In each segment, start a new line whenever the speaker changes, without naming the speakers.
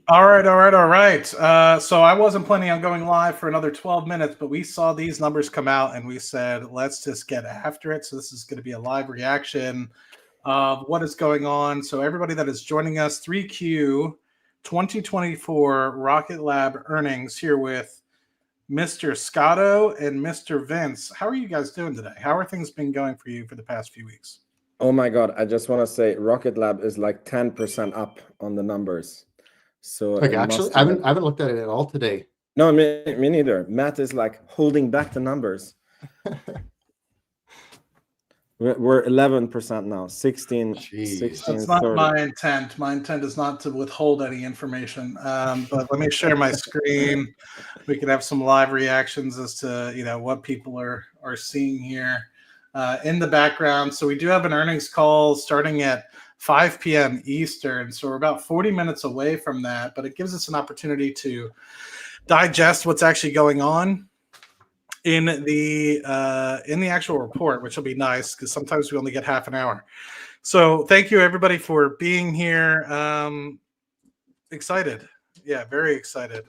All right. So I wasn't planning on going live for another 12 minutes, but we saw these numbers come out and we said, let's just get after it. So this is going to be a live reaction of what is going on. So everybody that is joining us, 3Q 2024 Rocket Lab earnings here with Mr. Scotto and Mr. Vince. How are you guys doing today? How are things been going for you for the past few weeks?
Oh my God, I just want to say Rocket Lab is like 10% up on the numbers. So
like actually, I haven't looked at it at all today.
No, me neither. Matt is like holding back the numbers. We're 11% now, 16.
That's not
30.
my intent. My intent is not to withhold any information. But let me share my screen. We can have some live reactions as to what people are seeing here in the background. So we do have an earnings call starting at 5 p.m. Eastern. So we're about 40 minutes away from that, but it gives us an opportunity to digest what's actually going on in the actual report, which will be nice because sometimes we only get half an hour. So thank you everybody for being here. Excited. Yeah, very excited.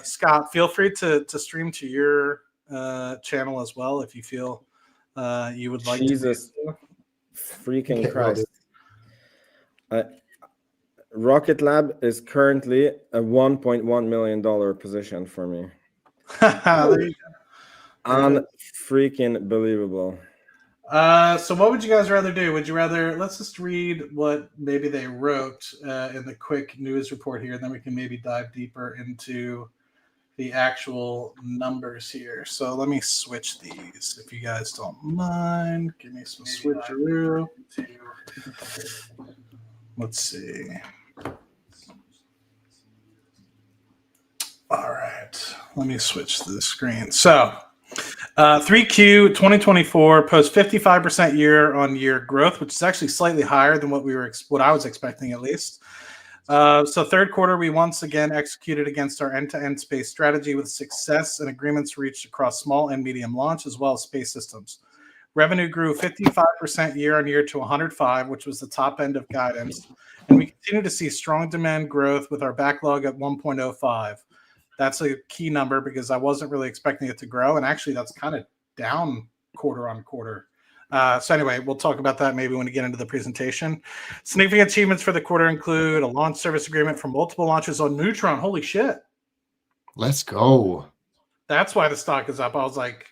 Scott, feel free to stream to your channel as well if you feel you would like
Jesus
to.
freaking Christ. Rocket Lab is currently a $1.1 million position for me.
There you go.
Unfreaking believable.
So what would you guys rather do? Would you rather, let's just read what maybe they wrote in the quick news report here, and then we can maybe dive deeper into the actual numbers here. So let me switch these if you guys don't mind. Give me some switcheroo. Let's see. All right, let me switch to the screen. So 3Q 2024 posts 55% year-on-year growth, which is actually slightly higher than what I was expecting at least. So third quarter, we once again executed against our end-to-end space strategy with success and agreements reached across small and medium launch as well as space systems. Revenue grew 55% year-on-year to 105, which was the top end of guidance. And we continue to see strong demand growth with our backlog at 1.05. That's a key number because I wasn't really expecting it to grow. And actually, that's kind of down quarter on quarter. So anyway, we'll talk about that maybe when we get into the presentation. Significant achievements for the quarter include a launch service agreement for multiple launches on Neutron. Holy shit.
Let's go.
That's why the stock is up. I was like,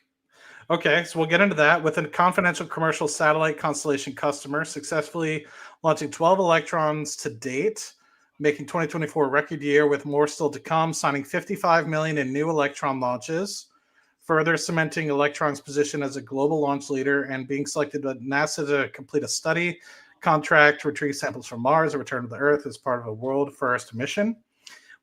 okay, so we'll get into that. With a confidential commercial satellite constellation customer, successfully launching 12 Electrons to date, making 2024 a record year with more still to come, signing $55 million in new Electron launches, further cementing Electron's position as a global launch leader and being selected by NASA to complete a study contract to retrieve samples from Mars and return to the Earth as part of a world-first mission.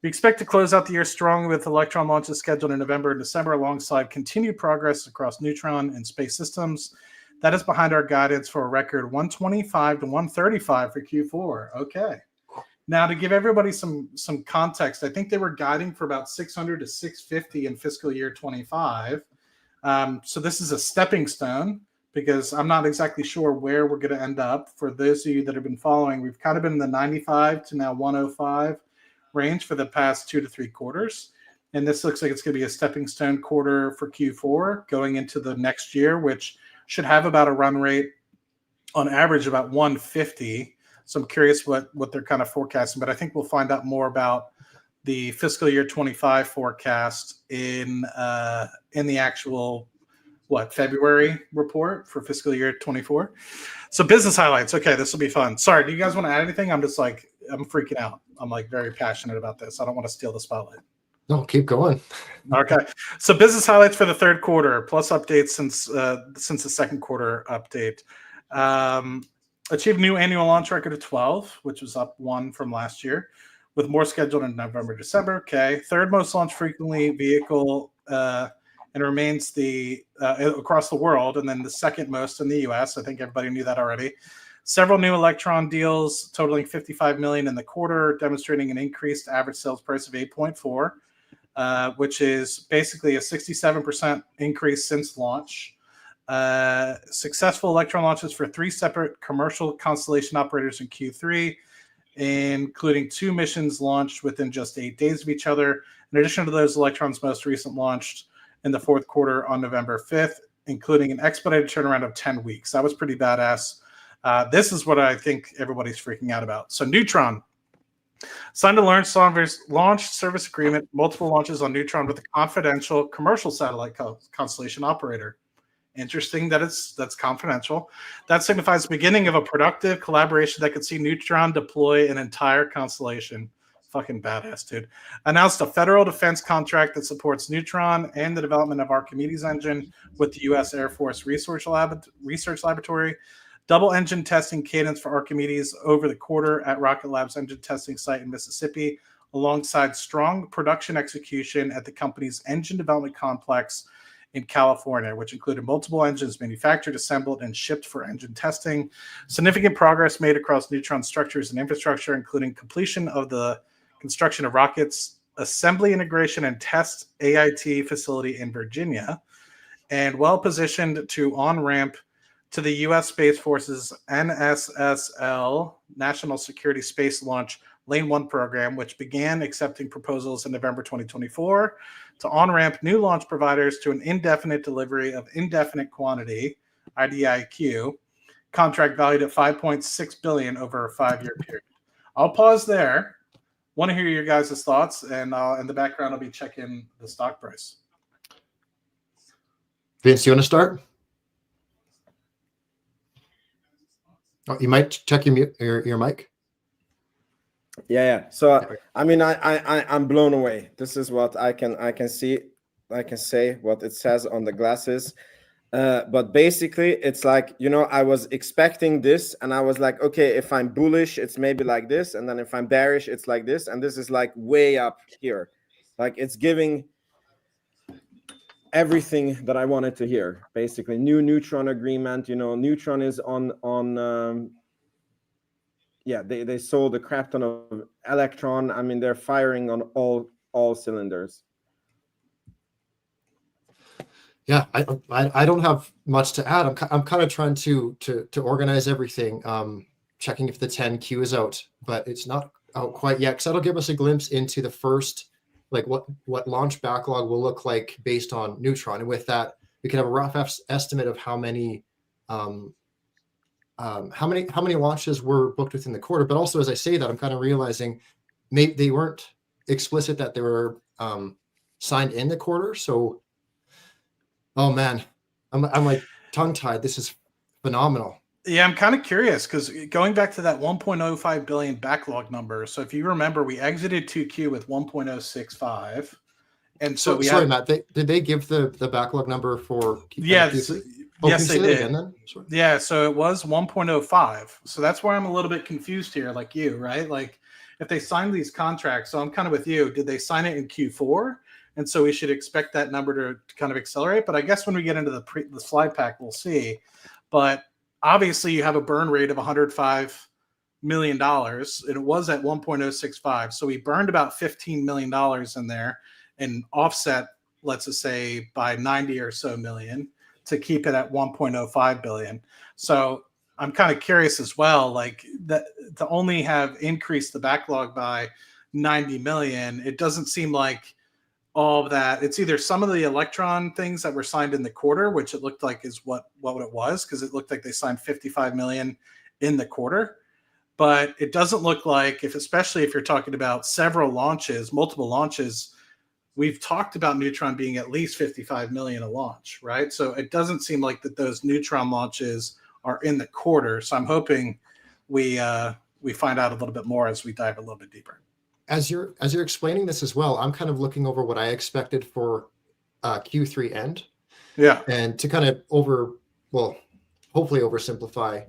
We expect to close out the year strongly with Electron launches scheduled in November and December alongside continued progress across Neutron and space systems. That is behind our guidance for a record 125 to 135 for Q4. Okay. Now, to give everybody some context, I think they were guiding for about 600 to 650 in fiscal year 25. So this is a stepping stone because I'm not exactly sure where we're going to end up. For those of you that have been following, we've kind of been in the 95 to now 105 range for the past 2 to 3 quarters. And this looks like it's going to be a stepping stone quarter for Q4 going into the next year, which should have about a run rate on average about 150. So I'm curious what they're kind of forecasting, but I think we'll find out more about the fiscal year 25 forecast in the actual February report for fiscal year 24. So business highlights. Okay, this will be fun. Sorry, do you guys want to add anything? I'm freaking out. I'm like very passionate about this. I don't want to steal the spotlight.
No, keep going.
Okay. So business highlights for the third quarter plus updates since the second quarter update. Achieved new annual launch record of 12, which was up 1 from last year, with more scheduled in November, December. Okay. Third most launch frequently vehicle and remains the across the world, and then the second most in the U.S. I think everybody knew that already. Several new Electron deals totaling $55 million in the quarter, demonstrating an increased average sales price of 8.4, which is basically a 67% increase since launch. Successful Electron launches for 3 separate commercial constellation operators in Q3, including 2 missions launched within just 8 days of each other. In addition to those, Electron's most recent launched in the 4th quarter on November 5th, including an expedited turnaround of 10 weeks. That was pretty badass. This is what I think everybody's freaking out about. So Neutron signed a launch service agreement, multiple launches on Neutron with a confidential commercial satellite constellation operator. Interesting that that's confidential. That signifies the beginning of a productive collaboration that could see Neutron deploy an entire constellation. Fucking badass, dude. Announced a federal defense contract that supports Neutron and the development of Archimedes engine with the U.S. Air Force Research Laboratory. Double engine testing cadence for Archimedes over the quarter at Rocket Lab's engine testing site in Mississippi, alongside strong production execution at the company's engine development complex in California, which included multiple engines manufactured, assembled, and shipped for engine testing. Significant progress made across Neutron structures and infrastructure, including completion of the construction of rockets, assembly, integration, and test AIT facility in Virginia, and well-positioned to on-ramp to the U.S. Space Force's NSSL, National Security Space Launch Lane 1 program, which began accepting proposals in November 2024 to on-ramp new launch providers to an indefinite delivery of indefinite quantity, IDIQ, contract valued at $5.6 billion over a 5-year period. I'll pause there. Want to hear your guys' thoughts, and in the background, I'll be checking the stock price.
Vince, you want to start? Oh, you might check your mic.
Yeah. So I mean, I'm blown away. This is what I can see. I can say what it says on the glasses. But basically, it's like, I was expecting this, and I was like, okay, if I'm bullish, it's maybe like this, and then if I'm bearish, it's like this, and this is like way up here. Like, it's giving everything that I wanted to hear. Basically, new Neutron agreement. Neutron is on. They sold a crap ton of Electron. I mean, they're firing on all cylinders.
Yeah, I don't have much to add. I'm kind of trying to organize everything, checking if the 10Q is out, but it's not out quite yet, because that'll give us a glimpse into the first, like what launch backlog will look like based on Neutron. And with that, we can have a rough estimate of how many launches were booked within the quarter. But also, as I say that, I'm kind of realizing maybe they weren't explicit that they were signed in the quarter. So, oh man, I'm like tongue-tied. This is phenomenal.
Yeah, I'm kind of curious, because going back to that 1.05 billion backlog number. So if you remember, we exited 2Q with 1.065, and so
sorry, Matt. Did they give the backlog number for?
Yes, yes, they did.
Again, then?
Yeah, so it was 1.05. So that's where I'm a little bit confused here, like you, right? Like, if they signed these contracts, so I'm kind of with you. Did they sign it in Q4? And so we should expect that number to kind of accelerate. But I guess when we get into the slide pack, we'll see. But obviously, you have a burn rate of $105 million, and it was at 1.065. So we burned about $15 million in there and offset, let's just say, by 90 or so million to keep it at 1.05 billion. So I'm kind of curious as well, like, that to only have increased the backlog by 90 million, it doesn't seem like all of that. It's either some of the Electron things that were signed in the quarter, which it looked like is what it was, because it looked like they signed 55 million in the quarter. But it doesn't look like, especially if you're talking about several launches, multiple launches, we've talked about Neutron being at least 55 million a launch, right? So it doesn't seem like that those Neutron launches are in the quarter. So I'm hoping we find out a little bit more as we dive a little bit deeper.
As you're explaining this as well, I'm kind of looking over what I expected for Q3 end.
Yeah.
And to kind of hopefully oversimplify,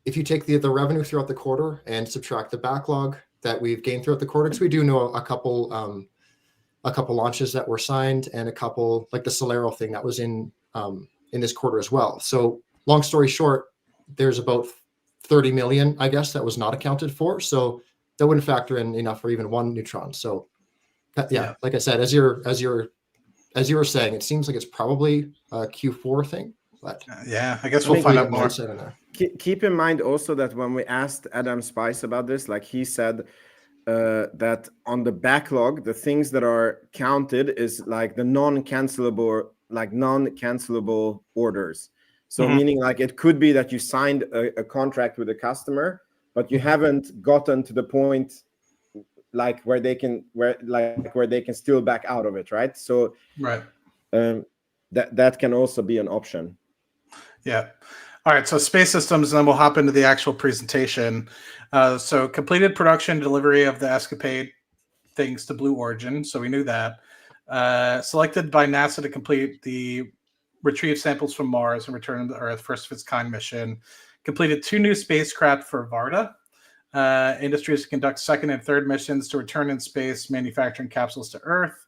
if you take the revenue throughout the quarter and subtract the backlog that we've gained throughout the quarter, because we do know a couple launches that were signed, and a couple, like the Solero thing, that was in this quarter as well. So long story short, there's about 30 million, I guess, that was not accounted for. So that wouldn't factor in enough for even one Neutron. So yeah, like I said, as you were saying, it seems like it's probably a Q4 thing. But
Yeah, I guess we'll find out more.
Keep in mind also that when we asked Adam Spice about this, like he said that on the backlog, the things that are counted is like the non-cancelable orders. So meaning like it could be that you signed a contract with a customer, but you haven't gotten to the point like where they can still back out of it, right? So that can also be an option.
Yeah. All right. So space systems, and then we'll hop into the actual presentation. So completed production delivery of the Escapade things to Blue Origin. So we knew that. Selected by NASA to complete the retrieve samples from Mars and return them to Earth, first of its kind mission. Completed 2 new spacecraft for Varda. Industries to conduct second and third missions to return in space manufacturing capsules to Earth.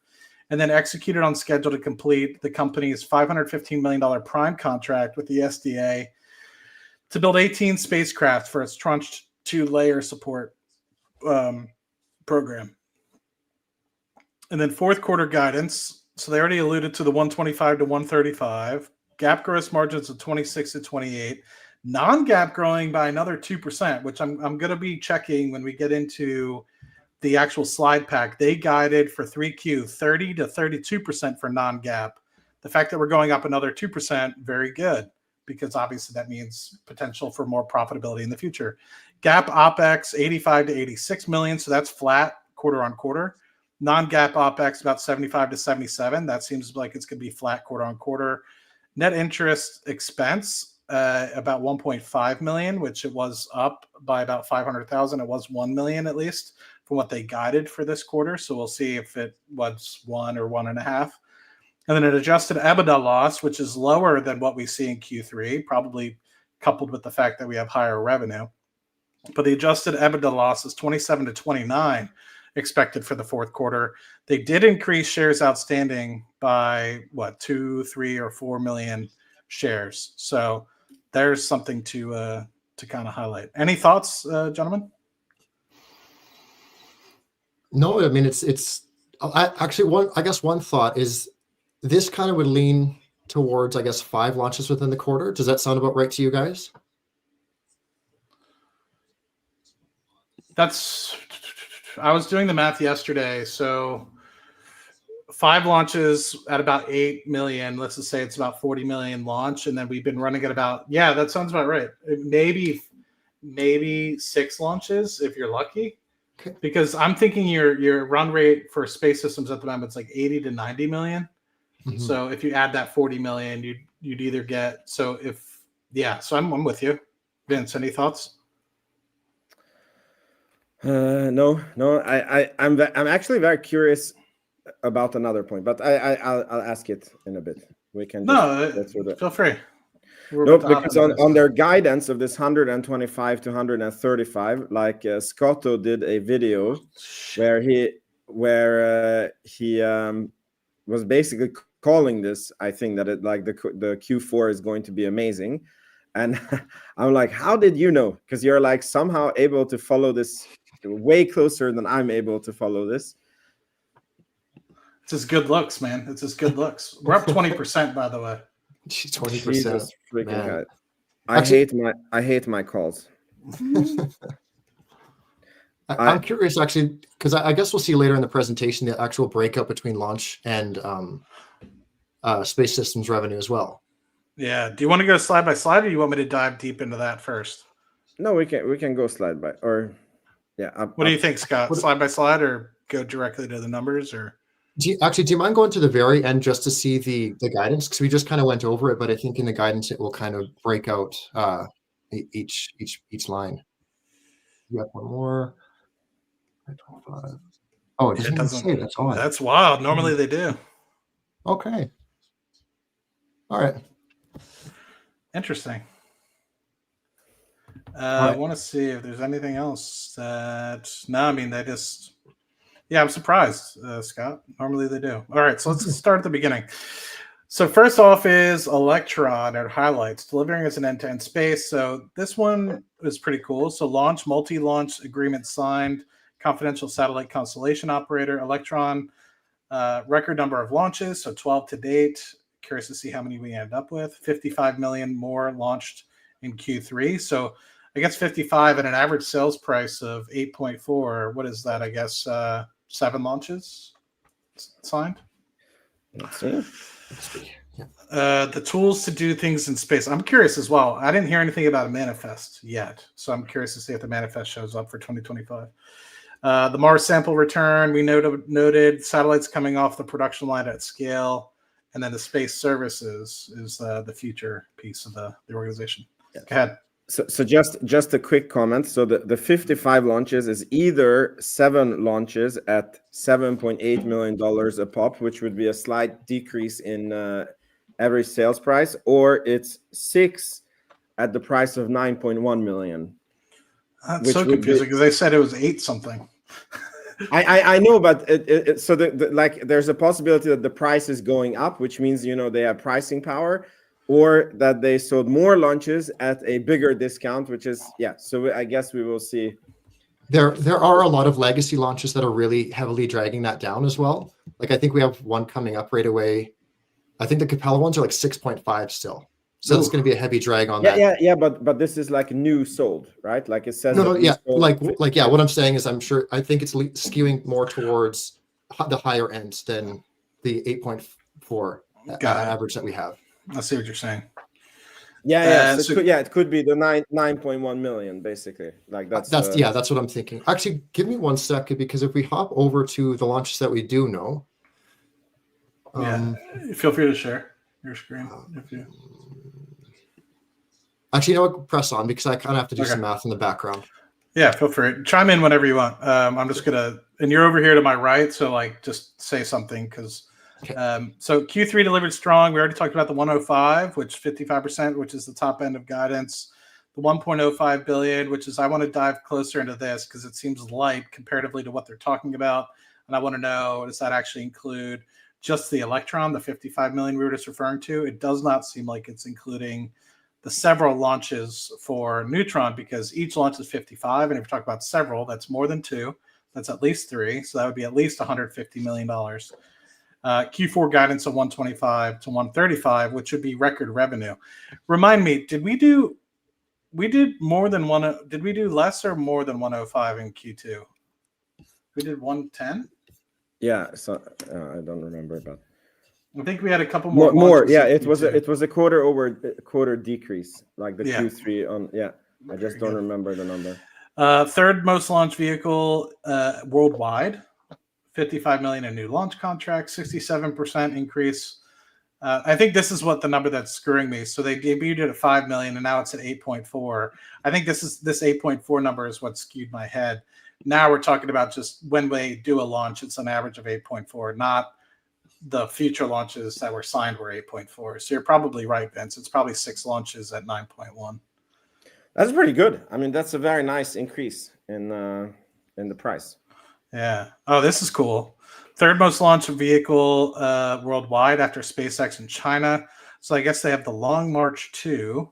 And then executed on schedule to complete the company's $515 million prime contract with the SDA to build 18 spacecraft for its Tranche 2 layer support program. And then fourth quarter guidance. So they already alluded to the 125 to 135. GAAP gross margins of 26 to 28. Non-GAAP growing by another 2%, which I'm going to be checking when we get into the actual slide pack. They guided for 3Q 30 to 32% for non-GAAP. The fact that we're going up another 2%, very good, because obviously that means potential for more profitability in the future. GAAP OPEX 85 to 86 million, so that's flat quarter on quarter. Non-GAAP OPEX about 75 to 77. That seems like it's going to be flat quarter on quarter. Net interest expense about 1.5 million, which it was up by about 500,000. It was 1 million at least from what they guided for this quarter. So we'll see if it was 1 or 1.5. And then an adjusted EBITDA loss, which is lower than what we see in Q3, probably coupled with the fact that we have higher revenue. But the adjusted EBITDA loss is 27 to 29 expected for the fourth quarter. They did increase shares outstanding by 2, 3, or 4 million shares. So there's something to kind of highlight. Any thoughts, gentlemen?
No, I mean it's actually one thought is this kind of would lean towards 5 launches within the quarter. Does that sound about right to you guys?
I was doing the math yesterday, so 5 launches at about 8 million. Let's just say it's about 40 million launch, and then we've been running at about that sounds about right. Maybe 6 launches if you're lucky.
Okay.
Because I'm thinking your run rate for space systems at the moment is like 80 to 90 million. Mm-hmm. So if you add that 40 million, you'd either get so I'm with you. Vince, any thoughts?
No. I'm actually very curious about another point, but I'll ask it in a bit. We can
feel free.
No, because on their guidance of this 125 to 135, like Scotto did a video where he was basically calling this. I think that it like the Q4 is going to be amazing, and I'm like, how did you know? Because you're like somehow able to follow this way closer than I'm able to follow this.
It's just good looks, man. It's just good looks. We're up 20%, by the way.
20%.
Freaking I hate my calls.
I'm curious, actually, because I guess we'll see later in the presentation the actual breakup between launch and space systems revenue as well.
Yeah. Do you want to go slide by slide, or do you want me to dive deep into that first?
No, we can go slide by
What do you think, Scott? Slide by slide, or go directly to the numbers, or?
Do you mind going to the very end just to see the guidance? Because we just kind of went over it, but I think in the guidance it will kind of break out each line. You have one more. Oh, it doesn't say. That's odd.
That's wild. Normally they do.
Okay. All right.
Interesting. I want to see if there's anything else that. No, I mean they just. Yeah, I'm surprised, Scott. Normally they do. All right, so let's start at the beginning. So first off is Electron or highlights, delivering as an end-to-end space. So this one is pretty cool. So multi-launch agreement signed, confidential satellite constellation operator, Electron, record number of launches, so 12 to date, Curious to see how many we end up with. 55 million more launched in Q3. So I guess 55 at an average sales price of 8.4. What is that? I guess 7 launches signed.
Let's see.
The tools to do things in space. I'm curious as well. I didn't hear anything about a manifest yet, so I'm curious to see if the manifest shows up for 2025. The Mars sample return. We noted satellites coming off the production line at scale, and then the space services is the future piece of the organization. Yeah. Go ahead.
So just a quick comment. So the 55 launches is either 7 launches at $7.8 million a pop, which would be a slight decrease in average sales price, or it's 6 at the price of 9.1 million.
That's so confusing because they said it was 8 something.
I know, but so like there's a possibility that the price is going up, which means they have pricing power, or that they sold more launches at a bigger discount, which is So I guess we will see.
There are a lot of legacy launches that are really heavily dragging that down as well. Like I think we have one coming up right away. I think the Capella ones are like 6.5 still. So it's going to be a heavy drag on that.
Yeah. But this is like new sold, right? Like it says.
No. What I'm saying is, I think it's skewing more towards the higher end than the 8.4 average that we have.
I see what you're saying.
It could be the 9.1 million basically. Like that's
what I'm thinking. Actually, give me 1 second, because if we hop over to the launches that we do know.
Feel free to share your screen if you.
Actually, you know what? Press on, because I kind of have to do some math in the background.
Yeah, feel free. Chime in whenever you want. I'm just gonna, and you're over here to my right, so like just say something because. Okay. So Q3 delivered strong. We already talked about the 105, which 55%, which is the top end of guidance. The 1.05 billion, which is, I want to dive closer into this because it seems light comparatively to what they're talking about, and I want to know, does that actually include just the Electron, the 55 million we were just referring to? It does not seem like it's including the several launches for Neutron, because each launch is 55, and if we talk about several, that's more than 2. That's at least 3, so that would be at least $150 million. Q4 guidance of 125 to 135, which would be record revenue. Remind me, did we do less or more than 105 in Q2? We did 110?
Yeah, so I don't remember, but
I think we had a couple more.
It was a quarter decrease, like the Q3 on. Yeah, I just don't remember the number.
Third most launched vehicle worldwide. 55 million in new launch contracts, 67% increase. I think this is what the number that's screwing me. So they debuted it at 5 million and now it's at 8.4. I think this 8.4 number is what skewed my head. Now we're talking about just when they do a launch, it's an average of 8.4, not the future launches that were signed were 8.4. So you're probably right, Vince. It's probably 6 launches at 9.1.
That's pretty good. I mean, that's a very nice increase in the price.
Yeah. Oh, this is cool. Third most launched vehicle worldwide after SpaceX and China. So I guess they have the Long March 2,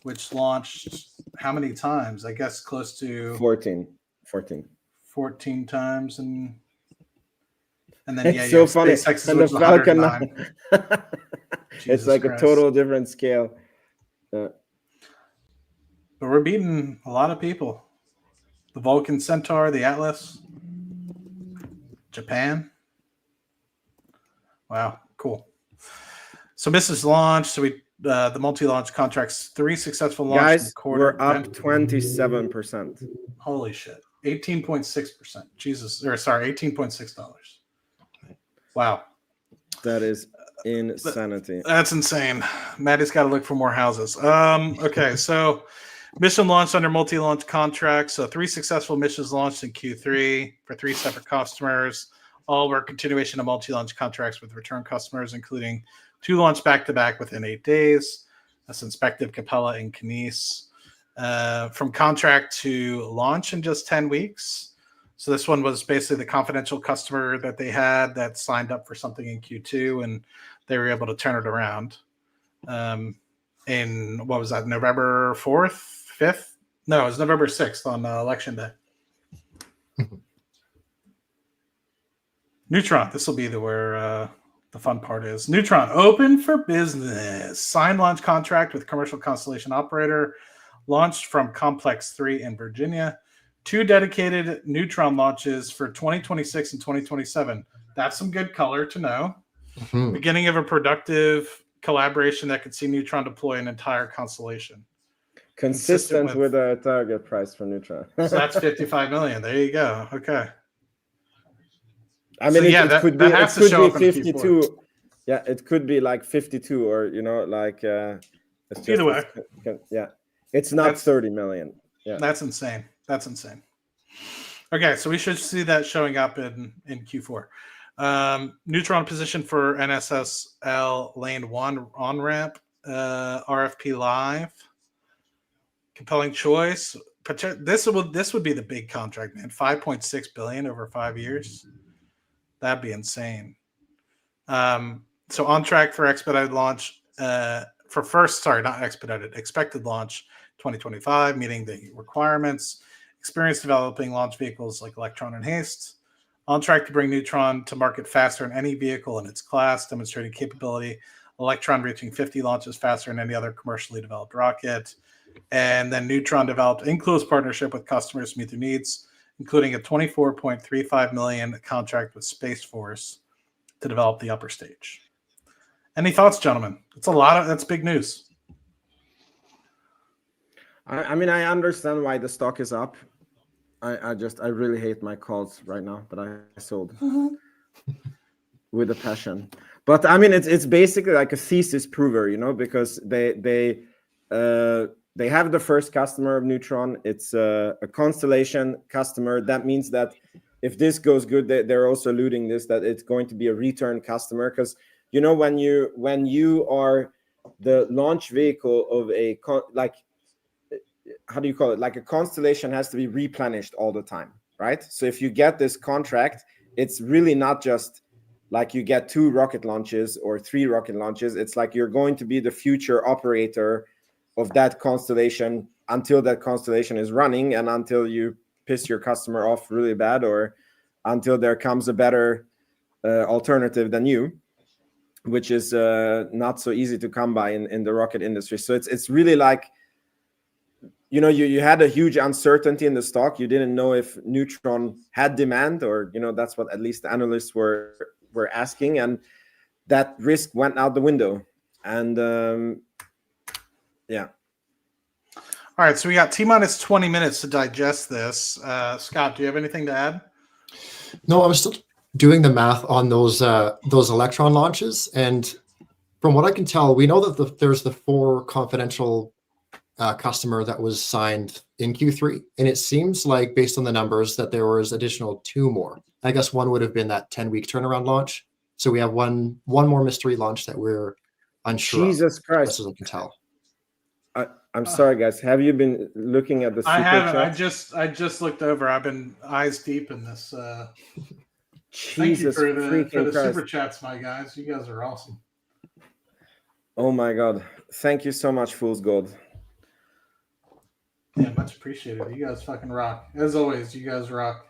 which launched how many times? I guess close to
14
times, and then
it's so funny.
SpaceX
and the Falcon 9. It's like Christ. A total different scale.
But we're beating a lot of people. The Vulcan Centaur, the Atlas. Japan. Wow, cool. So missions launched. So we the multi-launch contracts, 3 successful launches.
Guys,
in the quarter.
We're up 27%.
Holy shit. 18.6%. Jesus. Or sorry, $18.6. Wow.
That is insanity.
That's insane. Maddie's got to look for more houses. Okay, so mission launched under multi-launch contracts. So 3 successful missions launched in Q3 for 3 separate customers. All were continuation of multi-launch contracts with return customers, including 2 launched back-to-back within 8 days. That's Inspective, Capella, and Kines. From contract to launch in just 10 weeks. So this one was basically the confidential customer that they had that signed up for something in Q2, and they were able to turn it around. In, what was that, November 4th? 5th? No, it was November 6th on Election Day. Neutron. This will be where the the fun part is. Neutron open for business. Signed launch contract with commercial constellation operator. Launched from Complex 3 in Virginia. 2 dedicated Neutron launches for 2026 and 2027. That's some good color to know.
Mhm.
Beginning of a productive collaboration that could see Neutron deploy an entire constellation.
Consistent with our target price for Neutron.
So that's 55 million. There you go. Okay.
I mean,
So, yeah,
it could
that
be
has
it
to
could
show
be
up in
52.
Q4.
Yeah, it could be like 52, or like it's just
Either way.
yeah, it's not
That's-
30 million. Yeah,
That's insane. That's insane. Okay, so we should see that showing up in Q4. Neutron position for NSSL Lane 1 on-ramp, RFP live. Compelling choice. This would be the big contract, man. 5.6 billion over 5 years. That'd be insane. So on track for expedited launch expected launch 2025, meeting the requirements. Experience developing launch vehicles like Electron and Haste. On track to bring Neutron to market faster in any vehicle in its class, demonstrating capability. Electron reaching 50 launches faster than any other commercially developed rocket. And then Neutron developed in close partnership with customers to meet their needs, including a $24.35 million contract with Space Force to develop the upper stage. Any thoughts, gentlemen? That's big news.
I mean, I understand why the stock is up. I really hate my calls right now, but I sold with a passion. But I mean, it's basically like a thesis prover, because they have the first customer of Neutron. It's a constellation customer. That means that if this goes good, they're also alluding that it's going to be a return customer, because when you are the launch vehicle of how do you call it? Like a constellation has to be replenished all the time, right? So if you get this contract, it's really not just like you get 2 rocket launches or 3 rocket launches. It's like you're going to be the future operator of that constellation until that constellation is running, and until you piss your customer off really bad, or until there comes a better alternative than you, which is not so easy to come by in the rocket industry. So it's really like, you had a huge uncertainty in the stock. You didn't know if Neutron had demand, or that's what at least the analysts were asking, and that risk went out the window. And yeah.
All right, so we got T-minus 20 minutes to digest this. Scott, do you have anything to add?
No, I was still doing the math on those Electron launches, and from what I can tell, we know that there's the 4 confidential customer that was signed in Q3, and it seems like, based on the numbers, that there was additional 2 more. I guess one would have been that 10-week turnaround launch. So we have one more mystery launch that we're unsure.
Jesus Christ!
As I can tell.
I'm sorry, guys. Have you been looking at the super
I haven't.
chat?
I just looked over. I've been eyes deep in this. Thank you
Jesus
for the
freaking Christ!
super chats, my guys. You guys are awesome.
Oh my God! Thank you so much, Fool's Gold.
Yeah, much appreciated. You guys fucking rock. As always, you guys rock.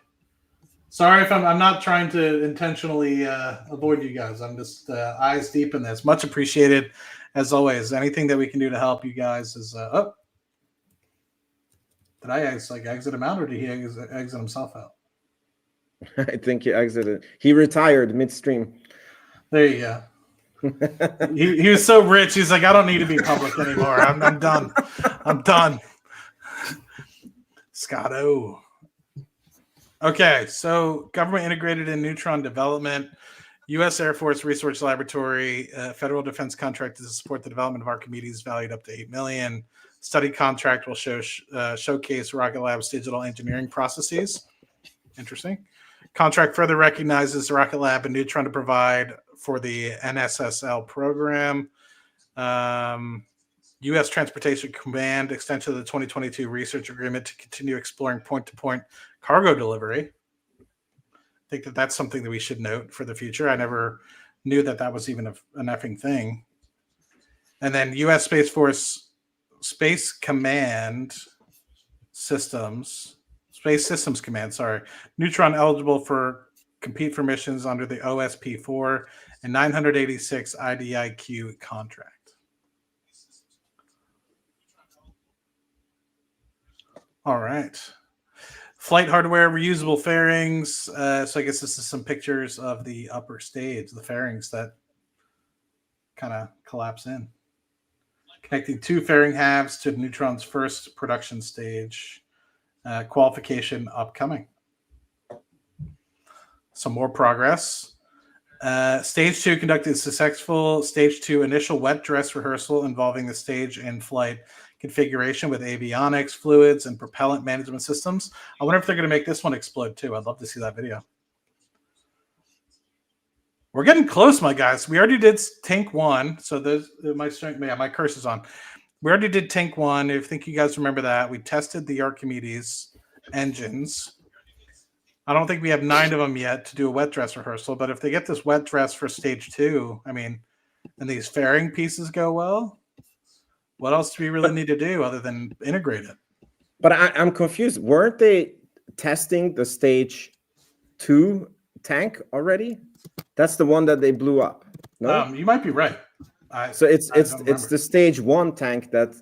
Sorry if I'm not trying to intentionally avoid you guys. I'm just eyes deep in this. Much appreciated, as always. Anything that we can do to help you guys is did I exit him out, or did he exit himself out?
I think he exited. He retired midstream.
There you go. he was so rich. He's like, I don't need to be public anymore. I'm done. I'm done. Scotto. Okay, so government integrated in Neutron development, U.S. Air Force Research Laboratory, federal defense contract to support the development of Archimedes, valued up to $8 million. Study contract will showcase Rocket Lab's digital engineering processes. Interesting. Contract further recognizes Rocket Lab and Neutron to provide for the NSSL program. U.S. Transportation Command extension of the 2022 research agreement to continue exploring point-to-point cargo delivery. I think that's something that we should note for the future. I never knew that was even an effing thing. And then U.S. Space Force Space Systems Command, Neutron eligible for compete for missions under the OSP-4 and 986 IDIQ contract. All right. Flight hardware, reusable fairings. So I guess this is some pictures of the upper stage, the fairings that kind of collapse in. Connecting 2 fairing halves to Neutron's first production stage. Qualification upcoming. Some more progress. Stage 2 conducted a successful Stage 2 initial wet dress rehearsal involving the stage and flight configuration with avionics, fluids, and propellant management systems. I wonder if they're going to make this one explode too. I'd love to see that video. We're getting close, my guys. We already did tank 1, so my curse is on. We already did tank 1. I think you guys remember that. We tested the Archimedes engines. I don't think we have 9 of them yet to do a wet dress rehearsal, but if they get this wet dress for Stage 2, I mean, and these fairing pieces go well, what else do we really need to do other than integrate it?
But I'm confused. Weren't they testing the Stage 2 tank already? That's the one that they blew up. No,
you might be right.
So it's the Stage 1 tank that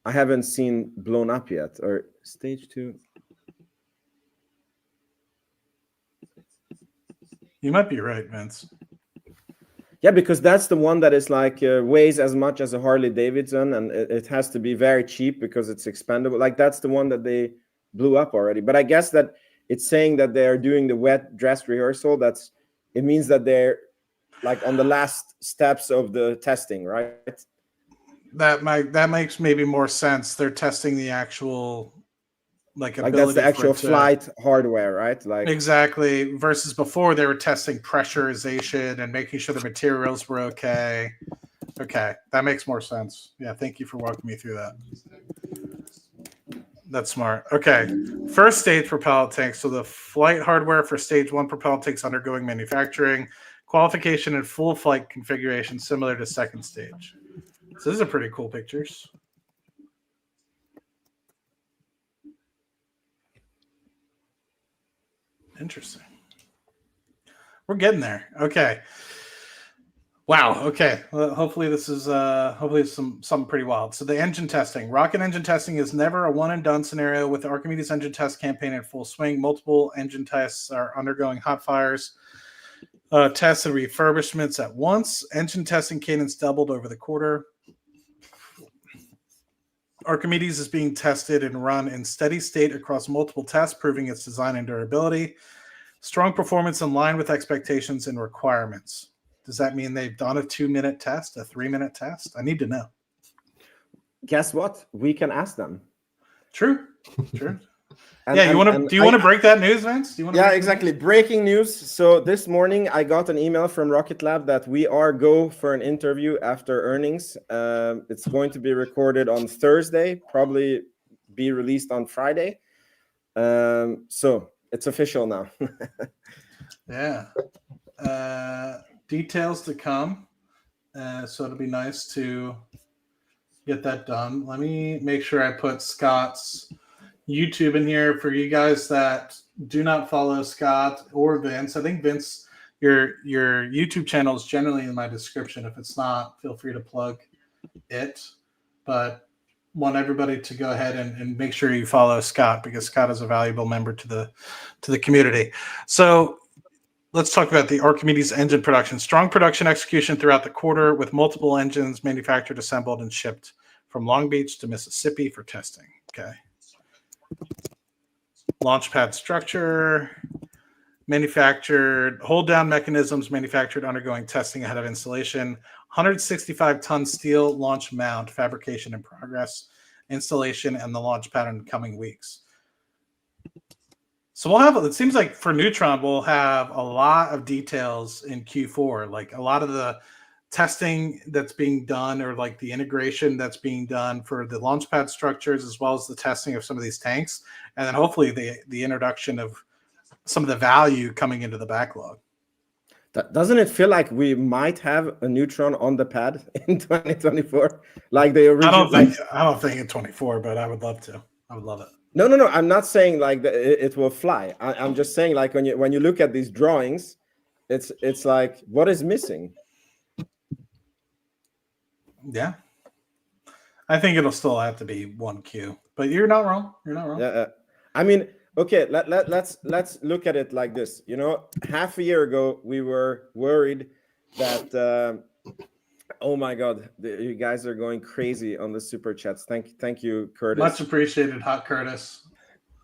I haven't seen blown up yet, or Stage 2.
You might be right, Vince.
Yeah, because that's the one that is like weighs as much as a Harley Davidson, and it has to be very cheap because it's expendable. Like that's the one that they blew up already. But I guess that it's saying that they are doing the wet dress rehearsal. It means that they're like on the last steps of the testing, right?
That makes maybe more sense. They're testing the actual like
that's the actual flight hardware, right? Like
exactly. Versus before they were testing pressurization and making sure the materials were okay. Okay, that makes more sense. Yeah, thank you for walking me through that. That's smart. Okay, first stage propellant tank. So the flight hardware for Stage 1 propellant tanks undergoing manufacturing, qualification and full flight configuration similar to second stage. So these are pretty cool pictures. Interesting. We're getting there. Okay. Wow. Okay. Well, hopefully this is something pretty wild. So the engine testing. Rocket engine testing is never a one and done scenario. With the Archimedes engine test campaign in full swing, multiple engine tests are undergoing hot fires, tests and refurbishments at once. Engine testing cadence doubled over the quarter. Archimedes is being tested and run in steady state across multiple tests, proving its design and durability. Strong performance in line with expectations and requirements. Does that mean they've done a 2-minute test, a 3-minute test? I need to know.
Guess what? We can ask them.
True. Do you want to break that news, Vince?
Yeah, exactly. Breaking news. So this morning I got an email from Rocket Lab that we are go for an interview after earnings. It's going to be recorded on Thursday, probably be released on Friday. So it's official now.
Yeah. Details to come. So it'll be nice to get that done. Let me make sure I put Scott's YouTube in here for you guys that do not follow Scott or Vince. I think Vince, your YouTube channel is generally in my description. If it's not, feel free to plug it. But want everybody to go ahead and make sure you follow Scott because Scott is a valuable member to the community. So let's talk about the Archimedes engine production. Strong production execution throughout the quarter with multiple engines manufactured, assembled, and shipped from Long Beach to Mississippi for testing. Okay. Launch pad structure, manufactured, hold down mechanisms manufactured undergoing testing ahead of installation, 165-ton steel launch mount, fabrication in progress, installation, and the launch pad in coming weeks. So it seems like for Neutron, we'll have a lot of details in Q4, like a lot of the testing that's being done or like the integration that's being done for the launch pad structures, as well as the testing of some of these tanks. And then hopefully the introduction of some of the value coming into the backlog.
Doesn't it feel like we might have a Neutron on the pad in 2024? Like the original?
I don't think in 24, but I would love to. I would love it.
No. I'm not saying like it will fly. I'm just saying like when you look at these drawings, it's like what is missing.
Yeah. I think it'll still have to be 1Q, but you're not wrong. You're not wrong.
Yeah. I mean, okay, let's look at it like this. You know, half a year ago we were worried that oh my God, you guys are going crazy on the super chats. Thank you, Curtis.
Much appreciated, Hot Curtis.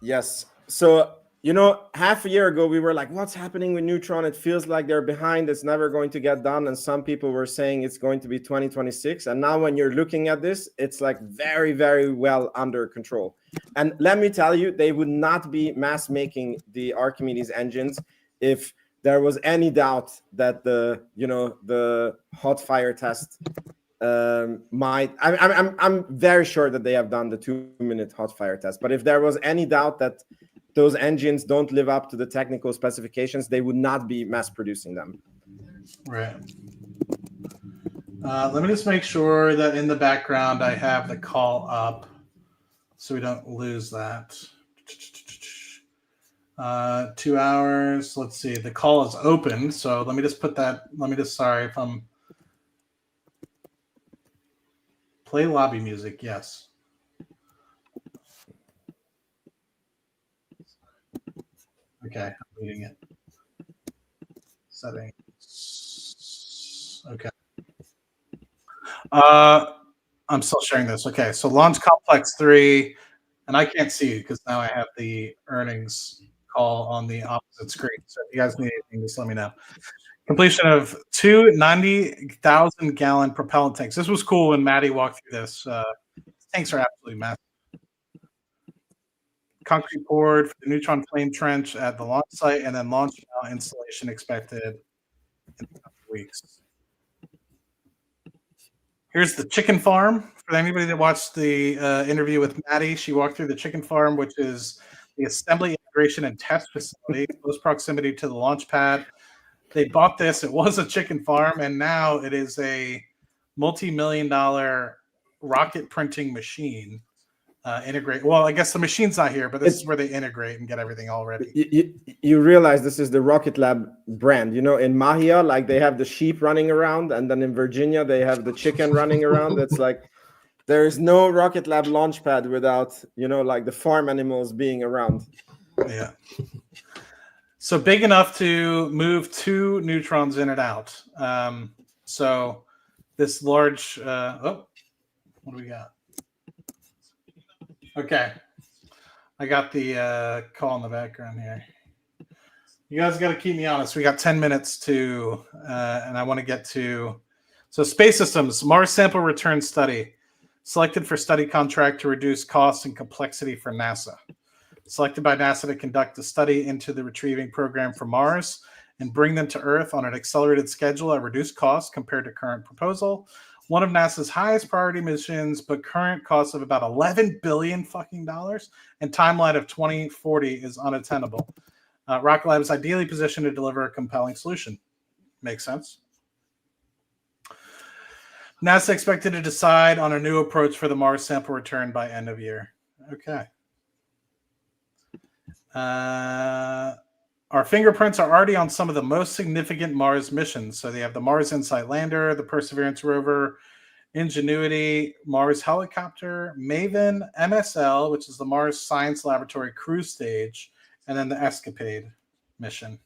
Yes. So, you know, half a year ago, we were like, what's happening with Neutron? It feels like they're behind. It's never going to get done. And some people were saying it's going to be 2026. And now when you're looking at this, it's like very, very well under control. And let me tell you, they would not be mass making the Archimedes engines if there was any doubt that the hot fire test I'm very sure that they have done the 2-minute hot fire test. But if there was any doubt that those engines don't live up to the technical specifications, they would not be mass producing them.
Right. Let me just make sure that in the background I have the call up so we don't lose that. 2 hours. Let's see. The call is open. So let me just put that. Sorry if I'm. Play lobby music. Yes. Okay. I'm reading it. Settings. Okay. I'm still sharing this. Okay. So launch complex 3, and I can't see you because now I have the earnings call on the opposite screen. So if you guys need anything, just let me know. Completion of 2 90,000-gallon propellant tanks. This was cool when Maddie walked through this. Tanks are absolutely massive. Concrete poured for the Neutron flame trench at the launch site, and then launch installation expected in a couple weeks. Here's the chicken farm. For anybody that watched the interview with Maddie, she walked through the chicken farm, which is the assembly, integration, and test facility, close proximity to the launch pad. They bought this. It was a chicken farm, and now it is a multi-million-dollar rocket printing machine. Integrate. Well, I guess the machine's not here, but this is where they integrate and get everything all ready.
You realize this is the Rocket Lab brand. You know, in Mahia, like they have the sheep running around, and then in Virginia they have the chicken running around. It's like there is no Rocket Lab launch pad without, you know, like the farm animals being around.
Yeah. So big enough to move 2 neutrons in and out. So this large, what do we got? Okay. I got the call in the background here. You guys got to keep me honest. We got 10 minutes to, and I want to get to, so space systems, Mars sample return study, selected for study contract to reduce costs and complexity for NASA. Selected by NASA to conduct a study into the retrieving program for Mars and bring them to Earth on an accelerated schedule at reduced cost compared to current proposal. One of NASA's highest priority missions, but current cost of about $11 billion and timeline of 2040 is unattainable. Rocket Lab is ideally positioned to deliver a compelling solution. Makes sense. NASA expected to decide on a new approach for the Mars sample return by end of year. Okay. Our fingerprints are already on some of the most significant Mars missions. So they have the Mars InSight lander, the Perseverance rover, Ingenuity, Mars helicopter, MAVEN, MSL, which is the Mars Science Laboratory cruise stage, and then the Escapade mission.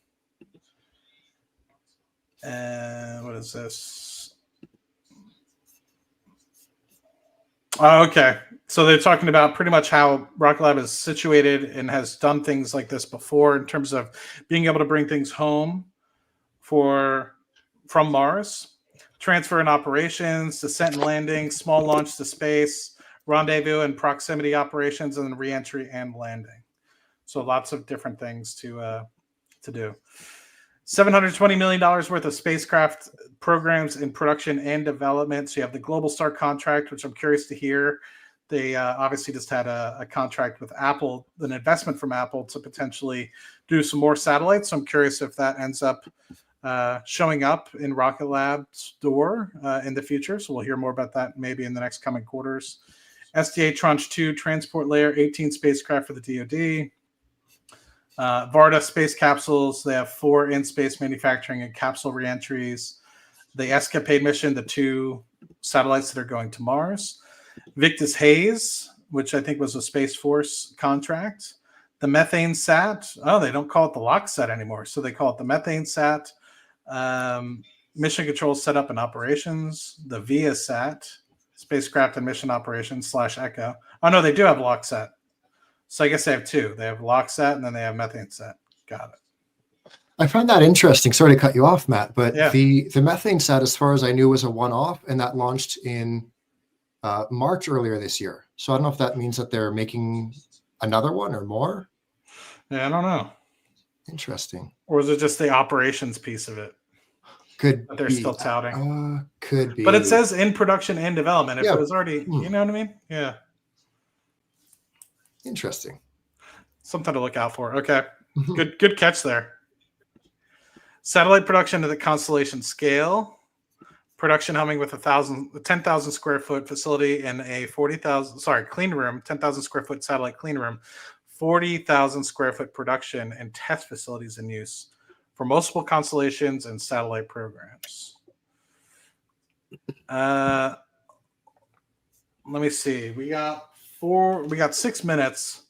What is this? Oh, okay. So they're talking about pretty much how Rocket Lab is situated and has done things like this before in terms of being able to bring things home from Mars, transfer and operations, descent and landing, small launch to space, rendezvous and proximity operations, and then reentry and landing. So lots of different things to do. $720 million worth of spacecraft programs in production and development. So you have the Global Star contract, which I'm curious to hear. They obviously just had a contract with Apple, an investment from Apple to potentially do some more satellites. So I'm curious if that ends up showing up in Rocket Lab's door in the future. So we'll hear more about that maybe in the next coming quarters. SDA Tranche 2 Transport Layer, 18 spacecraft for the DoD. Varda space capsules, they have 4 in-space manufacturing and capsule reentries. The Escapade mission, the 2 satellites that are going to Mars. Victus Haze, which I think was a Space Force contract. The Methane Sat, they don't call it the LOX Sat anymore, so they call it the Methane Sat. Mission control setup and operations. The VIA Sat, spacecraft and mission operations / Echo. Oh no, they do have LOX Sat. So I guess they have 2. They have LOXSat and then they have Methane Sat. Got it.
I find that interesting. Sorry to cut you off, Matt, but
Yeah.
the Methane Sat, as far as I knew, was a one-off, and that launched in March earlier this year. So I don't know if that means that they're making another one or more.
Yeah, I don't know.
Interesting.
Or is it just the operations piece of it
Could
that they're
be.
still touting?
Could be.
But it says in production and development. If
Yeah.
it was already, you know what I mean? Yeah.
Interesting.
Something to look out for. Okay.
Mhm.
Good catch there. Satellite production at the constellation scale. Production humming with a 10,000 square foot facility in a 40,000, clean room, 10,000 square foot satellite clean room, 40,000 square foot production and test facilities in use for multiple constellations and satellite programs. Let me see. We got 6 minutes.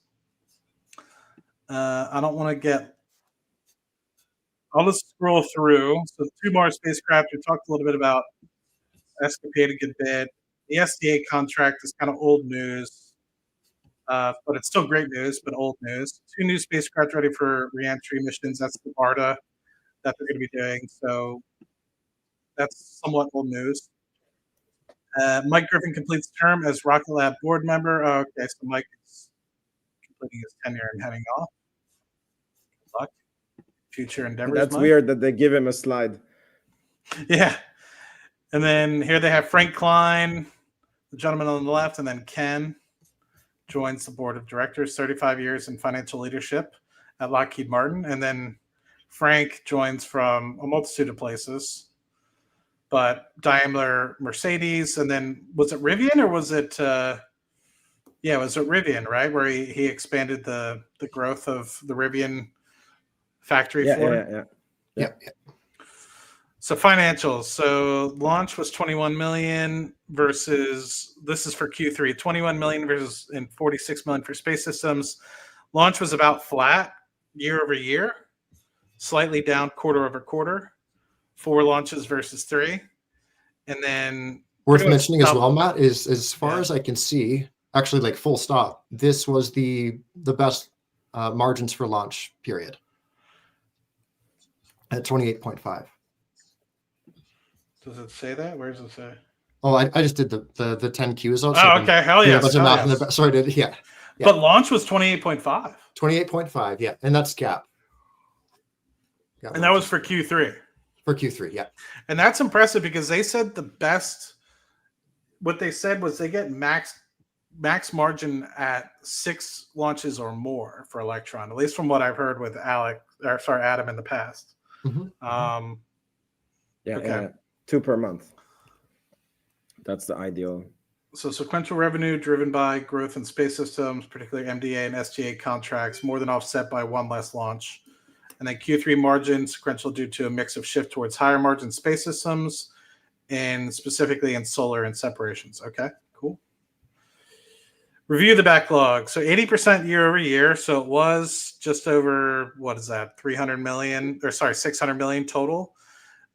I don't want to get. I'll just scroll through. So 2 more spacecraft. We talked a little bit about Escapade a good bit. The SDA contract is kind of old news, but it's still great news, but old news. 2 new spacecraft ready for reentry missions. That's the BARDA that they're going to be doing. So that's somewhat old news. Mike Griffin completes term as Rocket Lab board member. Oh, okay, so Mike is completing his tenure and heading off. Good luck. Future endeavors.
That's
Mike.
weird that they give him a slide.
Yeah. And then here they have Frank Klein, the gentleman on the left, and then Ken joins the board of directors, 35 years in financial leadership at Lockheed Martin. And then Frank joins from a multitude of places, but Daimler, Mercedes, and then was it Rivian or was it was it Rivian, right? Where he expanded the growth of the Rivian factory floor.
Yeah.
So financials. So launch was 21 million versus, this is for Q3, 21 million versus and 46 million for space systems. Launch was about flat year over year, slightly down quarter over quarter. 4 launches versus 3. And then
worth mentioning as well, Matt, is as far
Yeah.
as I can see, actually like full stop, this was the best margins for launch period at 28.5.
Does it say that? Where does it say?
Oh, I just did the 10 Qs out.
Oh, okay. Hell
Yeah,
yes.
bunch of math in the, sorry, yeah.
But launch was 28.5.
28.5, yeah. And that's gap.
And that was for Q3.
For Q3, yeah.
And that's impressive because they said the best, what they said was they get max margin at 6 launches or more for Electron, at least from what I've heard with Adam in the past.
Mm-hmm.
Yeah, 2 per month. That's the ideal.
So sequential revenue driven by growth in space systems, particularly MDA and SGA contracts, more than offset by 1 less launch. And then Q3 margin sequential due to a mix of shift towards higher margin space systems and specifically in solar and separations. Okay, cool. Review the backlog. So 80% year over year. So it was just over, 600 million total.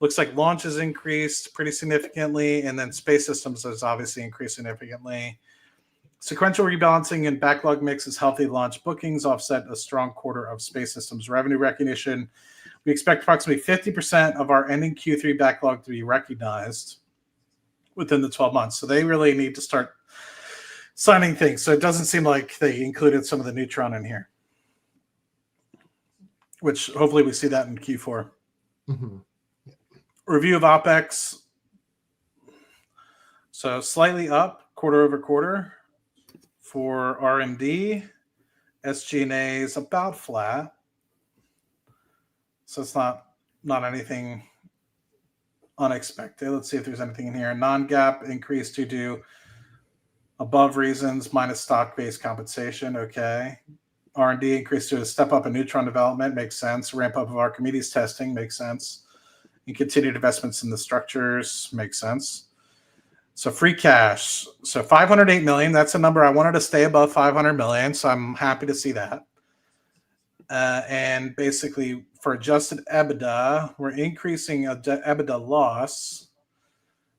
Looks like launches increased pretty significantly, and then space systems has obviously increased significantly. Sequential rebalancing and backlog mix is healthy. Launch bookings offset a strong quarter of space systems revenue recognition. We expect approximately 50% of our ending Q3 backlog to be recognized within the 12 months. So they really need to start signing things. So it doesn't seem like they included some of the Neutron in here, which hopefully we see that in Q4.
Mm-hmm.
Review of OpEx. So slightly up quarter over quarter for R&D. SG&A is about flat. So it's not anything unexpected. Let's see if there's anything in here. Non-GAAP increase due to above reasons minus stock-based compensation. Okay. R&D increase to a step up in Neutron development makes sense. Ramp up of Archimedes testing makes sense. And continued investments in the structures makes sense. So free cash. So 508 million. That's a number I wanted to stay above 500 million. So I'm happy to see that. And basically for adjusted EBITDA, we're increasing EBITDA loss.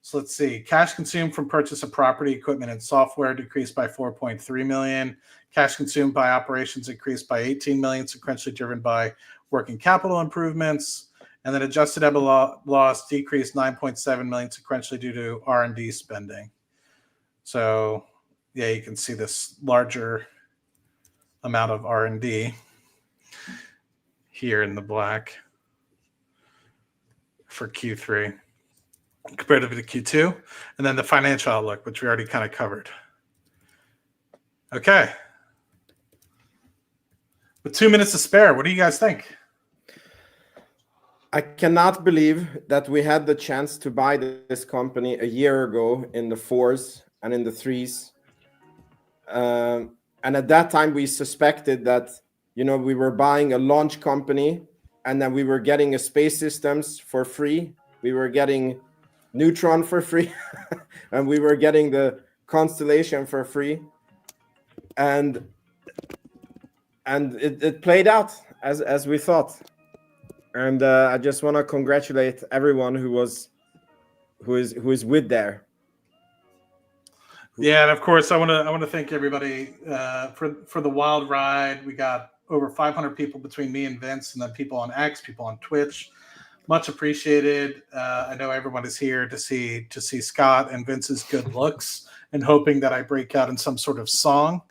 So let's see. Cash consumed from purchase of property, equipment, and software decreased by 4.3 million. Cash consumed by operations increased by 18 million, sequentially driven by working capital improvements. And then adjusted EBITDA loss decreased 9.7 million sequentially due to R&D spending. So yeah, you can see this larger amount of R&D here in the black for Q3 comparative to Q2, and then the financial outlook, which we already kind of covered. Okay. With 2 minutes to spare, what do you guys think?
I cannot believe that we had the chance to buy this company a year ago in the 4s and in the 3s. And at that time, we suspected that, we were buying a launch company and then we were getting a space systems for free. We were getting Neutron for free and we were getting the constellation for free. And it played out as we thought. And I just want to congratulate everyone who is with there.
Yeah, and of course, I want to thank everybody for the wild ride. We got over 500 people between me and Vince, and then people on X, people on Twitch. Much appreciated. I know everyone is here to see Scott and Vince's good looks, and hoping that I break out in some sort of song.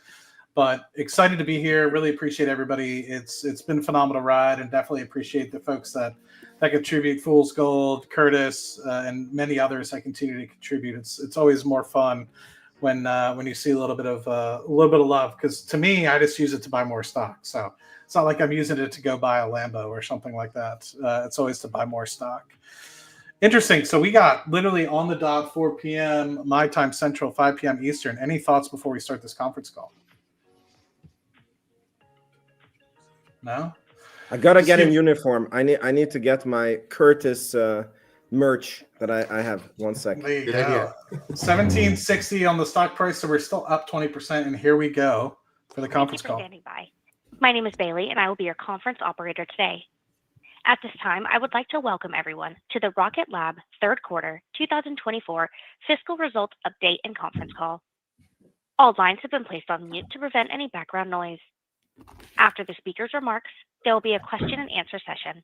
But excited to be here. Really appreciate everybody. It's been a phenomenal ride, and definitely appreciate the folks that contribute. Fool's Gold, Curtis, and many others that continue to contribute. It's always more fun when you see a little bit of love, because to me, I just use it to buy more stock. So it's not like I'm using it to go buy a Lambo or something like that. It's always to buy more stock. Interesting. So we got literally on the dot 4 p.m. my time Central, 5 p.m. Eastern. Any thoughts before we start this conference call? No?
I gotta get in uniform. I need to get my Curtis merch that I have. 1 second.
There you go. 1760 on the stock price, so we're still up 20%. And here we go for the conference call.
Standing by. My name is Bailey, and I will be your conference operator today. At this time, I would like to welcome everyone to the Rocket Lab third quarter 2024 fiscal results update and conference call. All lines have been placed on mute to prevent any background noise. After the speaker's remarks, there will be a question and answer session.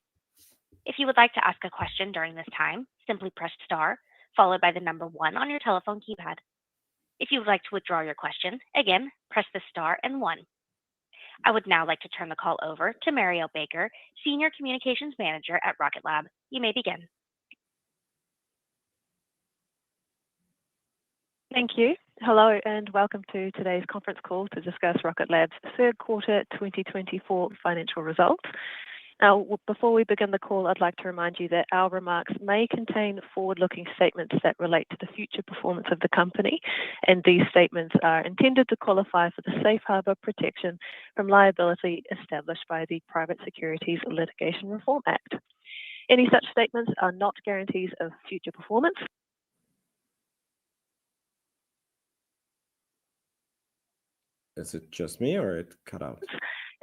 If you would like to ask a question during this time, simply press star, followed by the number 1 on your telephone keypad. If you would like to withdraw your question, again, press the star and 1. I would now like to turn the call over to Marielle Baker, Senior Communications Manager at Rocket Lab. You may begin.
Thank you. Hello and welcome to today's conference call to discuss Rocket Lab's third quarter 2024 financial results. Now, before we begin the call, I'd like to remind you that our remarks may contain forward-looking statements that relate to the future performance of the company, and these statements are intended to qualify for the safe harbor protection from liability established by the Private Securities Litigation Reform Act. Any such statements are not guarantees of future performance.
Is it just me or it cut out?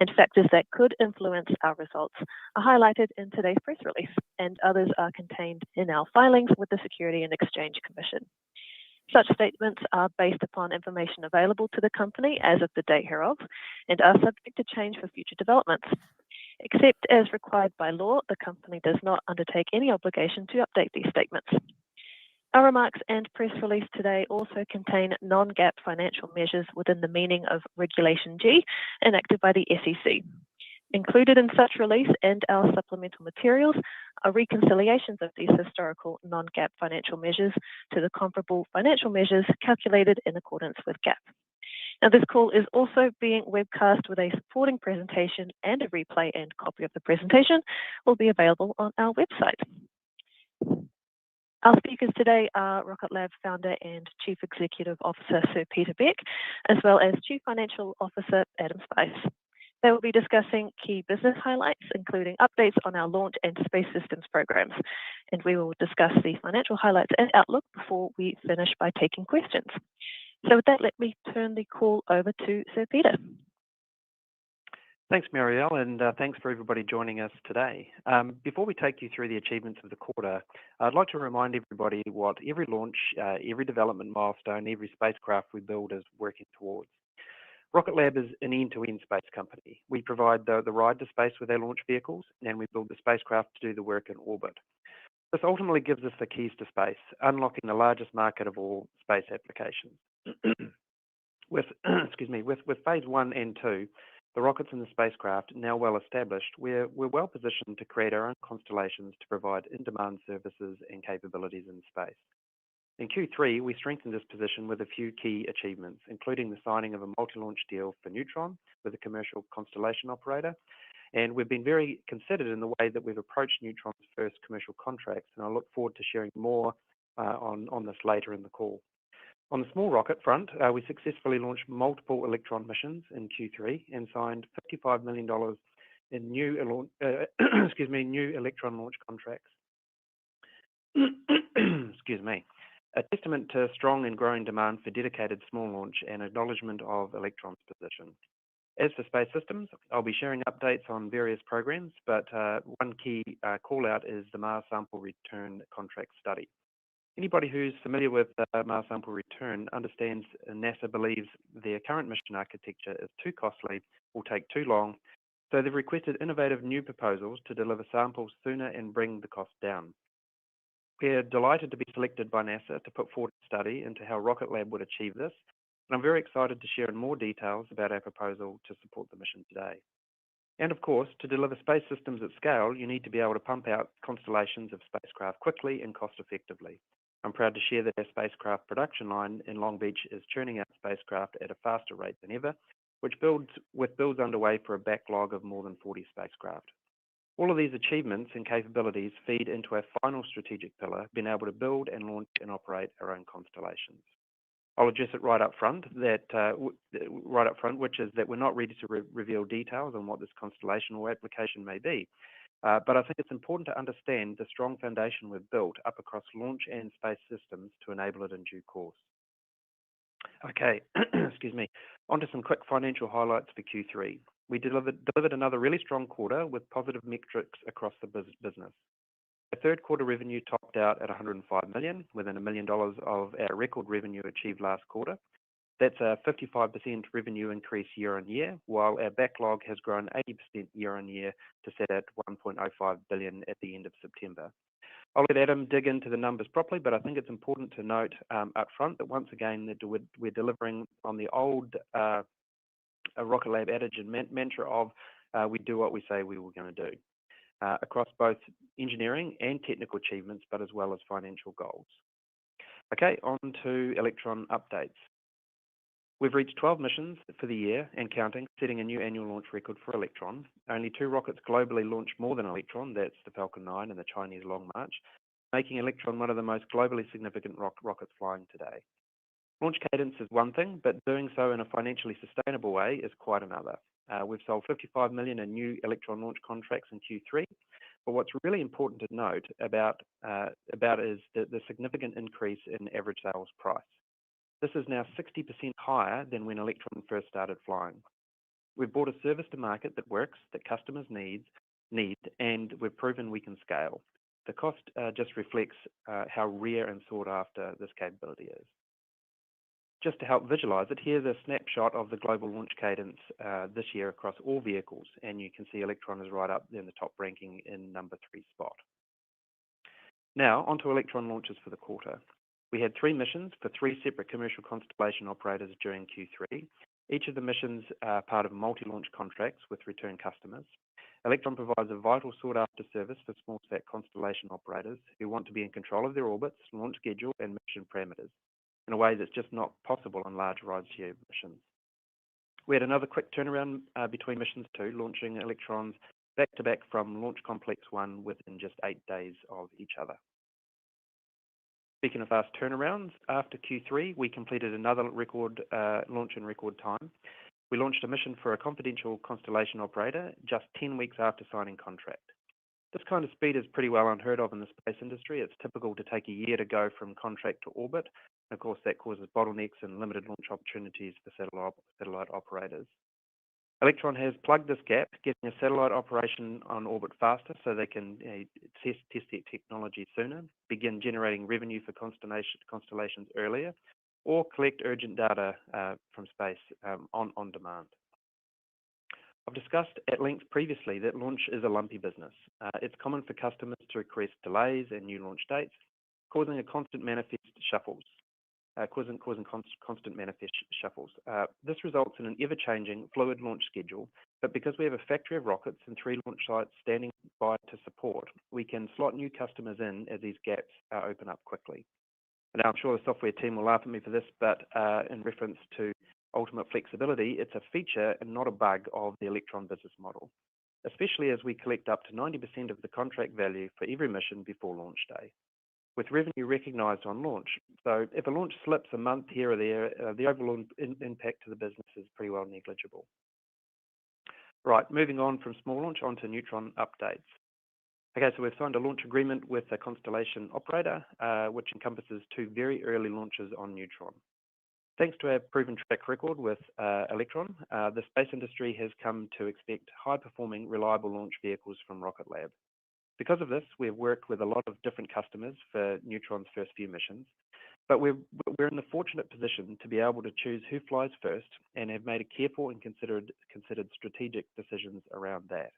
And factors that could influence our results are highlighted in today's press release, and others are contained in our filings with the Securities and Exchange Commission. Such statements are based upon information available to the company as of the date hereof and are subject to change for future developments. Except as required by law, the company does not undertake any obligation to update these statements. Our remarks and press release today also contain non-GAAP financial measures within the meaning of Regulation G enacted by the SEC. Included in such release and our supplemental materials are reconciliations of these historical non-GAAP financial measures to the comparable financial measures calculated in accordance with GAAP. Now, this call is also being webcast with a supporting presentation, and a replay and copy of the presentation will be available on our website. Our speakers today are Rocket Lab founder and Chief Executive Officer Sir Peter Beck, as well as Chief Financial Officer Adam Spice. They will be discussing key business highlights, including updates on our launch and space systems programs. And we will discuss the financial highlights and outlook before we finish by taking questions. So with that, let me turn the call over to Sir Peter.
Thanks, Marielle, and thanks for everybody joining us today. Before we take you through the achievements of the quarter, I'd like to remind everybody what every launch, every development milestone, every spacecraft we build is working towards. Rocket Lab is an end-to-end space company. We provide the ride to space with our launch vehicles, and we build the spacecraft to do the work in orbit. This ultimately gives us the keys to space, unlocking the largest market of all space applications. with phase 1 and 2, the rockets and the spacecraft now well established, we're well positioned to create our own constellations to provide in-demand services and capabilities in space. In Q3, we strengthened this position with a few key achievements, including the signing of a multi-launch deal for Neutron with a commercial constellation operator. And we've been very considered in the way that we've approached Neutron's first commercial contracts, and I look forward to sharing more on this later in the call. On the small rocket front, we successfully launched multiple Electron missions in Q3 and signed $55 million in new Electron launch contracts. Excuse me. A testament to strong and growing demand for dedicated small launch and acknowledgement of Electron's position. As for space systems, I'll be sharing updates on various programs, but one key call-out is the Mars sample return contract study. Anybody who's familiar with Mars sample return understands NASA believes their current mission architecture is too costly, will take too long, so they've requested innovative new proposals to deliver samples sooner and bring the cost down. We're delighted to be selected by NASA to put forward a study into how Rocket Lab would achieve this, and I'm very excited to share in more details about our proposal to support the mission today. And of course, to deliver space systems at scale, you need to be able to pump out constellations of spacecraft quickly and cost effectively. I'm proud to share that our spacecraft production line in Long Beach is churning out spacecraft at a faster rate than ever, with builds underway for a backlog of more than 40 spacecraft. All of these achievements and capabilities feed into our final strategic pillar, being able to build and launch and operate our own constellations. I'll address it right up front, which is that we're not ready to reveal details on what this constellation or application may be. But I think it's important to understand the strong foundation we've built up across launch and space systems to enable it in due course. Okay, excuse me. On to some quick financial highlights for Q3. We delivered another really strong quarter with positive metrics across the business. Our third quarter revenue topped out at $105 million, within $1 million of our record revenue achieved last quarter. That's a 55% revenue increase year on year, while our backlog has grown 80% year on year to set at $1.05 billion at the end of September. I'll let Adam dig into the numbers properly, but I think it's important to note up front that once again that we're delivering on the old Rocket Lab adage and mantra of we do what we say we were going to do across both engineering and technical achievements, but as well as financial goals. Okay, on to Electron updates. We've reached 12 missions for the year and counting, setting a new annual launch record for Electron. Only 2 rockets globally launched more than Electron, that's the Falcon 9 and the Chinese Long March, making Electron one of the most globally significant rockets flying today. Launch cadence is one thing, but doing so in a financially sustainable way is quite another. We've sold $55 million in new Electron launch contracts in Q3, but what's really important to note about is the significant increase in average sales price. This is now 60% higher than when Electron first started flying. We've brought a service to market that works, that customers need, and we've proven we can scale. The cost just reflects how rare and sought after this capability is. Just to help visualize it, here's a snapshot of the global launch cadence this year across all vehicles, and you can see Electron is right up in the top ranking in number 3 spot. Now, onto Electron launches for the quarter. We had 3 missions for 3 separate commercial constellation operators during Q3. Each of the missions are part of multi-launch contracts with return customers. Electron provides a vital sought-after service for small-sat constellation operators who want to be in control of their orbits, launch schedule, and mission parameters in a way that's just not possible on large rideshare missions. We had another quick turnaround between missions too, launching Electrons back-to-back from Launch Complex 1 within just 8 days of each other. Speaking of fast turnarounds, after Q3, we completed another record launch in record time. We launched a mission for a confidential constellation operator just 10 weeks after signing contract. This kind of speed is pretty well unheard of in the space industry. It's typical to take a year to go from contract to orbit. And of course, that causes bottlenecks and limited launch opportunities for satellite operators. Electron has plugged this gap, getting a satellite operation on orbit faster so they can test their technology sooner, begin generating revenue for constellations earlier, or collect urgent data from space on demand. I've discussed at length previously that launch is a lumpy business. It's common for customers to request delays and new launch dates, causing constant manifest shuffles. This results in an ever-changing, fluid launch schedule, but because we have a factory of rockets and 3 launch sites standing by to support, we can slot new customers in as these gaps open up quickly. Now, I'm sure the software team will laugh at me for this, but in reference to ultimate flexibility, it's a feature and not a bug of the Electron business model, especially as we collect up to 90% of the contract value for every mission before launch day, with revenue recognized on launch. So if a launch slips a month here or there, the overall impact to the business is pretty well negligible. Right, moving on from small launch onto Neutron updates. Okay, so we've signed a launch agreement with a constellation operator, which encompasses 2 very early launches on Neutron. Thanks to our proven track record with Electron, the space industry has come to expect high-performing, reliable launch vehicles from Rocket Lab. Because of this, we've worked with a lot of different customers for Neutron's first few missions, but we're in the fortunate position to be able to choose who flies first and have made a careful and considered strategic decisions around that.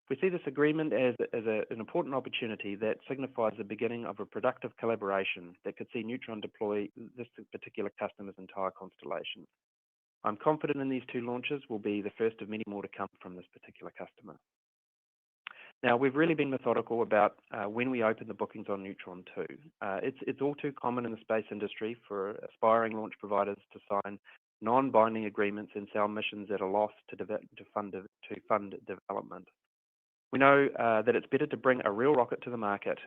We see this agreement as an important opportunity that signifies the beginning of a productive collaboration that could see Neutron deploy this particular customer's entire constellation. I'm confident in these 2 launches will be the first of many more to come from this particular customer. Now, we've really been methodical about when we open the bookings on Neutron 2. It's all too common in the space industry for aspiring launch providers to sign non-binding agreements and sell missions at a loss to fund development. We know that it's better to bring a real rocket to the market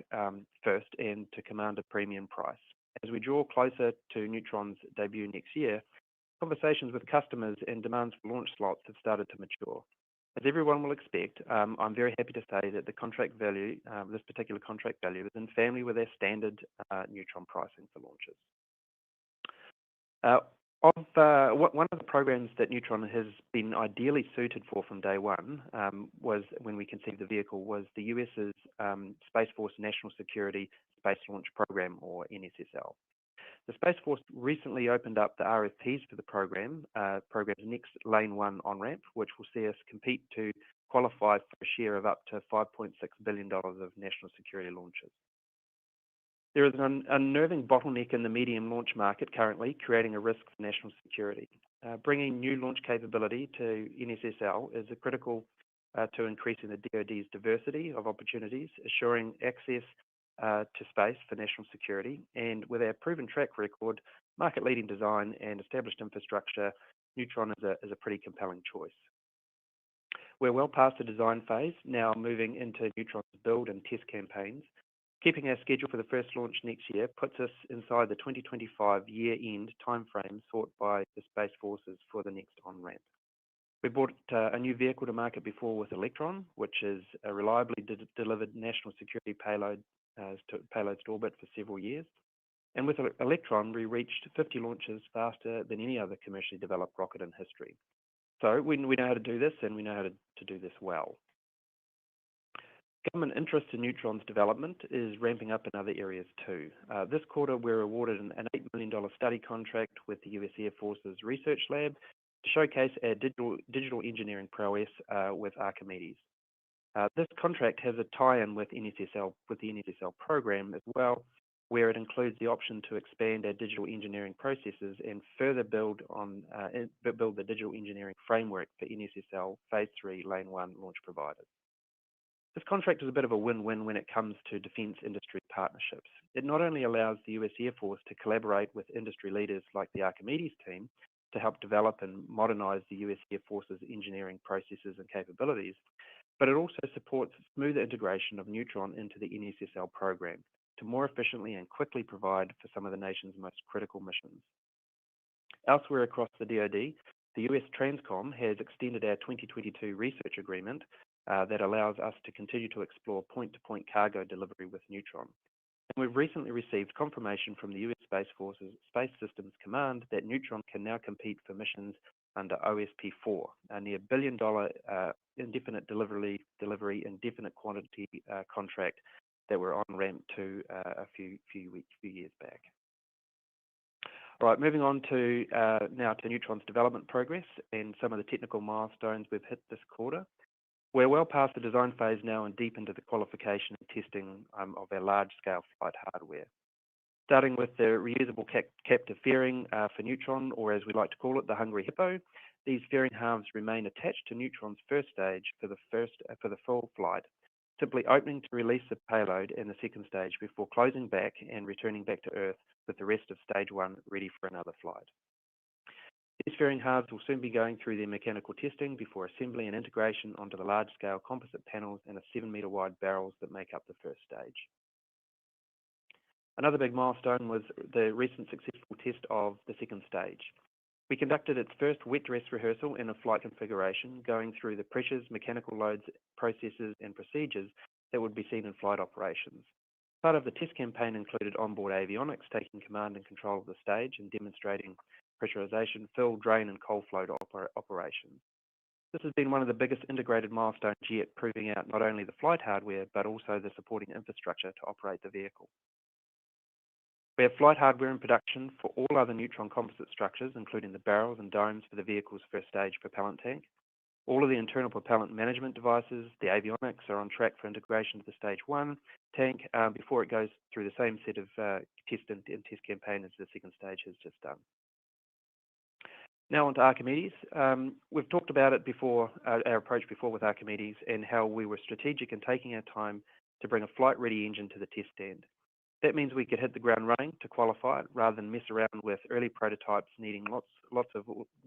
first and to command a premium price. As we draw closer to Neutron's debut next year, conversations with customers and demands for launch slots have started to mature. As everyone will expect, I'm very happy to say that the contract value, this particular contract value, is in family with our standard Neutron pricing for launches. One of the programs that Neutron has been ideally suited for from day one was when we conceived the vehicle was the US's Space Force National Security Space Launch Program, or NSSL. The Space Force recently opened up the RFPs for the program's next Lane 1 on-ramp, which will see us compete to qualify for a share of up to $5.6 billion of national security launches. There is an unnerving bottleneck in the medium launch market currently, creating a risk for national security. Bringing new launch capability to NSSL is critical to increasing the DoD's diversity of opportunities, assuring access to space for national security, and with our proven track record, market-leading design, and established infrastructure, Neutron is a pretty compelling choice. We're well past the design phase, now moving into Neutron's build and test campaigns. Keeping our schedule for the first launch next year puts us inside the 2025 year-end timeframe sought by the Space Forces for the next on-ramp. We brought a new vehicle to market before with Electron, which is a reliably delivered national security payloads to orbit for several years. And with Electron, we reached 50 launches faster than any other commercially developed rocket in history. So we know how to do this, and we know how to do this well. Government interest in Neutron's development is ramping up in other areas too. This quarter, we're awarded an $8 million study contract with the US Air Force's Research Lab to showcase our digital engineering prowess with Archimedes. This contract has a tie-in with the NSSL program as well, where it includes the option to expand our digital engineering processes and further build the digital engineering framework for NSSL Phase 3 Lane 1 launch providers. This contract is a bit of a win-win when it comes to defense industry partnerships. It not only allows the US Air Force to collaborate with industry leaders like the Archimedes team to help develop and modernize the US Air Force's engineering processes and capabilities, but it also supports smoother integration of Neutron into the NSSL program, to more efficiently and quickly provide for some of the nation's most critical missions. Elsewhere across the DoD, the US Transcom has extended our 2022 research agreement that allows us to continue to explore point-to-point cargo delivery with Neutron. And we've recently received confirmation from the US Space Force's Space Systems Command that Neutron can now compete for missions under OSP-4, a near $1 billion indefinite delivery, indefinite quantity contract that we're on ramp to a few years back. All right, moving on to now to Neutron's development progress and some of the technical milestones we've hit this quarter. We're well past the design phase now and deep into the qualification and testing of our large-scale flight hardware. Starting with the reusable captive fairing for Neutron, or as we like to call it, the Hungry Hippo. These fairing halves remain attached to Neutron's first stage for the full flight, simply opening to release the payload in the second stage before closing back and returning back to Earth with the rest of stage 1 ready for another flight. These fairing halves will soon be going through their mechanical testing before assembly and integration onto the large-scale composite panels and the 7-meter wide barrels that make up the first stage. Another big milestone was the recent successful test of the second stage. We conducted its first wet dress rehearsal in a flight configuration, going through the pressures, mechanical loads, processes, and procedures that would be seen in flight operations. Part of the test campaign included onboard avionics taking command and control of the stage and demonstrating pressurization, fill, drain, and cold flow operations. This has been one of the biggest integrated milestones yet, proving out not only the flight hardware, but also the supporting infrastructure to operate the vehicle. We have flight hardware in production for all other Neutron composite structures, including the barrels and domes for the vehicle's first stage propellant tank. All of the internal propellant management devices, the avionics, are on track for integration to the stage 1 tank before it goes through the same set of test campaign as the second stage has just done. Now on to Archimedes. We've talked about it before, our approach before with Archimedes, and how we were strategic in taking our time to bring a flight-ready engine to the test stand. That means we could hit the ground running to qualify it, rather than mess around with early prototypes needing lots of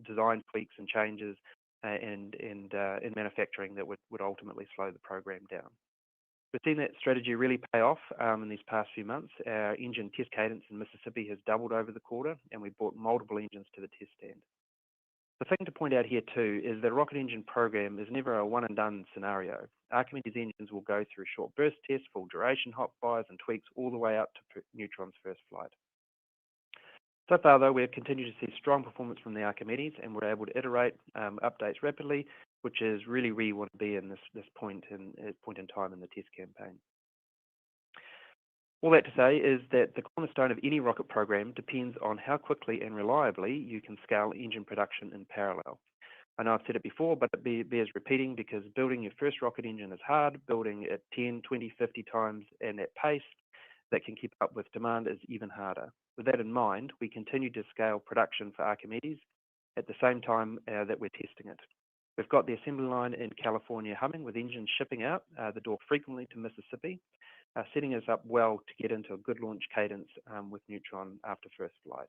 design tweaks and changes in manufacturing that would ultimately slow the program down. We've seen that strategy really pay off in these past few months. Our engine test cadence in Mississippi has doubled over the quarter, and we brought multiple engines to the test stand. The thing to point out here too is the rocket engine program is never a one and done scenario. Archimedes engines will go through short burst tests, full duration hot fires and tweaks all the way up to Neutron's first flight. So far though, we've continued to see strong performance from the Archimedes, and we're able to iterate updates rapidly, which is really where you want to be in this point in time in the test campaign. All that to say is that the cornerstone of any rocket program depends on how quickly and reliably you can scale engine production in parallel. I know I've said it before, but it bears repeating, because building your first rocket engine is hard. Building it 10, 20, 50 times and at pace that can keep up with demand is even harder. With that in mind, we continue to scale production for Archimedes at the same time that we're testing it. We've got the assembly line in California humming, with engines shipping out the door frequently to Mississippi, setting us up well to get into a good launch cadence with Neutron after first flight.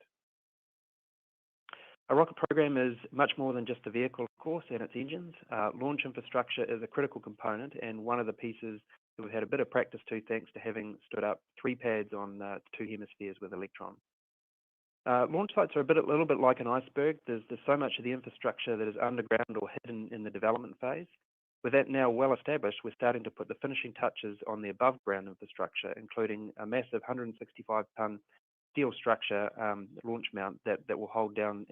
A rocket program is much more than just a vehicle, of course, and its engines. Launch infrastructure is a critical component, and one of the pieces that we've had a bit of practice to, thanks to having stood up 3 pads on 2 hemispheres with Electron. Launch sites are a little bit like an iceberg. There's so much of the infrastructure that is underground or hidden in the development phase. With that now well established, we're starting to put the finishing touches on the above ground infrastructure, including a massive 165-ton steel structure launch mount that will hold down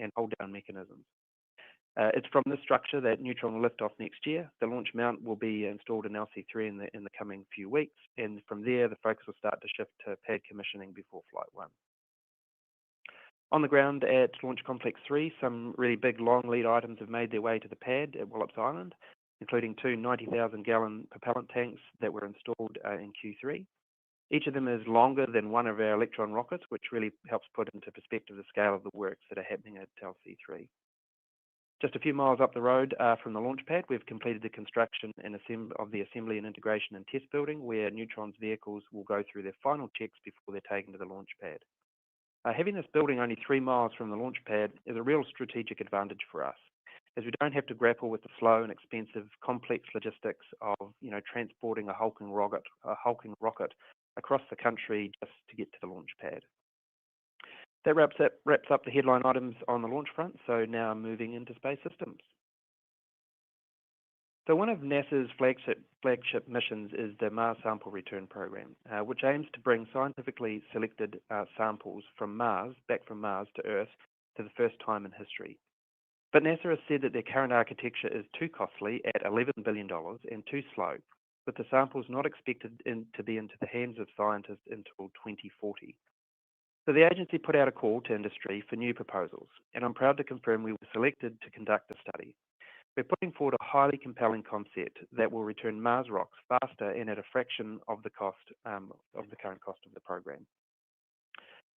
mechanisms. It's from this structure that Neutron will lift off next year. The launch mount will be installed in LC3 in the coming few weeks, and from there the focus will start to shift to pad commissioning before Flight 1. On the ground at Launch Complex 3, some really big long lead items have made their way to the pad at Wallops Island, including 2 90,000-gallon propellant tanks that were installed in Q3. Each of them is longer than one of our Electron rockets, which really helps put into perspective the scale of the works that are happening at LC3. Just a few miles up the road from the launch pad, we've completed the construction of the assembly and integration and test building, where Neutron's vehicles will go through their final checks before they're taken to the launch pad. Having this building only 3 miles from the launch pad is a real strategic advantage for us, as we don't have to grapple with the slow and expensive complex logistics of transporting a hulking rocket across the country just to get to the launch pad. That wraps up the headline items on the launch front, so now moving into space systems. So one of NASA's flagship missions is the Mars Sample Return Program, which aims to bring scientifically selected samples from Mars, back from Mars to Earth for the first time in history. But NASA has said that their current architecture is too costly at $11 billion and too slow, with the samples not expected to be into the hands of scientists until 2040. So the agency put out a call to industry for new proposals, and I'm proud to confirm we were selected to conduct a study. We're putting forward a highly compelling concept that will return Mars rocks faster and at a fraction of the cost of the current cost of the program.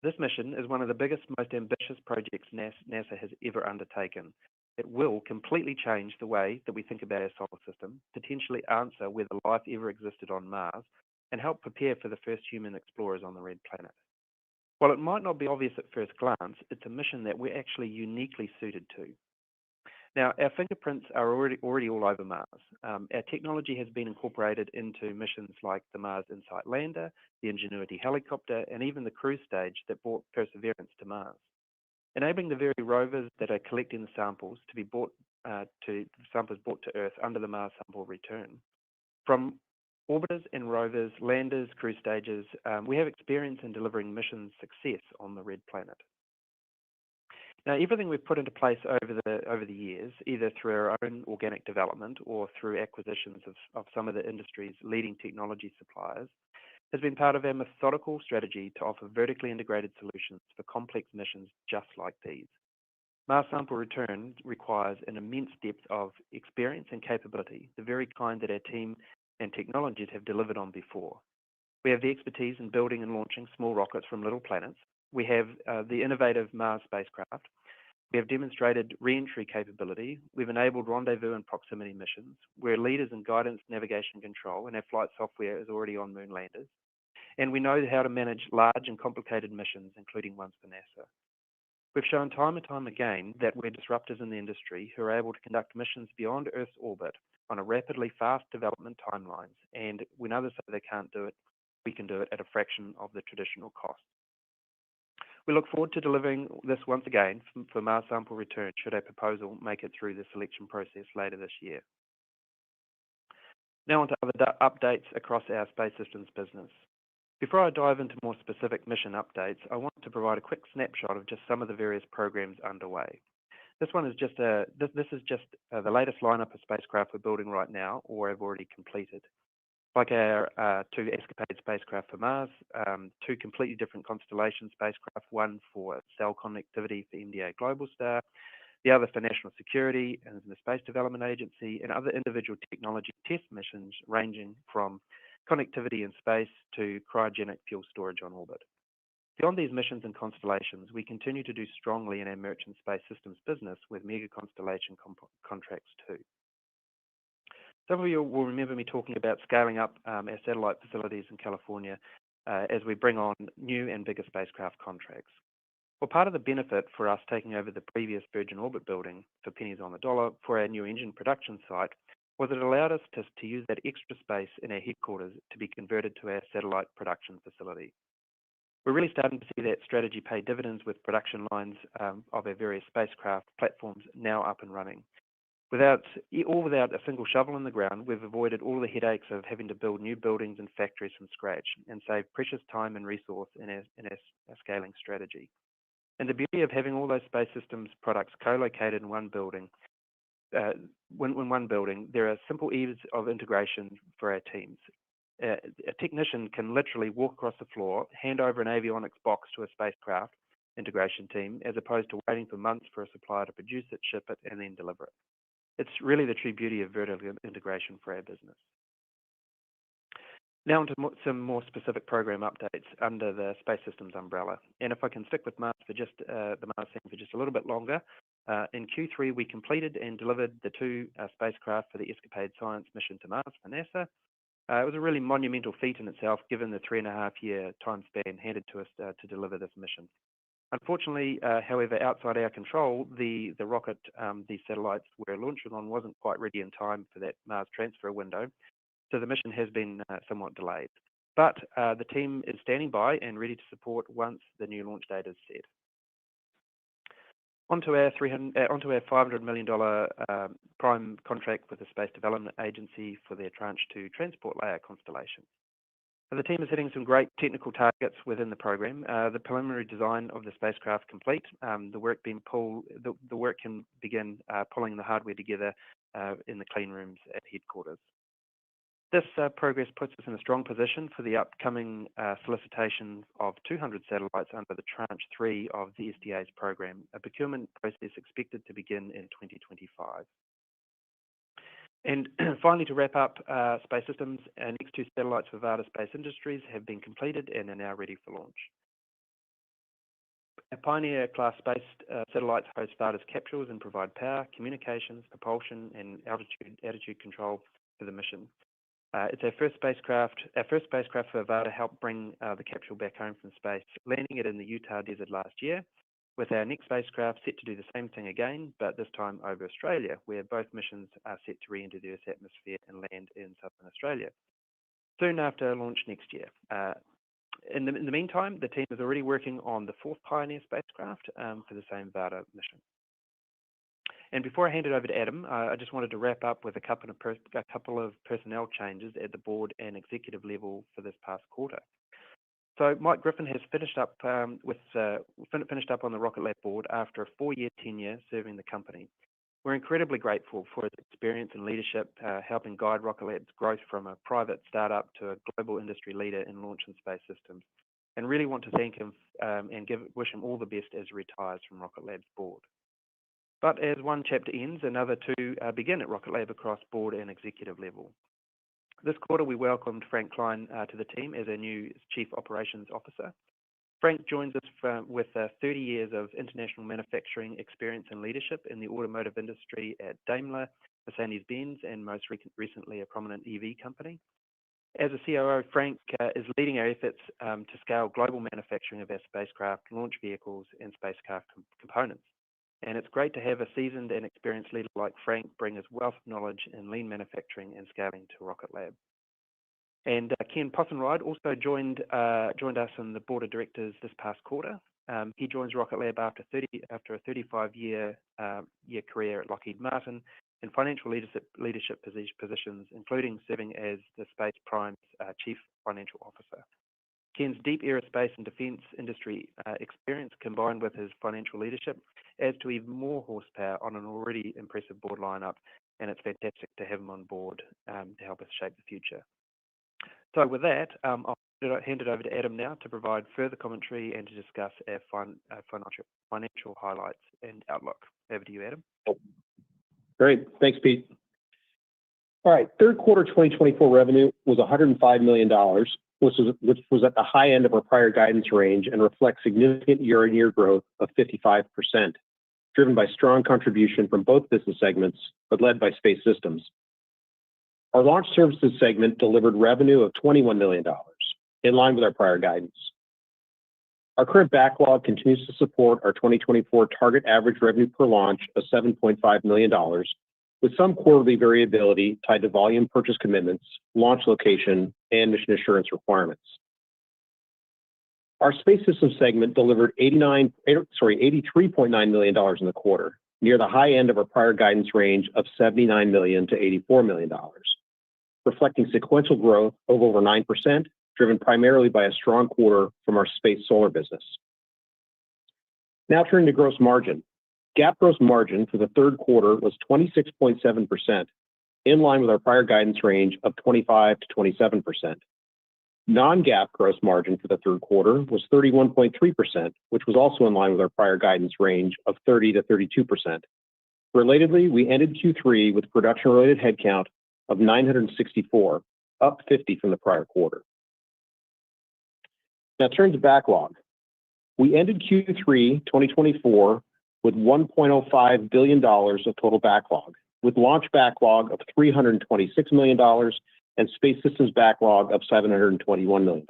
This mission is one of the biggest, most ambitious projects NASA has ever undertaken. It will completely change the way that we think about our solar system, potentially answer whether life ever existed on Mars, and help prepare for the first human explorers on the red planet. While it might not be obvious at first glance, it's a mission that we're actually uniquely suited to. Now, our fingerprints are already all over Mars. Our technology has been incorporated into missions like the Mars InSight lander, the Ingenuity helicopter, and even the cruise stage that brought Perseverance to Mars, enabling the very rovers that are collecting the samples to be brought to Earth under the Mars Sample Return. From orbiters and rovers, landers, cruise stages, we have experience in delivering mission success on the red planet. Now, everything we've put into place over the years, either through our own organic development or through acquisitions of some of the industry's leading technology suppliers, has been part of our methodical strategy to offer vertically integrated solutions for complex missions just like these. Mars Sample Return requires an immense depth of experience and capability, the very kind that our team and technologies have delivered on before. We have the expertise in building and launching small rockets from little planets. We have the innovative Mars spacecraft. We have demonstrated re-entry capability. We've enabled rendezvous and proximity missions. We're leaders in guidance, navigation, control, and our flight software is already on moon landers. And we know how to manage large and complicated missions, including ones for NASA. We've shown time and time again that we're disruptors in the industry who are able to conduct missions beyond Earth's orbit on a rapidly fast development timelines. And when others say they can't do it, we can do it at a fraction of the traditional cost. We look forward to delivering this once again for Mars Sample Return should our proposal make it through the selection process later this year. Now on to other updates across our space systems business. Before I dive into more specific mission updates, I want to provide a quick snapshot of just some of the various programs underway. This is just the latest lineup of spacecraft we're building right now or have already completed. Like our two Escapade spacecraft for Mars, two completely different constellation spacecraft, one for cell connectivity for MDA Globalstar, the other for national security and the Space Development Agency, and other individual technology test missions ranging from connectivity in space to cryogenic fuel storage on orbit. Beyond these missions and constellations, we continue to do strongly in our merchant space systems business with mega constellation contracts too. Some of you will remember me talking about scaling up our satellite facilities in California as we bring on new and bigger spacecraft contracts. Well, part of the benefit for us taking over the previous Virgin Orbit building for pennies on the dollar for our new engine production site was it allowed us to use that extra space in our headquarters to be converted to our satellite production facility. We're really starting to see that strategy pay dividends with production lines of our various spacecraft platforms now up and running. Without a single shovel in the ground, we've avoided all the headaches of having to build new buildings and factories from scratch and save precious time and resource in our scaling strategy. And the beauty of having all those space systems products co-located in one building, there are simple ease of integration for our teams. A technician can literally walk across the floor, hand over an avionics box to a spacecraft integration team, as opposed to waiting for months for a supplier to produce it, ship it, and then deliver it. It's really the true beauty of vertical integration for our business. Now onto some more specific program updates under the Space Systems umbrella. And if I can stick with Mars for just the Mars theme for just a little bit longer, in Q3 we completed and delivered the two spacecraft for the Escapade science mission to Mars for NASA. It was a really monumental feat in itself, given the 3.5-year time span handed to us to deliver this mission. Unfortunately, however, outside our control, the rocket the satellites were launching on wasn't quite ready in time for that Mars transfer window, so the mission has been somewhat delayed. but the team is standing by and ready to support once the new launch date is set. Onto our $500 million prime contract with the Space Development Agency for their Tranche 2 Transport Layer constellation. The team is hitting some great technical targets within the program. The preliminary design of the spacecraft complete. The work can begin pulling the hardware together in the clean rooms at headquarters. This progress puts us in a strong position for the upcoming solicitation of 200 satellites under the Tranche 3 of the SDA's program, a procurement process expected to begin in 2025. And finally, to wrap up, Space Systems, our next 2 satellites for Varda Space Industries have been completed and are now ready for launch. Our Pioneer-class space satellites host Varda's capsules and provide power, communications, propulsion, and attitude control for the mission. It's our first spacecraft for Varda helped bring the capsule back home from space, landing it in the Utah desert last year, with our next spacecraft set to do the same thing again, but this time over Australia, where both missions are set to re-enter the Earth's atmosphere and land in southern Australia soon after launch next year. In the meantime, the team is already working on the 4th Pioneer spacecraft for the same Varda mission. And before I hand it over to Adam, I just wanted to wrap up with a couple of personnel changes at the board and executive level for this past quarter. So Mike Griffin has finished up on the Rocket Lab board after a 4-year tenure serving the company. We're incredibly grateful for his experience and leadership, helping guide Rocket Lab's growth from a private startup to a global industry leader in launch and space systems, and really want to thank him and wish him all the best as he retires from Rocket Lab's board. But as one chapter ends, another 2 begin at Rocket Lab across board and executive level. This quarter, we welcomed Frank Klein to the team as our new Chief Operations Officer. Frank joins us with 30 years of international manufacturing experience and leadership in the automotive industry at Daimler, Mercedes-Benz, and most recently a prominent EV company. As a COO, Frank is leading our efforts to scale global manufacturing of our spacecraft, launch vehicles, and spacecraft components. And it's great to have a seasoned and experienced leader like Frank bring his wealth of knowledge in lean manufacturing and scaling to Rocket Lab. And Ken Possenried also joined us in the board of directors this past quarter. He joins Rocket Lab after a 35-year career at Lockheed Martin in financial leadership positions, including serving as the Space Prime's Chief Financial Officer. Ken's deep aerospace and defense industry experience, combined with his financial leadership, adds to even more horsepower on an already impressive board lineup, and it's fantastic to have him on board to help us shape the future. So with that, I'll hand it over to Adam now to provide further commentary and to discuss our financial highlights and outlook. Over to you, Adam.
Great. Thanks, Pete. All right. Third quarter 2024 revenue was $105 million, which was at the high end of our prior guidance range and reflects significant year-on-year growth of 55%, driven by strong contribution from both business segments, but led by Space Systems. Our Launch Services segment delivered revenue of $21 million, in line with our prior guidance. Our current backlog continues to support our 2024 target average revenue per launch of $7.5 million, with some quarterly variability tied to volume purchase commitments, launch location, and mission assurance requirements. Our Space Systems segment delivered $83.9 million in the quarter, near the high end of our prior guidance range of $79 million to $84 million, reflecting sequential growth of over 9%, driven primarily by a strong quarter from our space solar business. Now turning to gross margin. GAAP gross margin for the third quarter was 26.7%, in line with our prior guidance range of 25 to 27%. Non-GAAP gross margin for the third quarter was 31.3%, which was also in line with our prior guidance range of 30 to 32%. Relatedly, we ended Q3 with production-related headcount of 964, up 50 from the prior quarter. Now turning to backlog. We ended Q3 2024 with $1.05 billion of total backlog, with launch backlog of $326 million and Space Systems backlog of $721 million.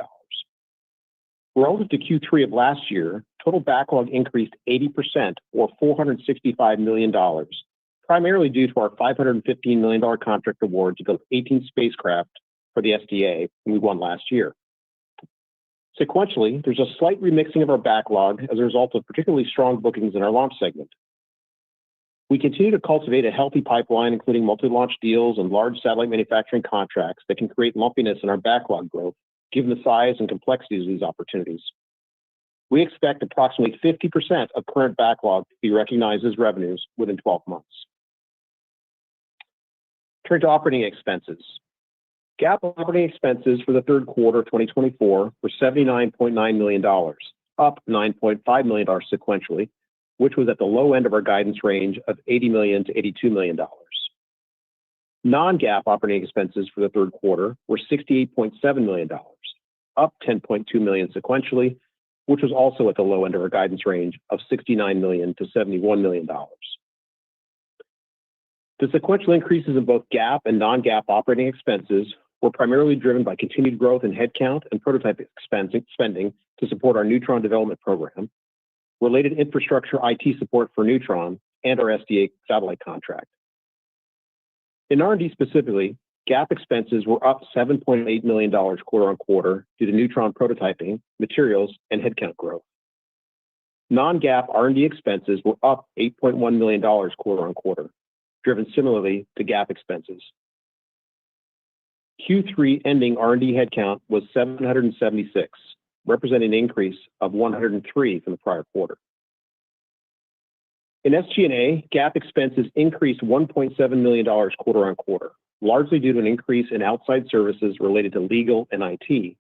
Relative to Q3 of last year, total backlog increased 80%, or $465 million, primarily due to our $515 million contract award to build 18 spacecraft for the SDA, and we won last year. Sequentially, there's a slight remixing of our backlog as a result of particularly strong bookings in our launch segment. We continue to cultivate a healthy pipeline, including multi-launch deals and large satellite manufacturing contracts that can create lumpiness in our backlog growth, given the size and complexities of these opportunities. We expect approximately 50% of current backlog to be recognized as revenues within 12 months. Turn to operating expenses. GAAP operating expenses for the third quarter of 2024 were $79.9 million, up $9.5 million sequentially, which was at the low end of our guidance range of $80 million to $82 million. Non-GAAP operating expenses for the third quarter were $68.7 million, up $10.2 million sequentially, which was also at the low end of our guidance range of $69 million to $71 million. The sequential increases in both GAAP and non-GAAP operating expenses were primarily driven by continued growth in headcount and prototype spending to support our Neutron development program, related infrastructure IT support for Neutron, and our SDA satellite contract. In R&D specifically, GAAP expenses were up $7.8 million quarter on quarter due to Neutron prototyping, materials, and headcount growth. Non-GAAP R&D expenses were up $8.1 million quarter on quarter, driven similarly to GAAP expenses. Q3 ending R&D headcount was 776, representing an increase of 103 from the prior quarter. In SG&A, GAAP expenses increased $1.7 million quarter on quarter, largely due to an increase in outside services related to legal and IT,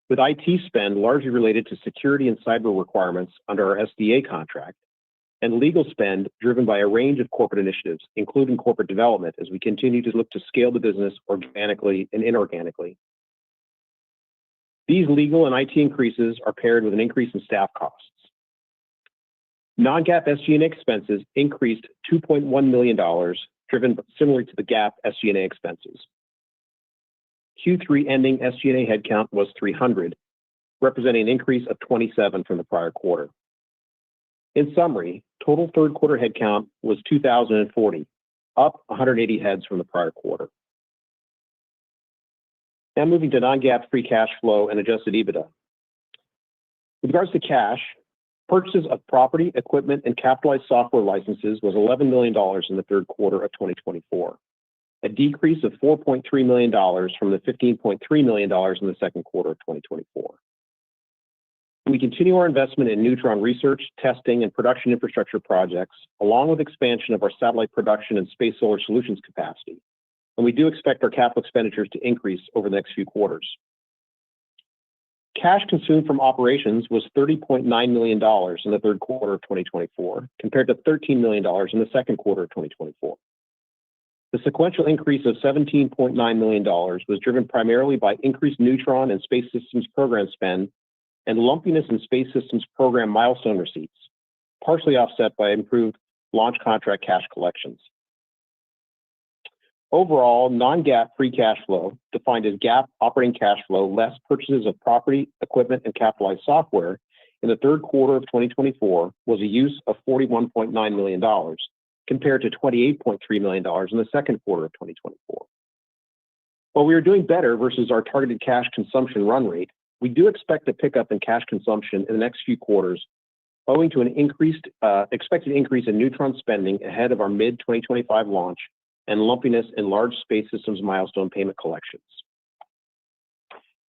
with IT spend largely related to security and cyber requirements under our SDA contract, and legal spend driven by a range of corporate initiatives, including corporate development, as we continue to look to scale the business organically and inorganically. These legal and IT increases are paired with an increase in staff costs. Non-GAAP SG&A expenses increased $2.1 million, driven similarly to the GAAP SG&A expenses. Q3 ending SG&A headcount was 300, representing an increase of 27 from the prior quarter. In summary, total third quarter headcount was 2,040, up 180 heads from the prior quarter. Now moving to non-GAAP free cash flow and adjusted EBITDA. With regards to cash, purchases of property, equipment, and capitalized software licenses was $11 million in the third quarter of 2024, a decrease of $4.3 million from the $15.3 million in the second quarter of 2024. We continue our investment in Neutron research, testing, and production infrastructure projects, along with expansion of our satellite production and space solar solutions capacity, and we do expect our capital expenditures to increase over the next few quarters. Cash consumed from operations was $30.9 million in the third quarter of 2024, compared to $13 million in the second quarter of 2024. The sequential increase of $17.9 million was driven primarily by increased Neutron and space systems program spend and lumpiness in space systems program milestone receipts, partially offset by improved launch contract cash collections. Overall, non-GAAP free cash flow, defined as GAAP operating cash flow less purchases of property, equipment, and capitalized software in the third quarter of 2024, was a use of $41.9 million, compared to $28.3 million in the second quarter of 2024. While we are doing better versus our targeted cash consumption run rate, we do expect a pickup in cash consumption in the next few quarters, owing to an expected increase in Neutron spending ahead of our mid-2025 launch and lumpiness in large space systems milestone payment collections.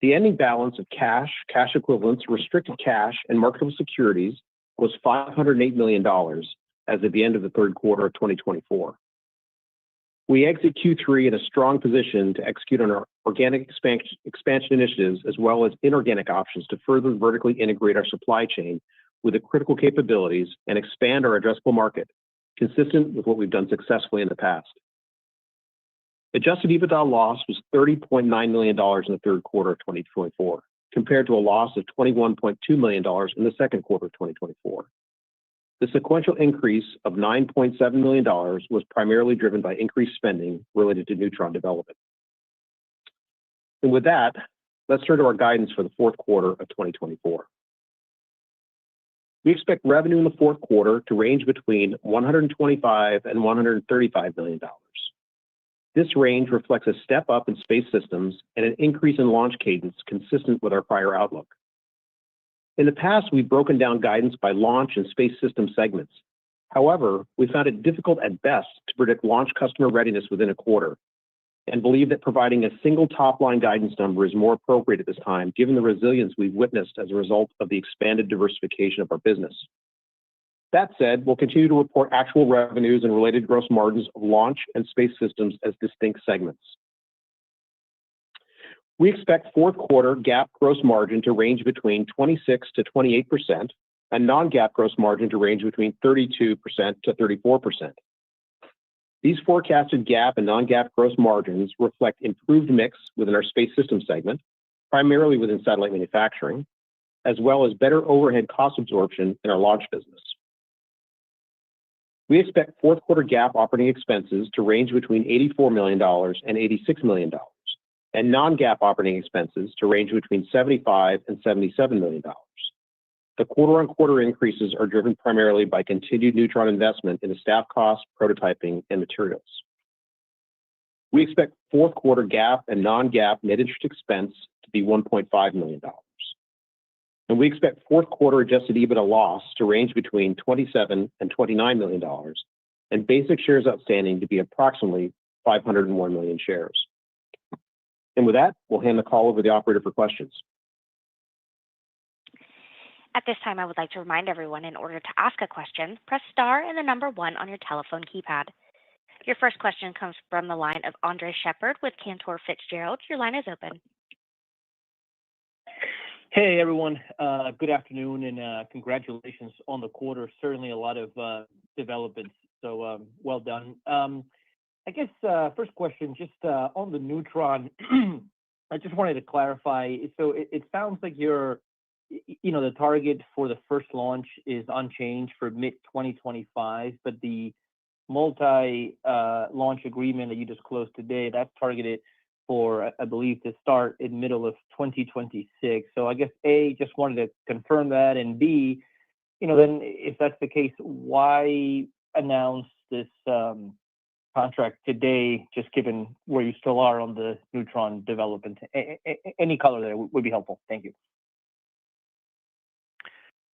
The ending balance of cash, cash equivalents, restricted cash, and marketable securities was $508 million as of the end of the third quarter of 2024. We exit Q3 in a strong position to execute on our organic expansion initiatives, as well as inorganic options to further vertically integrate our supply chain with the critical capabilities and expand our addressable market, consistent with what we've done successfully in the past. Adjusted EBITDA loss was $30.9 million in the third quarter of 2024, compared to a loss of $21.2 million in the second quarter of 2024. The sequential increase of $9.7 million was primarily driven by increased spending related to Neutron development. And with that, let's turn to our guidance for the fourth quarter of 2024. We expect revenue in the fourth quarter to range between $125 and $135 million. This range reflects a step up in space systems and an increase in launch cadence consistent with our prior outlook. In the past, we've broken down guidance by launch and space system segments. However, we found it difficult at best to predict launch customer readiness within a quarter, and believe that providing a single top-line guidance number is more appropriate at this time, given the resilience we've witnessed as a result of the expanded diversification of our business. That said, we'll continue to report actual revenues and related gross margins of launch and space systems as distinct segments. We expect fourth quarter GAAP gross margin to range between 26 to 28%, and non-GAAP gross margin to range between 32% to 34%. These forecasted GAAP and non-GAAP gross margins reflect improved mix within our space system segment, primarily within satellite manufacturing, as well as better overhead cost absorption in our launch business. We expect fourth quarter GAAP operating expenses to range between $84 million and $86 million, and non-GAAP operating expenses to range between $75 and $77 million. The quarter-on-quarter increases are driven primarily by continued Neutron investment in the staff costs, prototyping, and materials. We expect fourth quarter GAAP and non-GAAP net interest expense to be $1.5 million. And we expect fourth quarter adjusted EBITDA loss to range between $27 and $29 million, and basic shares outstanding to be approximately 501 million shares. And with that, we'll hand the call over to the operator for questions.
At this time, I would like to remind everyone, in order to ask a question, press star and the number 1 on your telephone keypad. Your first question comes from the line of Andre Shepard with Cantor Fitzgerald. Your line is open.
Hey, everyone. Good afternoon, and congratulations on the quarter. Certainly a lot of developments, so well done. I guess first question, just on the Neutron, I just wanted to clarify. So it sounds like the target for the first launch is unchanged for mid-2025, but the multi-launch agreement that you disclosed today, that's targeted for, I believe, to start in middle of 2026. So I guess, A, just wanted to confirm that, and B, then if that's the case, why announce this contract today, just given where you still are on the Neutron development? Any color there would be helpful. Thank you.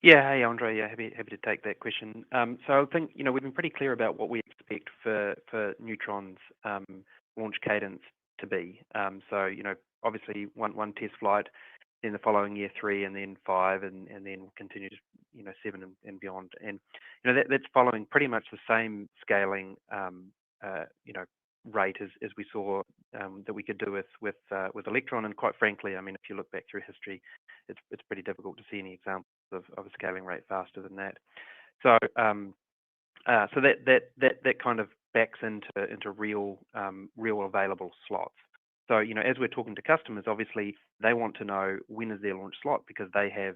Yeah, hey Andre, yeah, happy to take that question. So I think we've been pretty clear about what we expect for Neutron's launch cadence to be. So obviously one test flight, then the following year 3, and then 5, and then we'll continue to 7 and beyond. And that's following pretty much the same scaling rate as we saw that we could do with Electron. And quite frankly, I mean, if you look back through history, it's pretty difficult to see any examples of a scaling rate faster than that. So so that kind of backs into real available slots. So as we're talking to customers, obviously they want to know when is their launch slot, because they have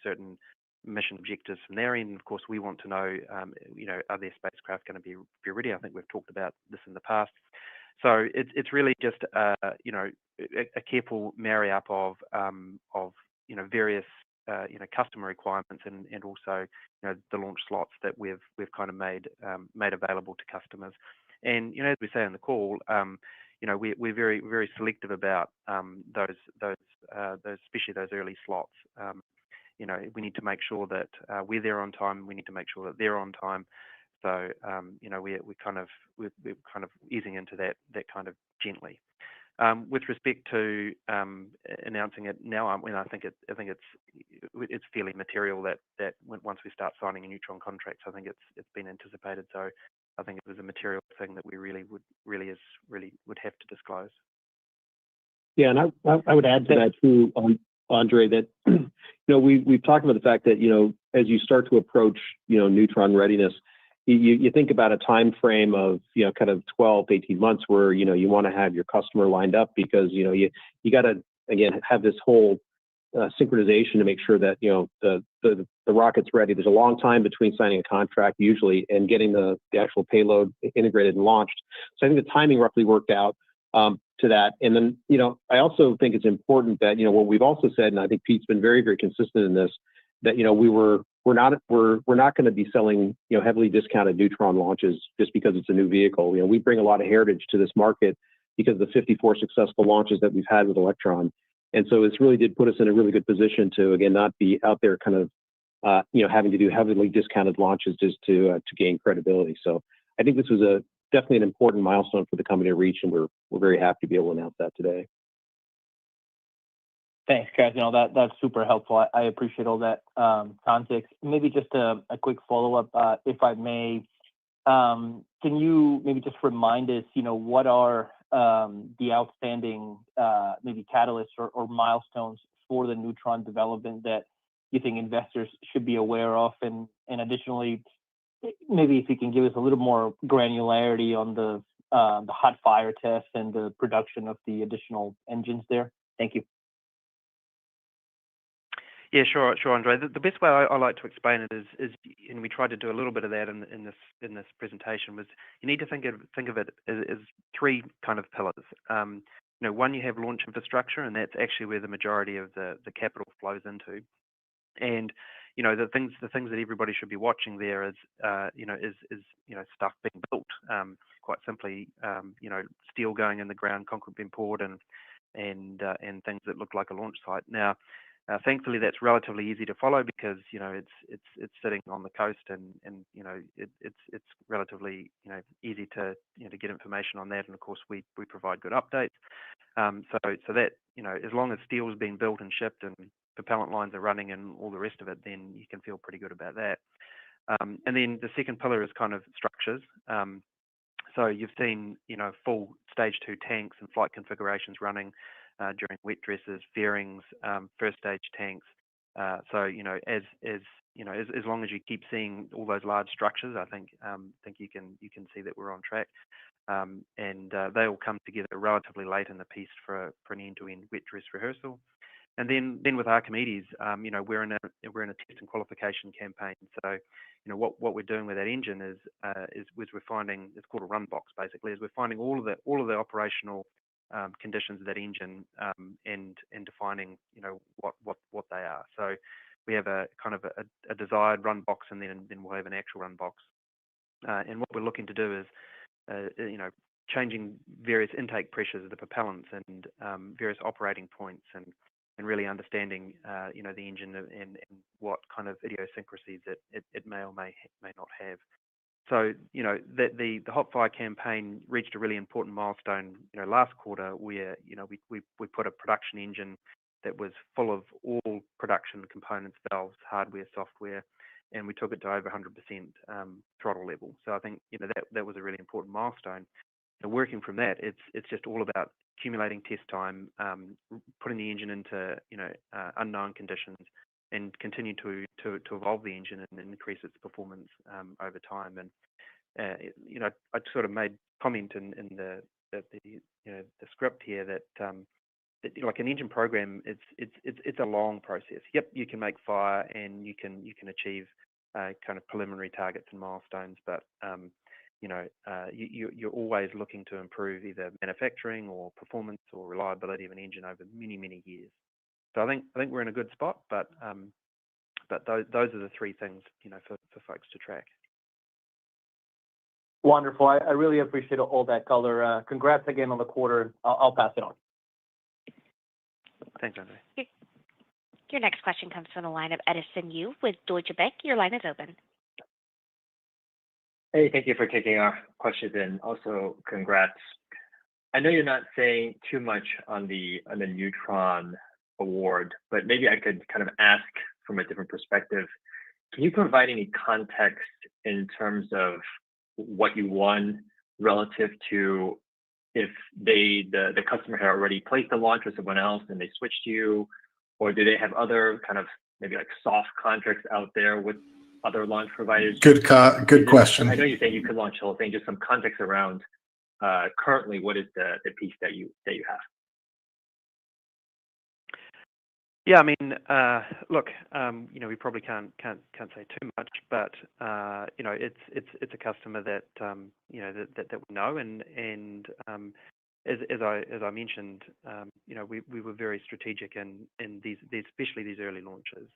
certain mission objectives from their end. And of course, we want to know are their spacecraft going to be ready? I think we've talked about this in the past. So it's really just a careful marry up of various customer requirements and also the launch slots that we've kind of made available to customers. And as we say on the call, we're very, very selective about those especially those early slots. We need to make sure that we're there on time. We need to make sure that they're on time. So we're kind of easing into that kind of gently. With respect to announcing it now, I think it's fairly material that once we start signing a Neutron contract, I think it's been anticipated. So I think it was a material thing that we really would have to disclose.
Yeah, and I would add to that too, Andre, that we've talked about the fact that as you start to approach Neutron readiness, you think about a time frame of kind of 12 to 18 months where you want to have your customer lined up, because you got to again have this whole synchronization to make sure that the rocket's ready. There's a long time between signing a contract usually and getting the actual payload integrated and launched. So I think the timing roughly worked out to that. And then I also think it's important that what we've also said, and I think Pete's been very, very consistent in this, that we're not going to be selling heavily discounted Neutron launches just because it's a new vehicle. We bring a lot of heritage to this market because of the 54 successful launches that we've had with Electron, And so it's really did put us in a really good position to, again, not be out there kind of, having to do heavily discounted launches just to gain credibility. So I think this was definitely an important milestone for the company to reach, and we're very happy to be able to announce that today.
Thanks, guys. That's super helpful. I appreciate all that context. Maybe just a quick follow-up, if I may. Can you maybe just remind us, what are the outstanding maybe catalysts or milestones for the Neutron development that you think investors should be aware of? And additionally, maybe if you can give us a little more granularity on the hot fire test and the production of the additional engines there. Thank you.
Yeah, sure, Andre. The best way I like to explain it is, and we tried to do a little bit of that in this presentation, was you need to think of it as three kind of pillars. One, you have launch infrastructure, and that's actually where the majority of the capital flows into. And the things that everybody should be watching there is stuff being built. Quite simply, steel going in the ground, concrete being poured, and things that look like a launch site. Now, thankfully, that's relatively easy to follow because it's sitting on the coast, and it's relatively easy to get information on that. And of course, we provide good updates. So that as long as steel is being built and shipped and propellant lines are running and all the rest of it, then you can feel pretty good about that. And then the second pillar is kind of structures. So you've seen full stage 2 tanks and flight configurations running during wet dresses, fairings, first stage tanks. So as long as you keep seeing all those large structures, I think you can see that we're on track. And they all come together relatively late in the piece for an end-to-end wet dress rehearsal. And then with Archimedes, we're in a test and qualification campaign. So what we're doing with that engine is we're finding, it's called a run box basically, is we're finding all of the operational conditions of that engine and defining what they are. So we have a kind of a desired run box, and then we'll have an actual run box. And what we're looking to do is changing various intake pressures of the propellants and various operating points and really understanding the engine and what kind of idiosyncrasies it may or may not have. So the hot fire campaign reached a really important milestone last quarter where we put a production engine that was full of all production components, valves, hardware, software, and we took it to over 100% throttle level. So I think that was a really important milestone. So working from that, it's just all about accumulating test time, putting the engine into unknown conditions, and continue to evolve the engine and increase its performance over time. And I sort of made comment in the script here that like an engine program, it's a long process. Yep, you can make fire and you can achieve kind of preliminary targets and milestones, but you're always looking to improve either manufacturing or performance or reliability of an engine over many years. So I think we're in a good spot, but those are the three things for folks to track.
Wonderful. I really appreciate all that color. Congrats again on the quarter. I'll pass it on.
Thanks, Andre.
Your next question comes from the line of Edison Yu with Deutsche Bank. Your line is open.
Hey, thank you for taking our questions, and also congrats. I know you're not saying too much on the Neutron award, but maybe I could kind of ask from a different perspective. Can you provide any context in terms of what you won relative to if the customer had already placed the launch with someone else and they switched to you, or do they have other kind of maybe like soft contracts out there with other launch providers?
Good question.
I know you're saying you could launch the whole thing. Just some context around currently what is the piece that you have.
Yeah, I mean, look, we probably can't say too much, but it's a customer that that we know, and as I mentioned, we were very strategic in these especially these early launches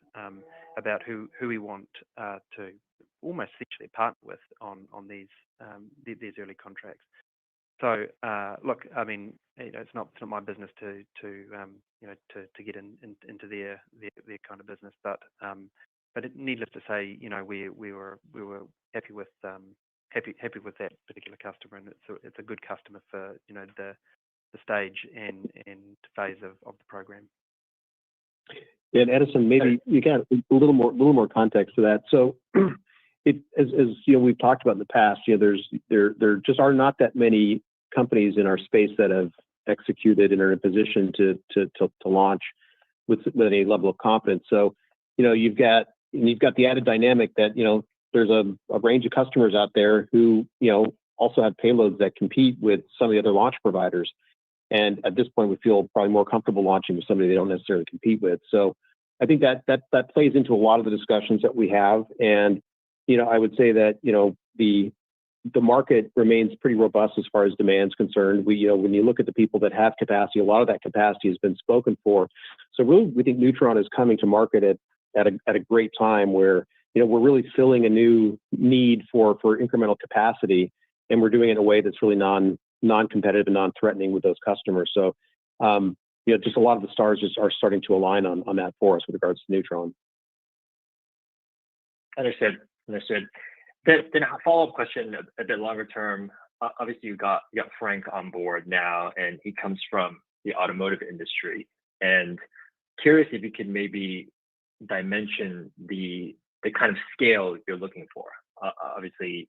about who we want to almost essentially partner with on these early contracts. So look, I mean, it's not my business to get into their kind of business, but needless to say, we were happy with happy with that particular customer, and it's a good customer for the stage and phase of the program.
Yeah, and Edison, maybe you got a little more context to that. So, as we've talked about in the past, there just are not that many companies in our space that have executed and are in a position to launch with any level of confidence. So, you've got the added dynamic that there's a range of customers out there who also have payloads that compete with some of the other launch providers. And at this point, we feel probably more comfortable launching with somebody they don't necessarily compete with. So I think that plays into a lot of the discussions that we have. And, I would say that, the market remains pretty robust as far as demand is concerned. When you look at the people that have capacity, a lot of that capacity has been spoken for. So really, we think Neutron is coming to market at a great time where, we're really filling a new need for incremental capacity, and we're doing it in a way that's really non-competitive and non-threatening with those customers. So, just a lot of the stars just are starting to align on that for us with regards to Neutron.
Understood. Then a follow-up question, a bit longer term. Obviously, you got Frank on board now, and he comes from the automotive industry. And curious if you could maybe dimension the kind of scale you're looking for. Obviously,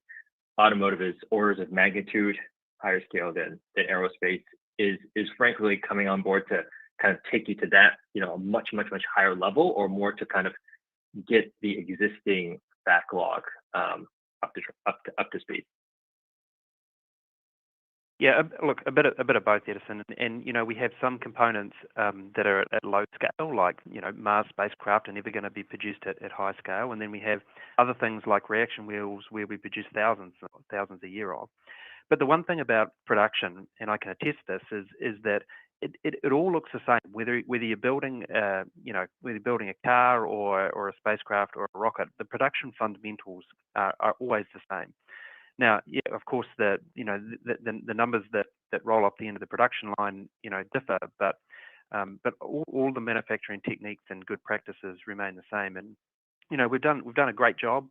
automotive is orders of magnitude higher scale than aerospace. Is Frank really coming on board to kind of take you to that much higher level, or more to kind of get the existing backlog up to speed?
Yeah, look, a bit of both, Edison, and we have some components that are at low scale, like Mars spacecraft are never going to be produced at high scale, and then we have other things like reaction wheels where we produce thousands a year of. But the one thing about production, and I can attest this, is that it all looks the same, whether you're building whether you're building a car or a spacecraft or a rocket. The production fundamentals are always the same. Now, yeah, of course, the numbers that roll off the end of the production line, differ, but all the manufacturing techniques and good practices remain the same. And we've done a great job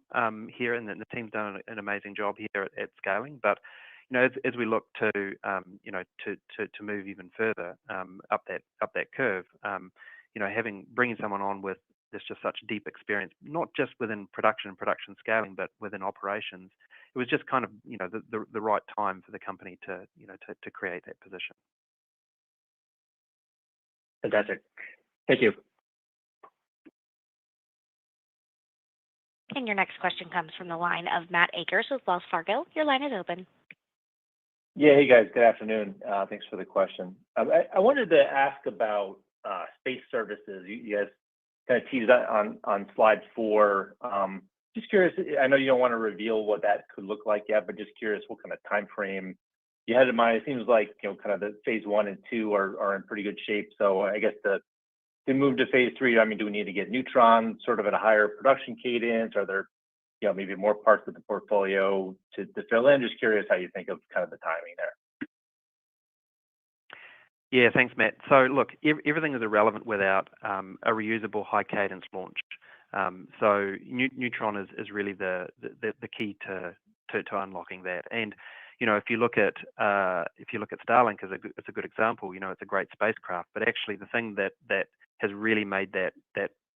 here, and the team's done an amazing job here at scaling. But as we look to move even further up that curve, bringing someone on with there's just such deep experience, not just within production scaling, but within operations. It was just kind of the right time for the company to create that position.
Fantastic. Thank you.
And your next question comes from the line of Matt Akers with Wells Fargo. Your line is open.
Yeah, hey guys, good afternoon. Thanks for the question. I wanted to ask about space services. You guys kind of teased that on slide 4. Just curious, I know you don't want to reveal what that could look like yet, but just curious what kind of time frame you had in mind. It seems like kind of the phase 1 and 2 are in pretty good shape. So I guess to move to phase 3, I mean, do we need to get Neutron sort of at a higher production cadence? Are there maybe more parts of the portfolio to fill in? Just curious how you think of kind of the timing there.
Yeah, thanks, Matt. So look, everything is irrelevant without a reusable high cadence launch. So Neutron is really the key to unlocking that. And if you look at Starlink it's a good example. It's a great spacecraft, but actually the thing that has really made that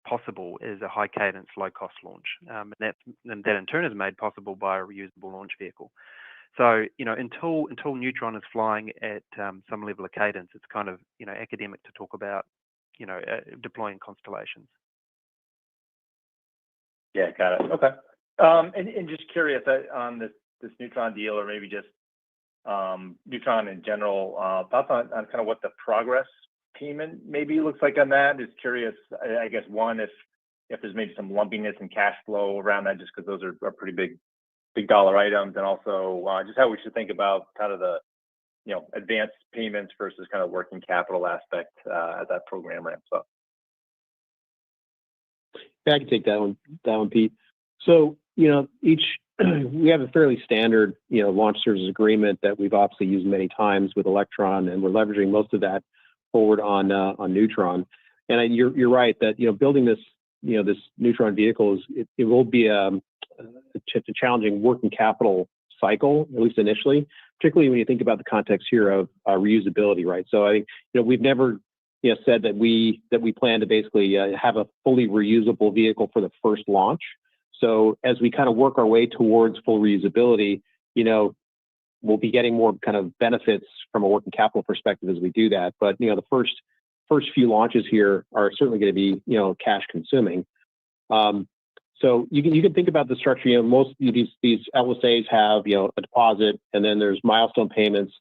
possible is a high cadence, low cost launch, and that in turn is made possible by a reusable launch vehicle. So until Neutron is flying at some level of cadence, it's kind of academic to talk about deploying constellations.
Yeah, got it. Okay. And just curious on this Neutron deal, or maybe just Neutron in general, thoughts on kind of what the progress payment maybe looks like on that. Just curious, I guess, one, if there's maybe some lumpiness in cash flow around that, just because those are pretty big dollar items, and also just how we should think about kind of the advanced payments versus kind of working capital aspect as that program ramps up.
Yeah, I can take that one, Pete. So each we have a fairly standard, launch services agreement that we've obviously used many times with Electron, and we're leveraging most of that forward on Neutron. And you're right that building this this Neutron vehicle it will be a challenging working capital cycle, at least initially, particularly when you think about the context here of reusability, right? So I think we've never said that we plan to basically have a fully reusable vehicle for the first launch. So as we kind of work our way towards full reusability, we'll be getting more kind of benefits from a working capital perspective as we do that. But the first few launches here are certainly going to be cash consuming. So you can think about the structure. Most of these LSAs have a deposit, and then there's milestone payments.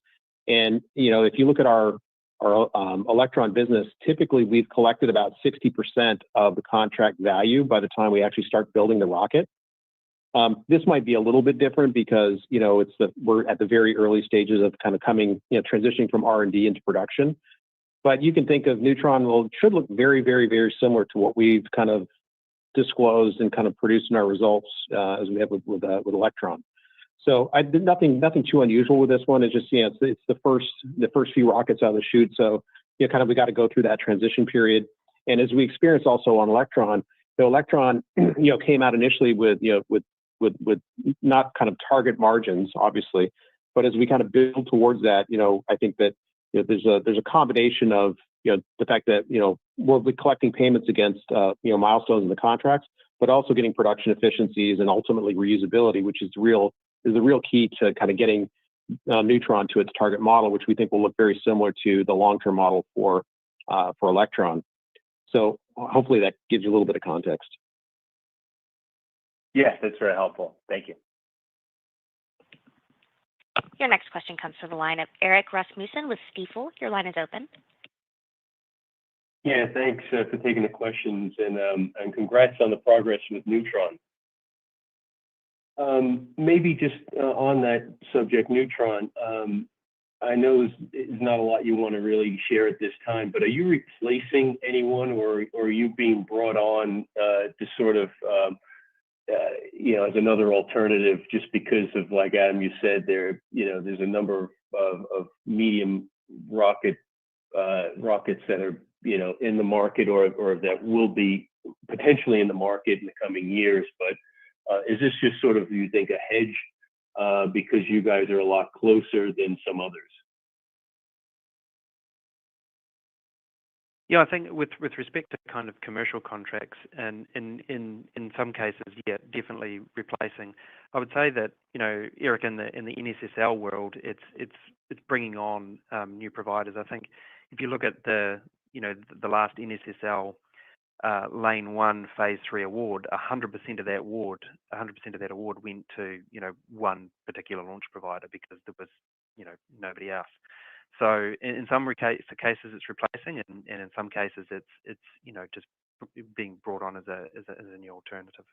And if you look at our Electron business, typically we've collected about 60% of the contract value by the time we actually start building the rocket. This might be a little bit different because we're at the very early stages of kind of transitioning from R&D into production. But you can think of Neutron should look very, very, very similar to what we've kind of disclosed and kind of produced in our results as we have with Electron. So nothing too unusual with this one. It's just it's the first few rockets out of the chute. So we got to go through that transition period. And as we experienced also on Electron, the Electron came out initially with not kind of target margins, obviously, but as we kind of build towards that, I think that there's a combination of the fact that we'll be collecting payments against milestones in the contracts, but also getting production efficiencies and ultimately reusability, which is the real key to kind of getting Neutron to its target model, which we think will look very similar to the long-term model for Electron. So hopefully that gives you a little bit of context.
Yes, that's very helpful. Thank you.
Your next question comes from the line of Eric Rasmussen with Stifel. Your line is open.
Yeah, thanks for taking the questions, and congrats on the progress with Neutron. Maybe just on that subject, Neutron, I know there's not a lot you want to really share at this time, but are you replacing anyone, or are you being brought on to sort of, as another alternative, just because of, like Adam, you said, there's a number of medium rockets that are, in the market or that will be potentially in the market in the coming years. But is this just sort of, you think, a hedge because you guys are a lot closer than some others?
Yeah, I think with respect to kind of commercial contracts, and in some cases, yeah, definitely replacing. I would say that Eric, in the NSSL world, it's bringing on new providers. I think if you look at the last NSSL Lane 1 Phase 3 award, 100% of that award went to one particular launch provider because there was nobody else. So in some cases it's replacing, and in some cases it's just being brought on as a new alternative.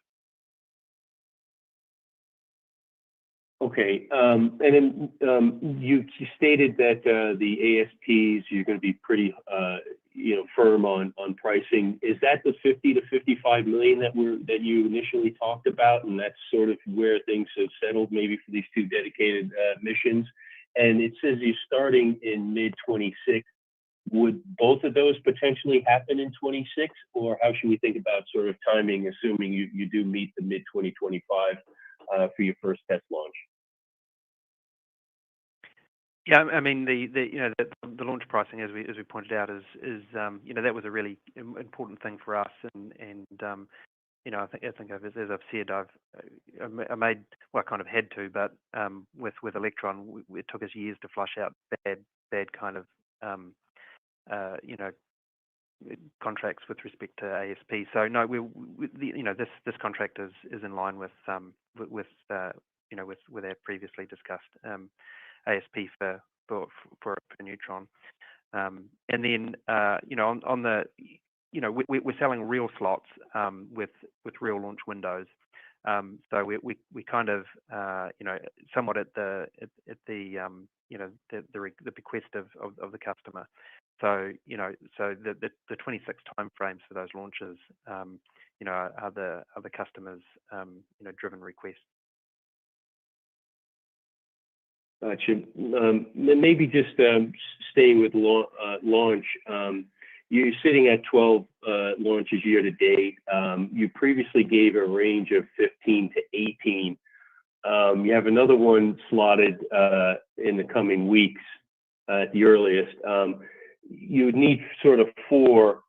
Okay, and then you stated that the ASPs, you're going to be pretty firm on pricing. Is that the 50 to 55 million that you initially talked about, and that's sort of where things have settled maybe for these two dedicated missions? And it says you're starting in mid-26. Would both of those potentially happen in 26, or how should we think about sort of timing, assuming you do meet the mid-2025 for your first test launch?
Yeah, I mean the launch pricing, as we pointed out, is that was a really important thing for us, and I think as I've said, I made, well, I kind of had to, but with Electron, it took us years to flush out bad kind of contracts with respect to ASP. So no, this contract is in line with our previously discussed ASP for Neutron, and then on the we're selling real slots with real launch windows. So we kind of somewhat at the bequest of the customer. So so the 26 timeframes for those launches are the customers driven requests.
Gotcha. Maybe just staying with launch. You're sitting at 12 launches year to date. You previously gave a range of 15 to 18. You have another one slotted in the coming weeks at the earliest. You would need sort of 4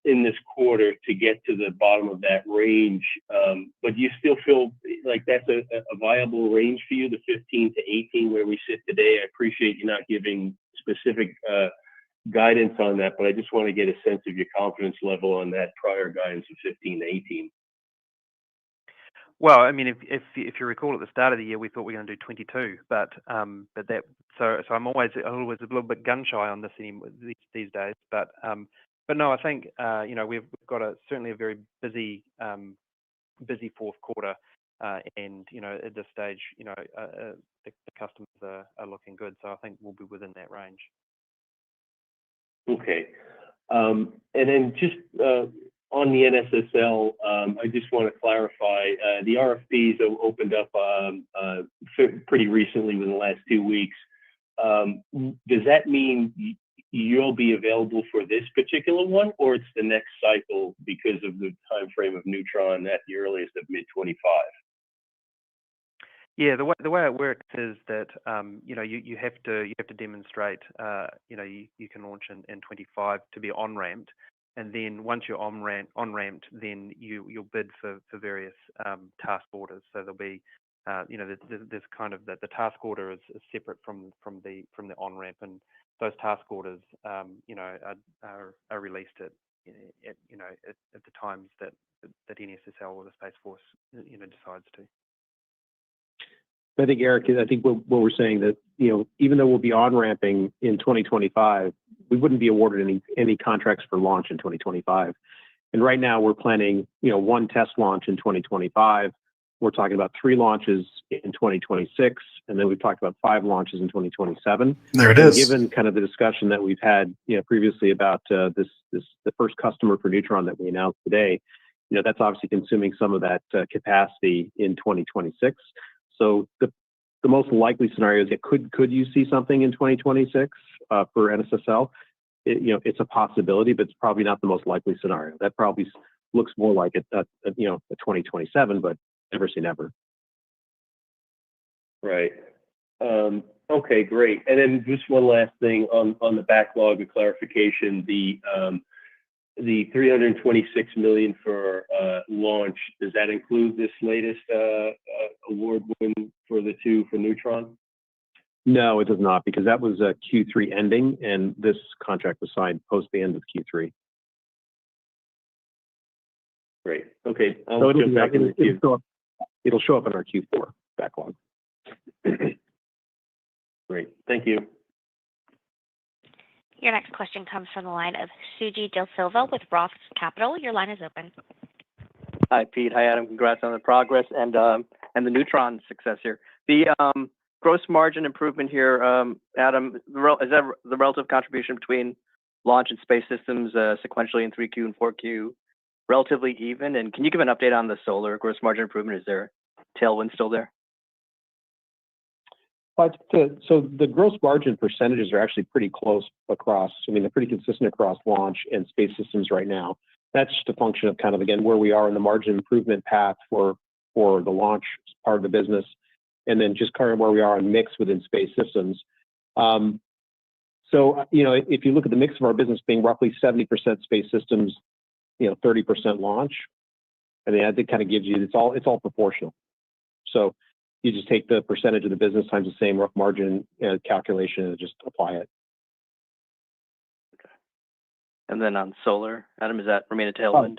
in this quarter to get to the bottom of that range. But do you still feel like that's a viable range for you, the 15 to 18 where we sit today? I appreciate you not giving specific guidance on that, but I just want to get a sense of your confidence level on that prior guidance of 15 to 18.
Well, I mean, if you recall at the start of the year, we thought we were going to do 22, but that so I'm always a little bit gun shy on this these days. But no, I think we've got certainly a very busy fourth quarter, and at this stage, the customers are looking good, so I think we'll be within that range.
Okay, and then just on the NSSL, I just want to clarify the RFPs that opened up pretty recently within the last 2 weeks. Does that mean you'll be available for this particular one, or it's the next cycle because of the time frame of Neutron at the earliest of mid-25?
Yeah, the way it works is that you have to demonstrate you can launch in 25 to be on ramped, and then once you're on ramped, then you'll bid for various task orders. So there'll be there's kind of the task order is separate from the on ramp, and those task orders are released at the times that NSSL or the Space Force decides to.
I think, Eric, what we're saying that, even though we'll be on ramping in 2025, we wouldn't be awarded any contracts for launch in 2025. And right now we're planning, 1 test launch in 2025. We're talking about 3 launches in 2026, and then we've talked about 5 launches in 2027.
There it is.
Given kind of the discussion that we've had, previously about the first customer for Neutron that we announced today, that's obviously consuming some of that capacity in 2026. So the most likely scenario is that could you see something in 2026 for NSSL? It's a possibility, but it's probably not the most likely scenario. That probably looks more like a 2027, but never say never. Right. Okay, great. And then just one last thing on the backlog of clarification, the $326 million for launch, does that include this latest award win for the 2 for Neutron? No, it does not, because that was a Q3 ending, and this contract was signed post the end of Q3. Great. Okay. I'll jump back in the queue. It'll show up in our Q4 backlog. Great. Thank you.
Your next question comes from the line of Suji Desilva with Roth Capital. Your line is open.
Hi, Pete. Hi, Adam. Congrats on the progress and the Neutron success here. The gross margin improvement here, Adam, is that the relative contribution between launch and space systems sequentially in 3Q and 4Q relatively even? And can you give an update on the solar gross margin improvement? Is there tailwind still there?
So the gross margin percentages are actually pretty close across. I mean, they're pretty consistent across launch and space systems right now. That's just a function of kind of, again, where we are in the margin improvement path for the launch part of the business, and then just kind of where we are in mix within space systems. So, if you look at the mix of our business being roughly 70% space systems, 30% launch, I mean, I think kind of gives you, it's all proportional. So you just take the percentage of the business times the same rough margin calculation and just apply it.
Okay. And then on solar, Adam, does that remain a tailwind?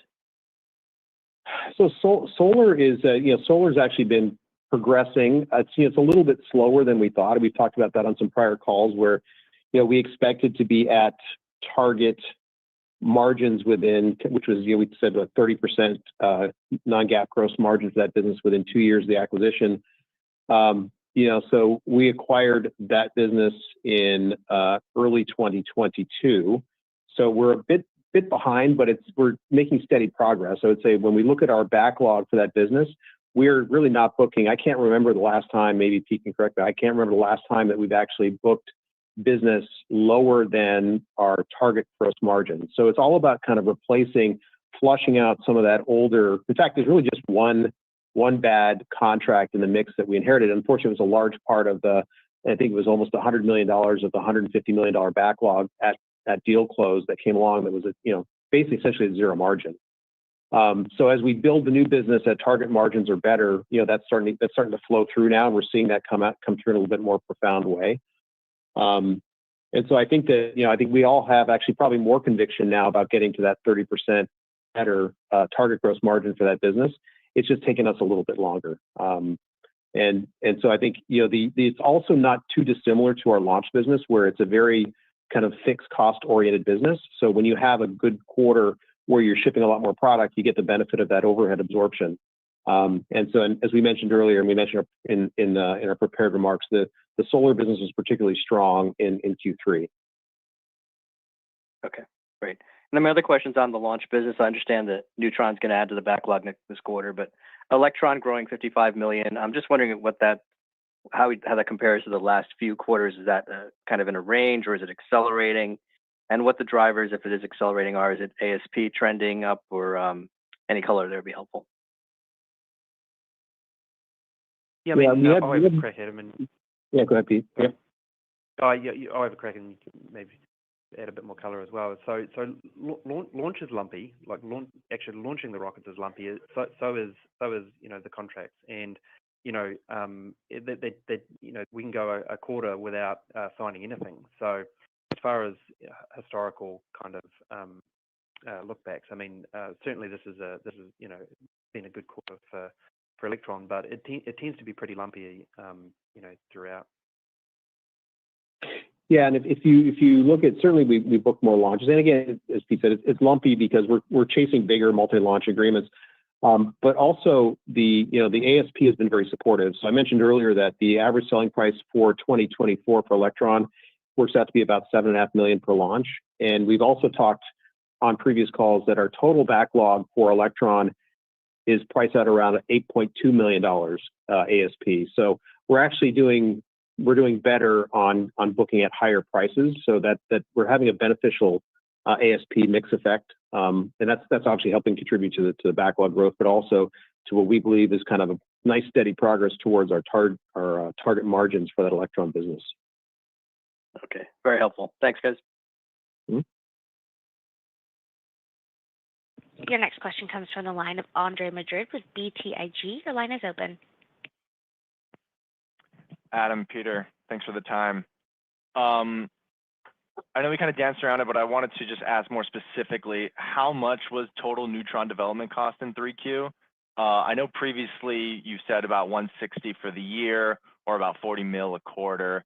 So solar is, solar's actually been progressing. It's a little bit slower than we thought. We've talked about that on some prior calls where, we expected to be at target margins within, which was, we said about 30% non-GAAP gross margins for that business within 2 years of the acquisition. So we acquired that business in early 2022. So we're a bit behind, but we're making steady progress. I would say when we look at our backlog for that business, we're really not booking. I can't remember the last time, maybe Pete can correct me, I can't remember the last time that we've actually booked business lower than our target gross margin. So it's all about kind of replacing, flushing out some of that older. In fact, there's really just one bad contract in the mix that we inherited. Unfortunately, it was a large part of I think it was almost $100 million of the $150 million backlog at deal close that came along that was, basically essentially at zero margin. So as we build the new business at target margins or better, that's starting to flow through now. And we're seeing that come through in a little bit more profound way. And so I think that, I think we all have actually probably more conviction now about getting to that 30% better target gross margin for that business. It's just taken us a little bit longer. And so I think, it's also not too dissimilar to our launch business, where it's a very kind of fixed cost oriented business. So when you have a good quarter where you're shipping a lot more product, you get the benefit of that overhead absorption. And so, as we mentioned earlier, and we mentioned in our prepared remarks, the solar business was particularly strong in Q3.
Okay, great. And then my other question's on the launch business. I understand that Neutron's going to add to the backlog this quarter, but Electron growing $55 million. I'm just wondering how that compares to the last few quarters. Is that kind of in a range, or is it accelerating? And what the drivers, if it is accelerating, are? Is it ASP trending up, or any color there would be helpful?
Yeah, I'll have a crack at him.
Yeah, go ahead, Pete. Yeah.
I'll have a crack and maybe add a bit more color as well. So launch is lumpy. Like actually launching the rockets is lumpy. So is the contracts, and we can go a quarter without signing anything. So as far as historical kind of look backs, certainly this is been a good quarter for Electron, but it tends to be pretty lumpy, throughout.
Yeah, and if you look at, certainly we book more launches, and again, as Pete said, it's lumpy because we're chasing bigger multi-launch agreements, but also the ASP has been very supportive. So I mentioned earlier that the average selling price for 2024 for Electron works out to be about $7.5 million per launch, and we've also talked on previous calls that our total backlog for Electron is priced at around $8.2 million ASP. So we're actually doing better on booking at higher prices, so that we're having a beneficial ASP mix effect, and that's obviously helping contribute to the backlog growth, but also to what we believe is kind of a nice steady progress towards our target margins for that Electron business.
Okay, very helpful. Thanks, guys.
Mm-hmm.
Your next question comes from the line of Andre Madrid with BTIG. Your line is open.
Adam, Peter, thanks for the time. I know we kind of danced around it, but I wanted to just ask more specifically, how much was total Neutron development cost in 3Q? I know previously you said about 160 for the year, or about 40 mil a quarter.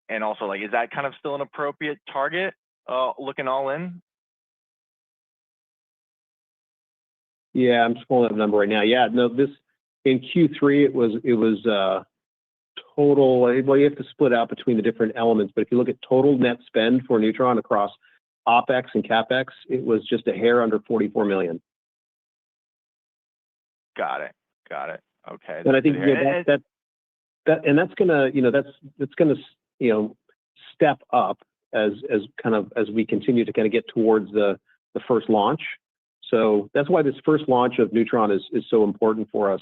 And also, is that kind of still an appropriate target, looking all in?
Yeah, I'm just pulling up the number right now. Yeah, no, this in Q3 it was total. Well, you have to split out between the different elements, but if you look at total net spend for Neutron across OpEx and CapEx, it was just a hair under $44 million.
Got it. Okay.
And I think that's gonna step up as we continue to kind of get towards the first launch. So that's why this first launch of Neutron is so important for us,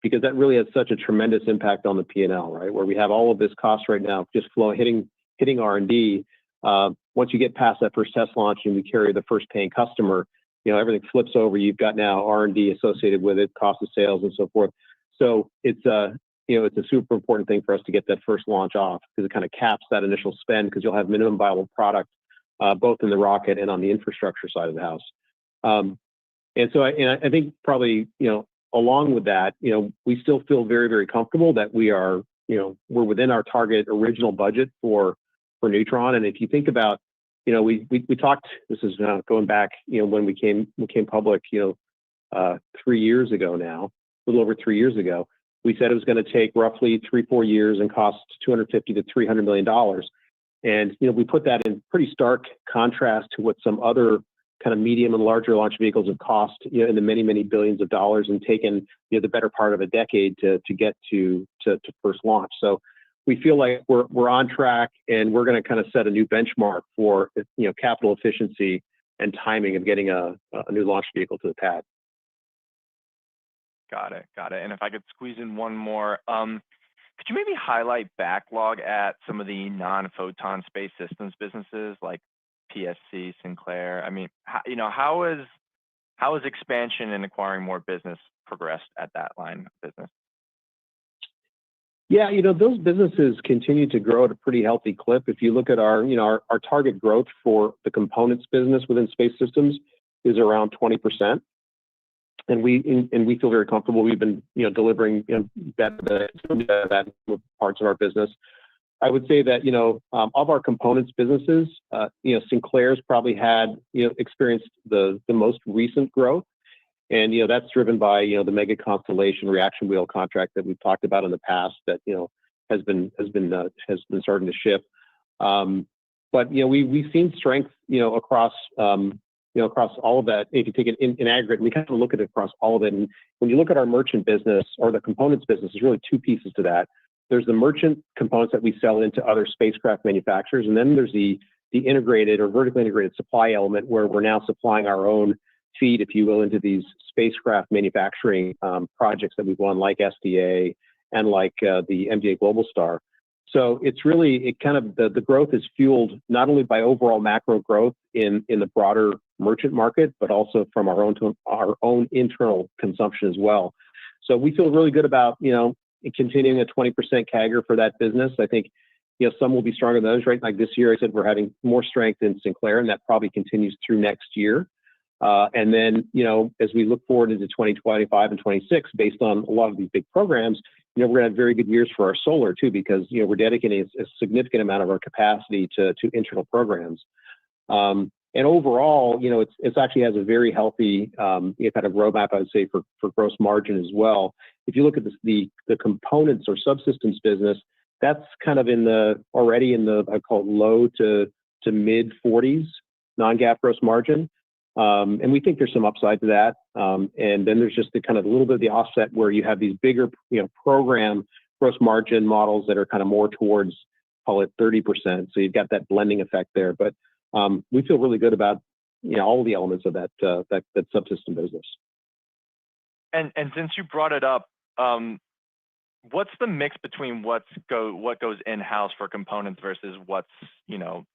because that really has such a tremendous impact on the P&L, right? Where we have all of this cost right now just hitting R&D. Once you get past that first test launch and we carry the first paying customer, everything flips over. You've got now R&D associated with it, cost of sales, and so forth. So it's a super important thing for us to get that first launch off, because it kind of caps that initial spend, because you'll have minimum viable product both in the rocket and on the infrastructure side of the house. And so I think probably, along with that, we still feel very, very comfortable that we're within our target original budget for Neutron. And if you think about, we talked, this is going back, when we came public, 3 years ago now, a little over 3 years ago, we said it was going to take roughly 3-4 years and cost $250 to $300 million. And, we put that in pretty stark contrast to what some other kind of medium and larger launch vehicles have cost, in the many, many billions of dollars and taken, the better part of a decade to get to first launch. So we feel like we're on track, and we're going to kind of set a new benchmark for, capital efficiency and timing of getting a new launch vehicle to the pad.
Got it. And if I could squeeze in one more, could you maybe highlight backlog at some of the non-photon space systems businesses like PSC, Sinclair? I mean, how is expansion and acquiring more business progressed at that line of business?
Yeah, those businesses continue to grow at a pretty healthy clip. If you look at our target growth for the components business within space systems is around 20%. And we feel very comfortable. We've been, delivering better than that with parts of our business. I would say that, of our components businesses, Sinclair's probably had, experienced the most recent growth. And, that's driven by, the Mega Constellation reaction wheel contract that we've talked about in the past that, has been starting to ship. But, we've seen strength, across, across all of that. If you take it in aggregate, we kind of look at it across all of it. And when you look at our merchant business or the components business, there's really two pieces to that. There's the merchant components that we sell into other spacecraft manufacturers. And then there's the integrated or vertically integrated supply element where we're now supplying our own feed, if you will, into these spacecraft manufacturing projects that we've won, like SDA and like the MDA Globalstar. So it's really, the growth is fueled not only by overall macro growth in the broader merchant market, but also from our own internal consumption as well. So we feel really good about, continuing a 20% CAGR for that business. I think, some will be stronger than others, right? Like this year, I said we're having more strength in Sinclair, and that probably continues through next year. And then, as we look forward into 2025 and 26, based on a lot of these big programs, we're going to have very good years for our solar too, because, we're dedicating a significant amount of our capacity to internal programs. And overall, it's actually has a very healthy kind of roadmap, I would say, for gross margin as well. If you look at the components or subsystems business, that's kind of already in the I call it low to mid 40s non-GAAP gross margin. And we think there's some upside to that. And then there's just the kind of a little bit of the offset where you have these bigger, program gross margin models that are kind of more towards, call it 30%. So you've got that blending effect there. But we feel really good about, all the elements of that subsystem business.
And since you brought it up, what's the mix between what goes in-house for components versus what's,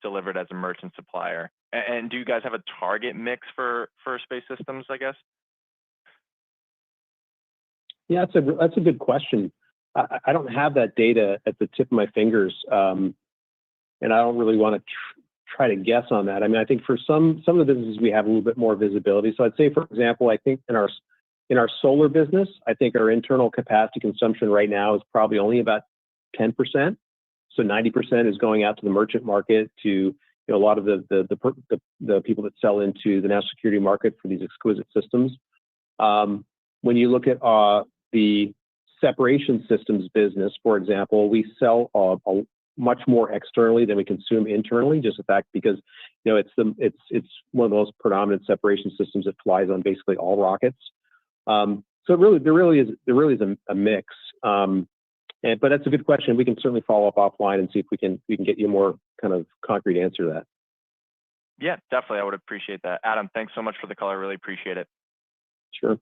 delivered as a merchant supplier? And do you guys have a target mix for space systems, I guess?
Yeah, that's a good question. I don't have that data at the tip of my fingers, and I don't really want to try to guess on that. I mean, I think for some of the businesses we have a little bit more visibility. So I'd say, for example, I think in our solar business, I think our internal capacity consumption right now is probably only about 10%. So 90% is going out to the merchant market, to a lot of the people that sell into the national security market for these exquisite systems. When you look at the separation systems business, for example, we sell much more externally than we consume internally, just the fact because it's one of the most predominant separation systems that flies on basically all rockets. So there really is a mix. But that's a good question. We can certainly follow up offline and see if we can get you a more kind of concrete answer to that.
Yeah, definitely. I would appreciate that. Adam, thanks so much for the call. I really appreciate it.
Sure.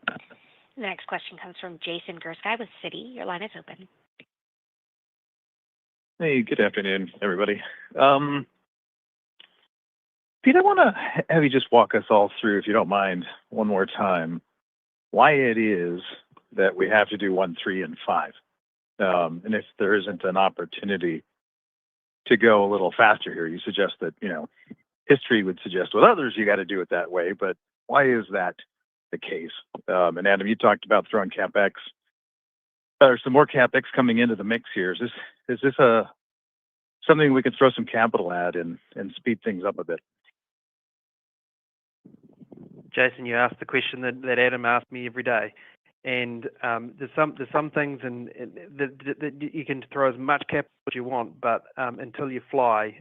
The next question comes from Jason Gursky with Citi. Your line is open.
Hey, good afternoon, everybody. Pete, I want to have you just walk us all through, if you don't mind, one more time, why it is that we have to do 1, 3, and 5. And if there isn't an opportunity to go a little faster here, you suggest that, history would suggest with others, you got to do it that way. But why is that the case? And Adam, you talked about throwing CapEx. There's some more CapEx coming into the mix here. Is this something we could throw some capital at and speed things up a bit?
Jason, you asked the question that Adam asked me every day, and there's some things that you can throw as much capital as you want, but until you fly,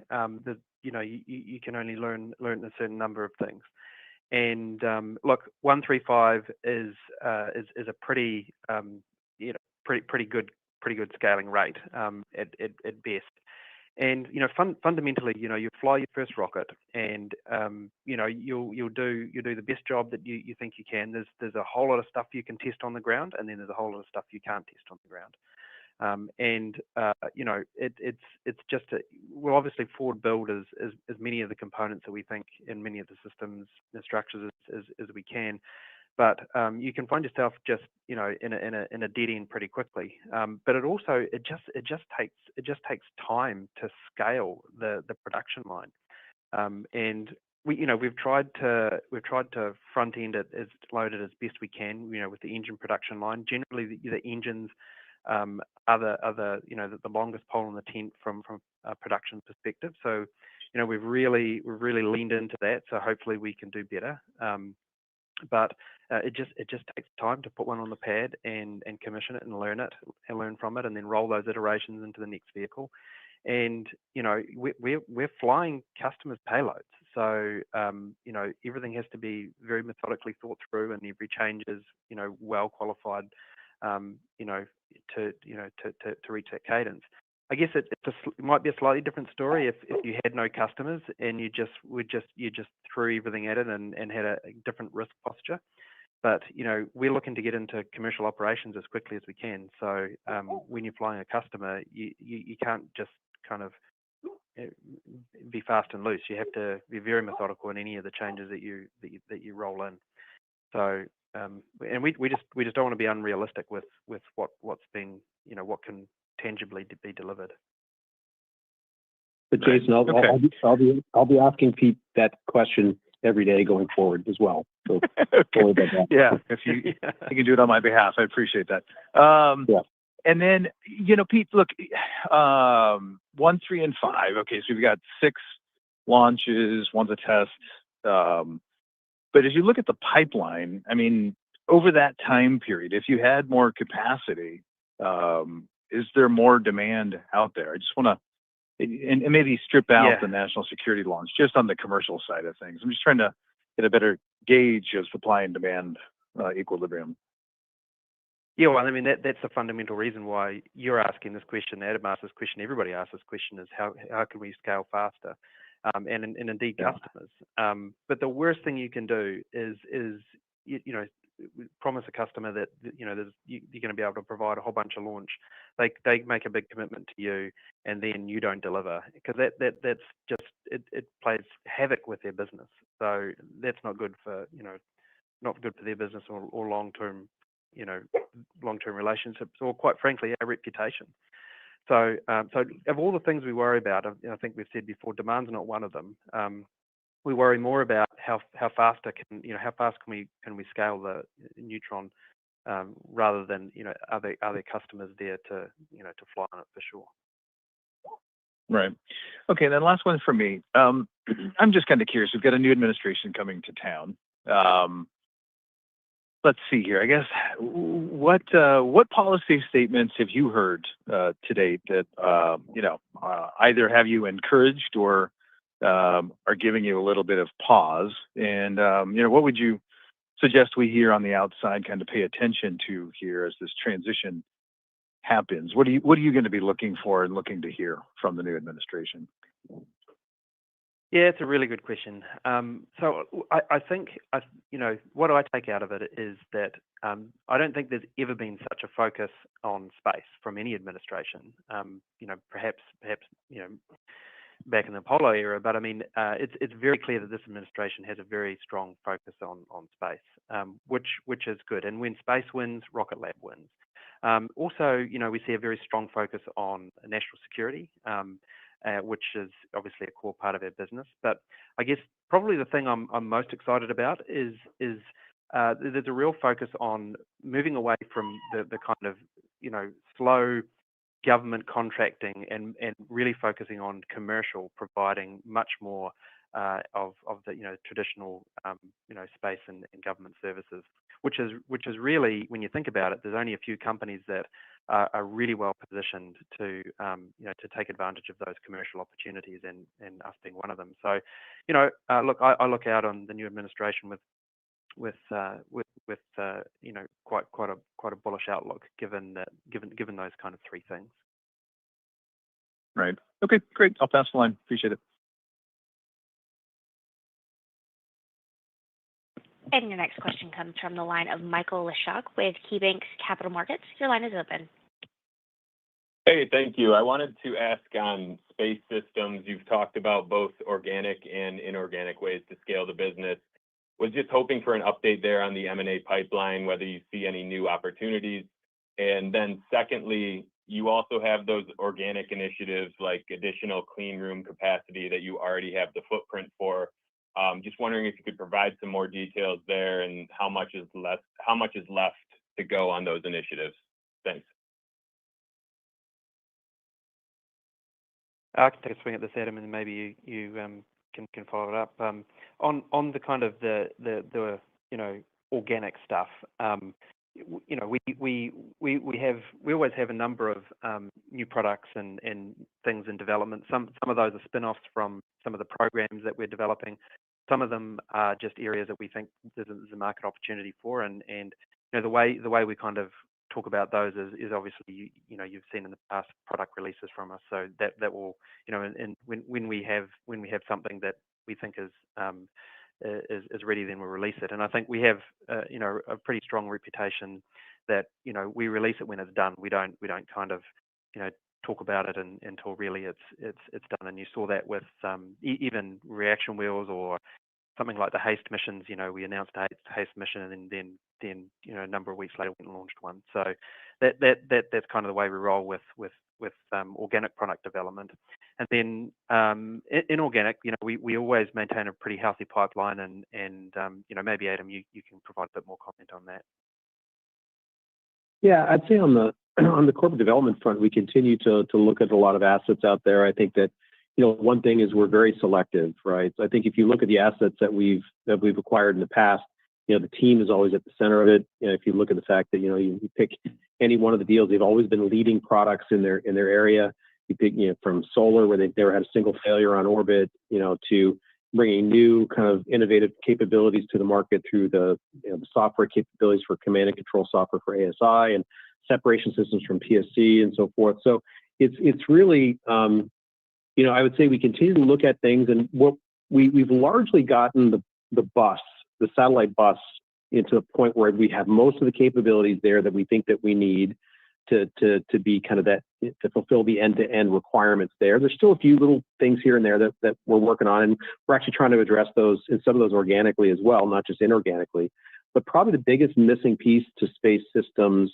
you can only learn a certain number of things. And look, 135 is a pretty pretty good scaling rate at best. And fundamentally, you fly your first rocket, and you'll do the best job that you think you can. There's a whole lot of stuff you can test on the ground, and then there's a whole lot of stuff you can't test on the ground. It's just we'll obviously forward build as many of the components that we think in many of the systems and structures as we can. But you can find yourself just in a dead end pretty quickly. But it just takes time to scale the production line. And we've tried to front end it as loaded as best we can. With the engine production line, generally the engines are the longest pole in the tent from a production perspective. So we've really leaned into that. So hopefully we can do better. But it just takes time to put one on the pad and commission it and learn from it, and then roll those iterations into the next vehicle. And we're flying customers' payloads, so everything has to be very methodically thought through, and every change is well qualified to reach that cadence. I guess it might be a slightly different story if you had no customers and you just threw everything at it and had a different risk posture. But we're looking to get into commercial operations as quickly as we can. So when you're flying a customer, you can't just kind of be fast and loose. You have to be very methodical in any of the changes that you roll in. So and we just don't want to be unrealistic with what's been what can tangibly be delivered.
But Jason, I'll be asking Pete that question every day going forward as well. So sorry about that.
Yeah, if you can do it on my behalf, I appreciate that.
Yeah.
And then Pete, look, 1, 3, and 5. Okay, so we've got 6 launches, one's a test. But as you look at the pipeline, I mean, over that time period, if you had more capacity, is there more demand out there? I just want to, and maybe strip out the national security launch, just on the commercial side of things. I'm just trying to get a better gauge of supply and demand equilibrium.
Yeah, well, I mean, that's the fundamental reason why you're asking this question, Adam asked this question, everybody asks this question, is how can we scale faster? And indeed customers. But the worst thing you can do is promise a customer that you're going to be able to provide a whole bunch of launch. They make a big commitment to you, and then you don't deliver, because that's just it plays havoc with their business. So that's not good for their business or long term relationships, or quite frankly our reputation. So of all the things we worry about, I think we've said before, demand's not one of them. We worry more about how fast can we scale the Neutron, rather than are there customers there to fly on it for sure.
Right. Okay. Then last one for me. I'm just kind of curious. We've got a new administration coming to town. Let's see here. I guess what policy statements have you heard to date that either have you encouraged or are giving you a little bit of pause? And what would you suggest we here on the outside kind of pay attention to here as this transition happens? What are you going to be looking for and looking to hear from the new administration?
Yeah, it's a really good question. So I think what I take out of it is that I don't think there's ever been such a focus on space from any administration. Perhaps back in the Apollo era, but I mean it's very clear that this administration has a very strong focus on space, which is good. And when space wins, Rocket Lab wins. Also, we see a very strong focus on national security. Which is obviously a core part of our business. But I guess probably the thing I'm most excited about is there's a real focus on moving away from the kind of slow government contracting and really focusing on commercial, providing much more of the traditional space and government services, which is really, when you think about it, there's only a few companies that are really well positioned to to take advantage of those commercial opportunities, and us being one of them. So, look, I look out on the new administration with quite a bullish outlook, given those kind of three things.
Right. Okay, great. I'll pass the line. Appreciate it.
And your next question comes from the line of Michael Leshock with KeyBanc Capital Markets. Your line is open.
Hey, thank you. I wanted to ask on space systems. You've talked about both organic and inorganic ways to scale the business. Was just hoping for an update there on the M&A pipeline, whether you see any new opportunities. And then secondly, you also have those organic initiatives like additional clean room capacity that you already have the footprint for. Just wondering if you could provide some more details there and how much is left to go on those initiatives. Thanks.
I can take a swing at this, Adam, and maybe you can follow it up. On the kind of the organic stuff, we always have a number of new products and things in development. Some of those are spin-offs from some of the programs that we're developing. Some of them are just areas that we think there's a market opportunity for, and the way we kind of talk about those is obviously you've seen in the past product releases from us, so that will and when we have something that we think is ready, then we'll release it. And I think we have a pretty strong reputation that we release it when it's done. We don't kind of talk about it until really it's done. And you saw that with even reaction wheels or something like the HASTE missions. We announced a HASTE mission, and then a number of weeks later we launched one. So that's kind of the way we roll with organic product development. And then inorganic, we always maintain a pretty healthy pipeline, and maybe Adam, you can provide a bit more comment on that.
Yeah, I'd say on the corporate development front, we continue to look at a lot of assets out there. I think that one thing is we're very selective, right? So I think if you look at the assets that we've acquired in the past, the team is always at the center of it. If you look at the fact that you pick any one of the deals, they've always been leading products in their area. You pick from solar, where they've never had a single failure on orbit, to bringing new kind of innovative capabilities to the market through the software capabilities for command and control software for ASI and separation systems from PSC and so forth. So it's really I would say we continue to look at things, and what we've largely gotten the satellite bus into a point where we have most of the capabilities there that we think that we need to be kind of that, to fulfill the end-to-end requirements there. There's still a few little things here and there that we're working on, and we're actually trying to address those, and some of those organically as well, not just inorganically. But probably the biggest missing piece to space systems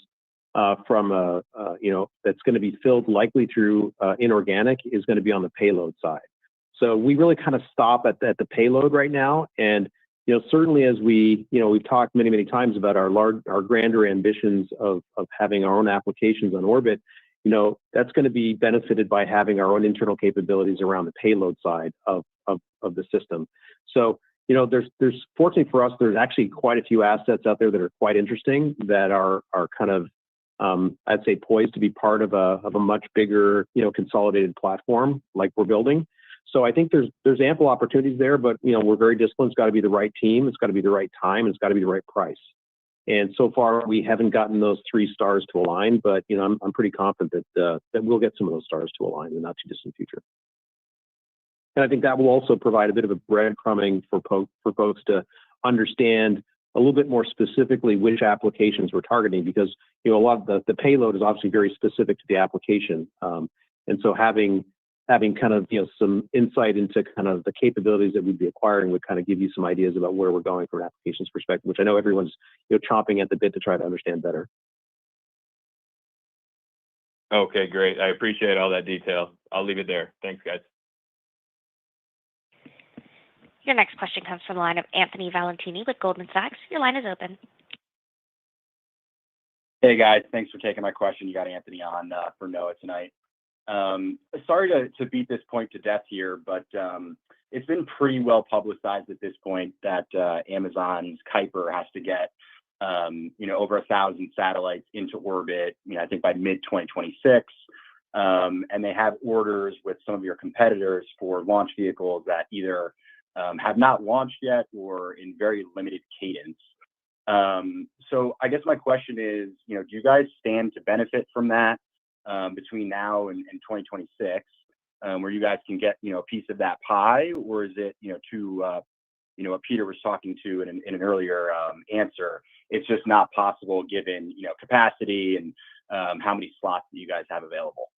from that's going to be filled likely through inorganic is going to be on the payload side. So we really kind of stop at the payload right now, and certainly as we've talked many times about our grander ambitions of having our own applications on orbit. That's going to be benefited by having our own internal capabilities around the payload side of the system. So there's fortunately for us, there's actually quite a few assets out there that are quite interesting, that are kind of I'd say poised to be part of a much bigger consolidated platform like we're building. So I think there's ample opportunities there, but we're very disciplined. It's got to be the right team, it's got to be the right time, and it's got to be the right price. And so far we haven't gotten those 3 stars to align, but I'm pretty confident that we'll get some of those stars to align in the not too distant future. And I think that will also provide a bit of a breadcrumbing for folks to understand a little bit more specifically which applications we're targeting, because a lot of the payload is obviously very specific to the application, and so having kind of some insight into kind of the capabilities that we'd be acquiring would kind of give you some ideas about where we're going from an applications perspective, which I know everyone's chomping at the bit to try to understand better.
Okay, great. I appreciate all that detail. I'll leave it there. Thanks, guys.
Your next question comes from the line of Anthony Valentini with Goldman Sachs. Your line is open.
Hey, guys. Thanks for taking my question. You got Anthony on for Noah tonight. Sorry to beat this point to death here, but it's been pretty well publicized at this point that Amazon's Kuiper has to get over 1,000 satellites into orbit, I think by mid-2026. And they have orders with some of your competitors for launch vehicles that either have not launched yet or in very limited cadence. So I guess my question is, do you guys stand to benefit from that between now and 2026, where you guys can get, a piece of that pie? Or is it, what Peter was talking to in an earlier answer, it's just not possible given, capacity and how many slots that you guys have available?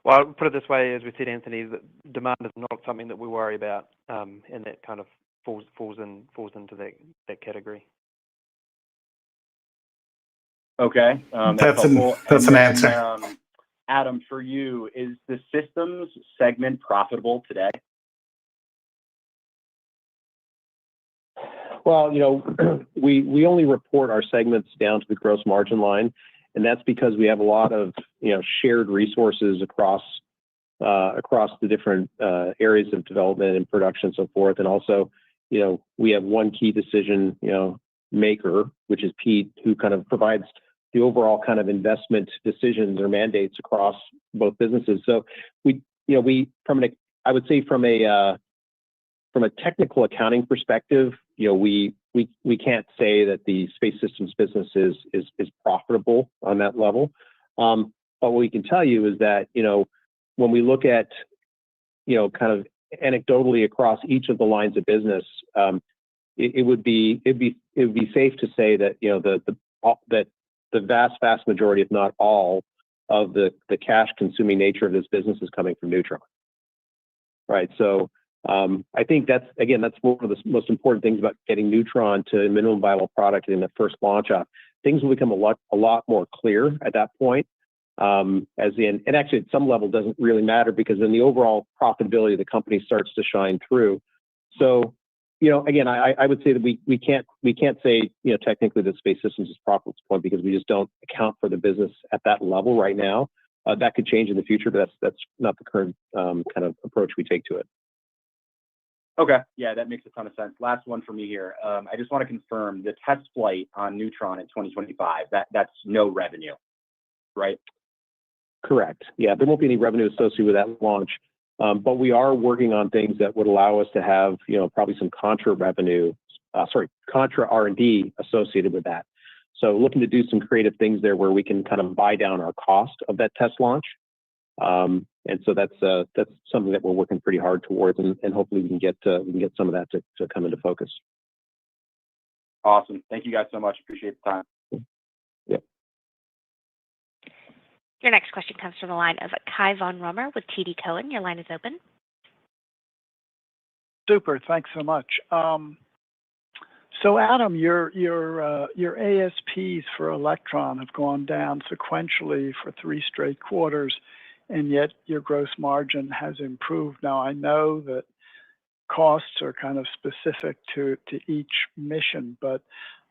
Well, I'll put it this way, as we said, Anthony, that demand is not something that we worry about, and that kind of falls into that category.
Okay,
That's
helpful.
an answer.
Adam, for you, is the systems segment profitable today?
Well, we only report our segments down to the gross margin line, and that's because we have a lot of shared resources across the different areas of development and production and so forth. And also, we have one key decision maker, which is Pete, who kind of provides the overall kind of investment decisions or mandates across both businesses. So I would say from a technical accounting perspective, we can't say that the space systems business is profitable on that level. But what we can tell you is that when we look at kind of anecdotally across each of the lines of business, it would be safe to say that that the vast majority, if not all, of the cash consuming nature of this business is coming from Neutron. Right. So I think that's one of the most important things about getting Neutron to a minimum viable product in the first launch up. Things will become a lot more clear at that point. And actually at some level doesn't really matter, because then the overall profitability of the company starts to shine through. So, again, I would say that we can't say technically that space systems is profitable at this point, because we just don't account for the business at that level right now. That could change in the future, but that's not the current kind of approach we take to it.
Okay, yeah, that makes a ton of sense. Last one for me here. I just want to confirm the test flight on Neutron in 2025. That's no revenue, right?
Correct. Yeah, there won't be any revenue associated with that launch, but we are working on things that would allow us to have, probably some contra R&D associated with that. So looking to do some creative things there where we can kind of buy down our cost of that test launch. And so that's something that we're working pretty hard towards, and hopefully we can get some of that to come into focus.
Awesome. Thank you guys so much. Appreciate the time.
Yeah.
Your next question comes from the line of Kai von Romer with TD Cowen. Your line is open.
Super. Thanks so much. So Adam, your ASPs for Electron have gone down sequentially for 3 straight quarters, and yet your gross margin has improved. Now, I know that costs are kind of specific to each mission, but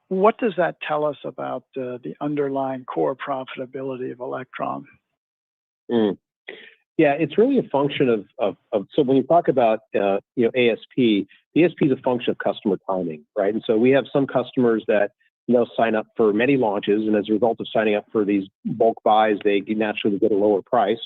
what does that tell us about the underlying core profitability of Electron?
Yeah, it's really a function of so when you talk about ASP, the ASP is a function of customer timing, right? And so we have some customers that sign up for many launches, and as a result of signing up for these bulk buys, they naturally get a lower price.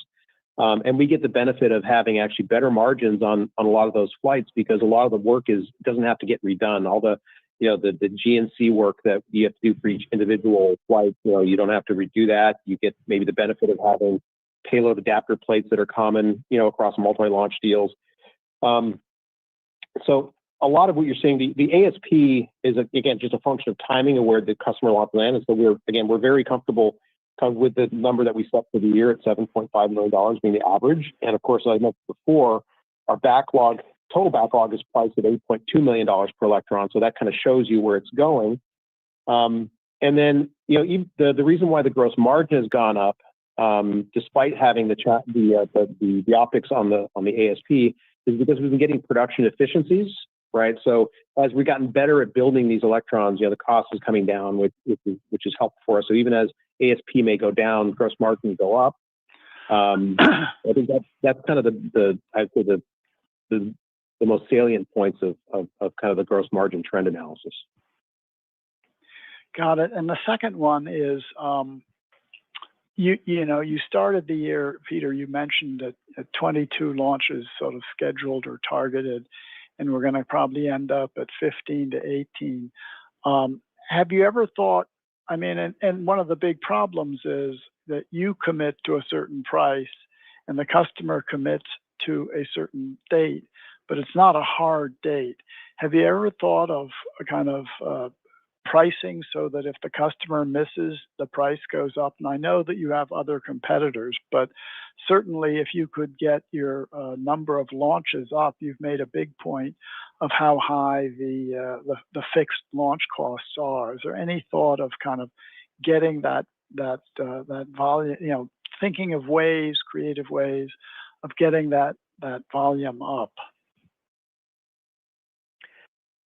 And we get the benefit of having actually better margins on a lot of those flights, because a lot of the work doesn't have to get redone. All the the GNC work that you have to do for each individual flight, you don't have to redo that. You get maybe the benefit of having payload adapter plates that are common, across multi-launch deals. So a lot of what you're seeing, the ASP is again just a function of timing and where the customer wants to land. And so we're very comfortable with the number that we set for the year at $7.5 million being the average. And of course, like I mentioned before, our total backlog is priced at $8.2 million per Electron. So that kind of shows you where it's going. And then, the reason why the gross margin has gone up, despite having the optics on the ASP, is because we've been getting production efficiencies, right? So as we've gotten better at building these Electrons, the cost is coming down, which is helpful for us. So even as ASP may go down, gross margin go up. I think that's kind of the the most salient points of kind of the gross margin trend analysis.
Got it. And the second one is, you started the year, Peter, you mentioned that 22 launches sort of scheduled or targeted, and we're going to probably end up at 15 to 18. Have you ever thought, I mean, and one of the big problems is that you commit to a certain price and the customer commits to a certain date, but it's not a hard date. Have you ever thought of a kind of pricing so that if the customer misses, the price goes up? And I know that you have other competitors, but certainly if you could get your number of launches up, you've made a big point of how high the fixed launch costs are. Is there any thought of kind of getting that volume, thinking of ways, creative ways of getting that volume up?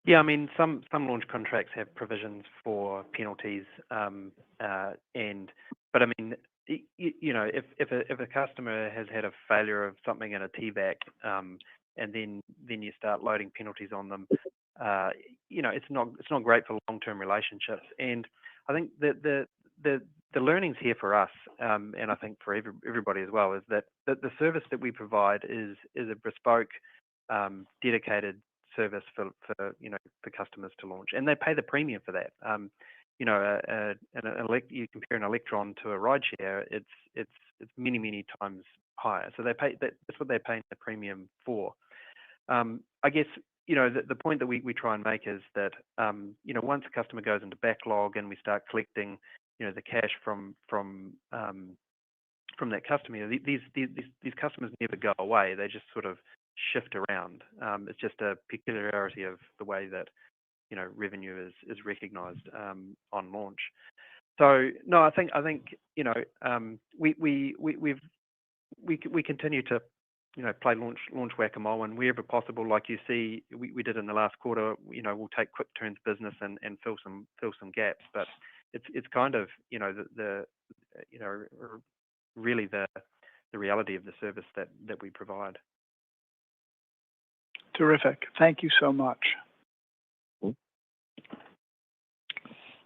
Yeah, I mean, some launch contracts have provisions for penalties, but I mean, if a customer has had a failure of something in a TVAC, and then you start loading penalties on them, it's not great for long-term relationships. And I think the learnings here for us, and I think for everybody as well, is that the service that we provide is a bespoke, dedicated service for customers to launch, and they pay the premium for that. You compare an Electron to a rideshare, it's many times higher. So they pay that's what they're paying the premium for. I guess the point that we try and make is that once a customer goes into backlog and we start collecting the cash from that customer, these customers never go away. They just sort of shift around. It's just a peculiarity of the way that revenue is recognized on launch. So no, I think we continue to play launch whack-a-mole, and wherever possible, like you see we did in the last quarter, we'll take quick turns business and fill some gaps. But it's kind of really the reality of the service that we provide.
Terrific. Thank you so much.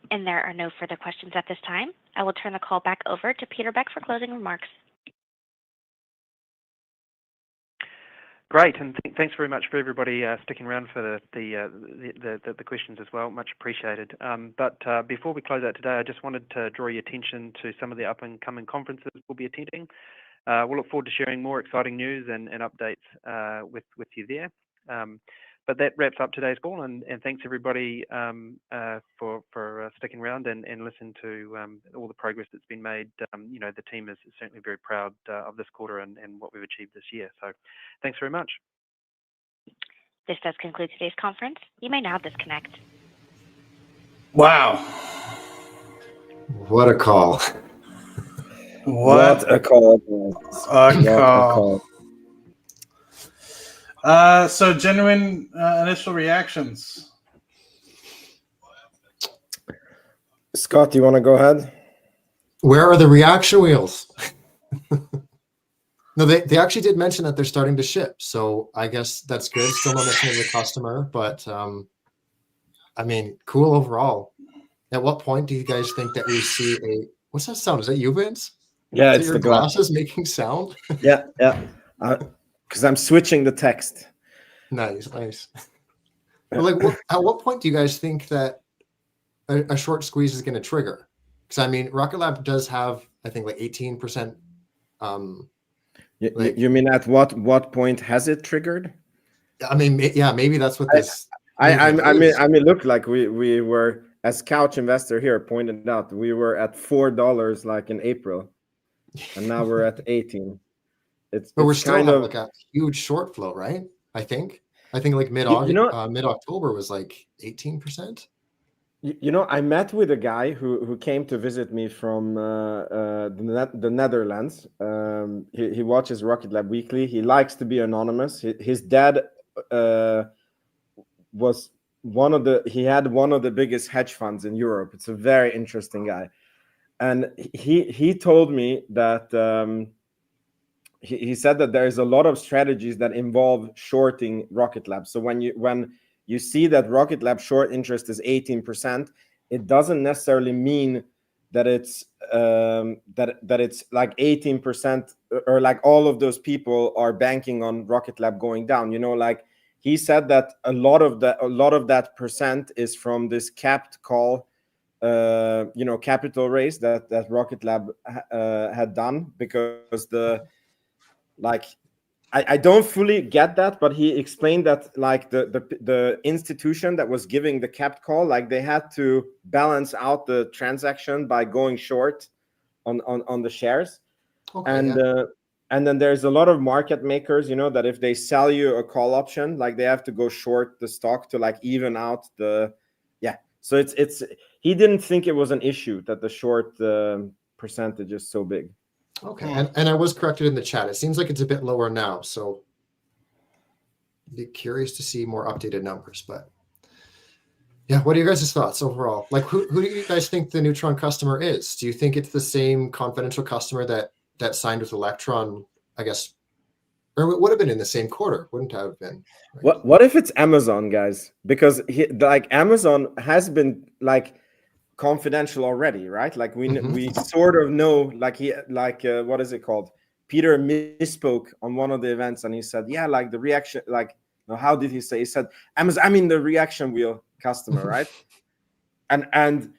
And there are no further questions at this time. I will turn the call back over to Peter Beck for closing remarks.
Great, and thanks very much for everybody sticking around for the questions as well. Much appreciated. But before we close out today, I just wanted to draw your attention to some of the up-and-coming conferences we'll be attending. We'll look forward to sharing more exciting news and updates with you there. But that wraps up today's call, and thanks everybody for sticking around and listening to all the progress that's been made. The team is certainly very proud of this quarter and what we've achieved this year. So thanks very much.
This does conclude today's conference. You may now disconnect.
Wow.
What a call.
What a call. What a call.
So genuine initial reactions.
Scott, you want to go ahead?
Where are the reaction wheels? No, they actually did mention that they're starting to ship, so I guess that's good. Still no mention of the customer, but I mean, cool overall. At what point do you guys think that we see what's that sound? Is that you, Vince?
Yeah,
Is
it's
your
the
glasses making sound?
Yeah. Because I'm switching the text.
Nice. Well, at what point do you guys think that a short squeeze is going to trigger? Because I mean, Rocket Lab does have, I think, like 18%.
You mean at what point has it triggered?
I mean, yeah, maybe that's what this.
I mean, look, like we were, as Couch Investor here pointed out, we were at $4 like in April, and now we're at 18.
But we're still kind of like a huge short flow, right? I think like mid-August, mid-October was like 18%.
I met with a guy who came to visit me from the Netherlands. He watches Rocket Lab weekly. He likes to be anonymous. His dad was he had one of the biggest hedge funds in Europe. It's a very interesting guy, and he told me that he said that there is a lot of strategies that involve shorting Rocket Lab. So when you see that Rocket Lab short interest is 18%, it doesn't necessarily mean that it's that it's like 18% or like all of those people are banking on Rocket Lab going down. Like he said that a lot of that percent is from this capped call, capital raise that Rocket Lab had done, because I don't fully get that, but he explained that like the institution that was giving the capped call, like they had to balance out the transaction by going short on the shares.
Okay,
and then there's a lot of market makers, that if they sell you a call option, like they have to go short the stock to like even out the so it's he didn't think it was an issue that the short percentage is so big.
Okay, and I was corrected in the chat. It seems like it's a bit lower now, so be curious to see more updated numbers. But yeah, what are your guys' thoughts overall? Like, who do you guys think the Neutron customer is? Do you think it's the same confidential customer that signed with Electron, I guess, or it would have been in the same quarter, wouldn't it have been? Right?
What if it's Amazon, guys? Because Amazon has been like confidential already, right? Like we sort of know, like what is it called? Peter misspoke on one of the events, and he said, yeah, like the reaction, like no, how did he say? He said Amazon, I mean the reaction wheel customer, right? and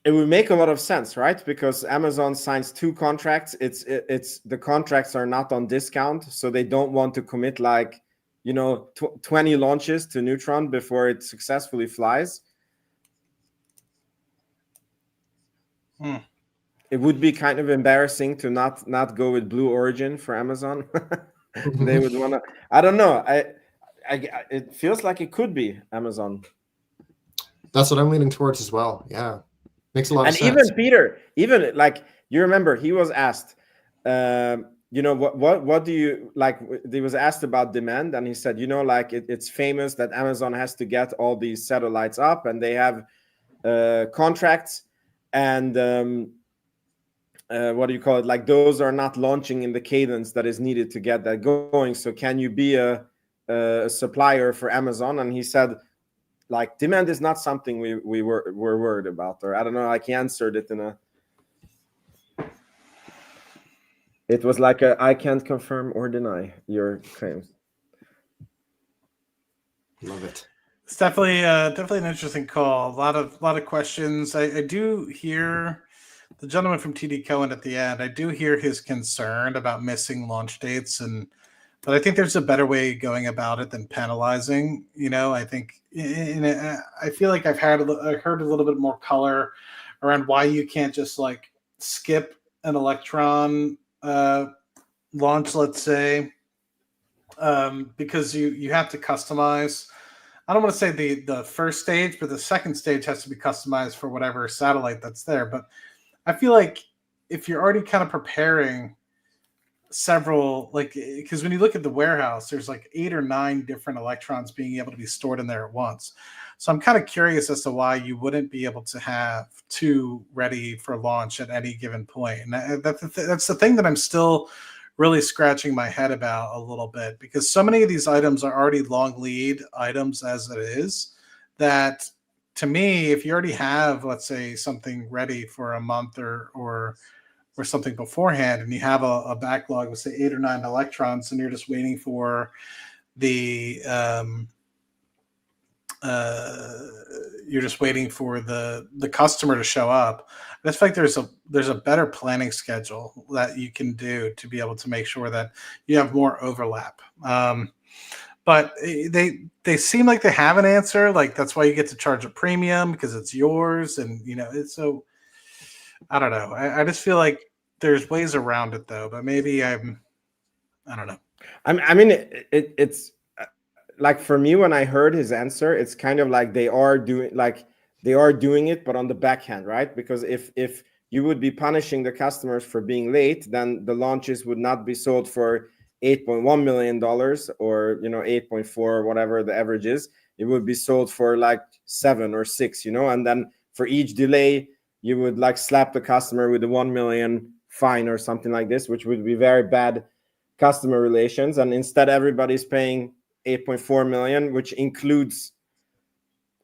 it would make a lot of sense, right? Because Amazon signs 2 contracts. It's the contracts are not on discount, so they don't want to commit 20 launches to Neutron before it successfully flies. It would be kind of embarrassing to not go with Blue Origin for Amazon. They would want to. I don't know. It feels like it could be Amazon.
That's what I'm leaning towards as well. Yeah, makes a lot of sense.
And even Peter, like you remember, he was asked, what do you like? He was asked about demand, and he said, like it's famous that Amazon has to get all these satellites up, and they have contracts, and what do you call it? Like those are not launching in the cadence that is needed to get that going. So can you be a supplier for Amazon? And he said, like demand is not something we were worried about, or I don't know. Like he answered it in a. It was like I can't confirm or deny your claims.
Love it.
It's definitely an interesting call. A lot of questions. I do hear the gentleman from TD Cohen at the end. I do hear his concern about missing launch dates, but I think there's a better way going about it than penalizing. I think I feel like I heard a little bit more color around why you can't just like skip an Electron launch, let's say, because you have to customize. I don't want to say the first stage, but the second stage has to be customized for whatever satellite that's there. But I feel like if you're already kind of preparing several, like, because when you look at the warehouse, there's like 8 or 9 different Electrons being able to be stored in there at once. So I'm kind of curious as to why you wouldn't be able to have 2 ready for launch at any given point. And that's the thing that I'm still really scratching my head about a little bit, because so many of these items are already long lead items as it is, that to me, if you already have, let's say, something ready for a month or something beforehand, and you have a backlog of say 8 or 9 Electrons, and you're just waiting for the customer to show up. I just feel like there's a better planning schedule that you can do to be able to make sure that you have more overlap. But they seem like they have an answer. Like that's why you get to charge a premium, because it's yours, and it's so. I don't know. I just feel like there's ways around it though, but maybe I don't know.
I mean, it's like for me, when I heard his answer, it's kind of like they are doing it, but on the backhand, right? Because if you would be punishing the customers for being late, then the launches would not be sold for $8.1 million or 8.4 or whatever the average is. It would be sold for like 7 or 6, and then for each delay, you would like slap the customer with the $1 million fine or something like this, which would be very bad customer relations. And instead, everybody's paying 8.4 million, which includes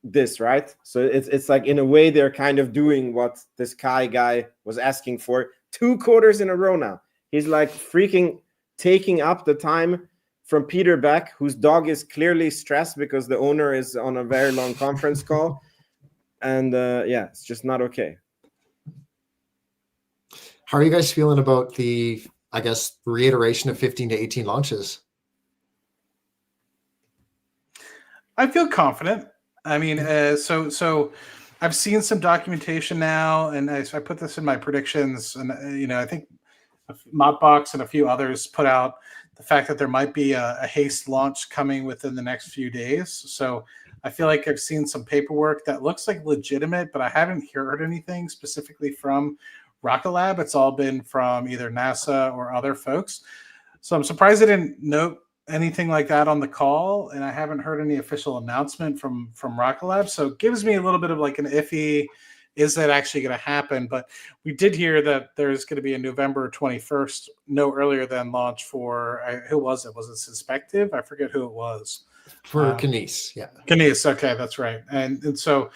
this, right? So it's like, in a way, they're kind of doing what this Kai guy was asking for 2 quarters in a row now. He's like freaking taking up the time from Peter Beck, whose dog is clearly stressed because the owner is on a very long conference call. And yeah, it's just not okay.
How are you guys feeling about the, I guess, reiteration of 15 to 18 launches?
I feel confident. I mean, so I've seen some documentation now, and I put this in my predictions, and I think Mopbox and a few others put out the fact that there might be a haste launch coming within the next few days. So I feel like I've seen some paperwork that looks like legitimate, but I haven't heard anything specifically from Rocket Lab. It's all been from either NASA or other folks. So I'm surprised I didn't note anything like that on the call, and I haven't heard any official announcement from Rocket Lab. So it gives me a little bit of like an iffy, is that actually going to happen? But we did hear that there's going to be a November 21st, no earlier than launch for, who was it? Was it Suspective? I forget who it was.
For Kinesis, yeah.
Kinesis, okay, that's right. And so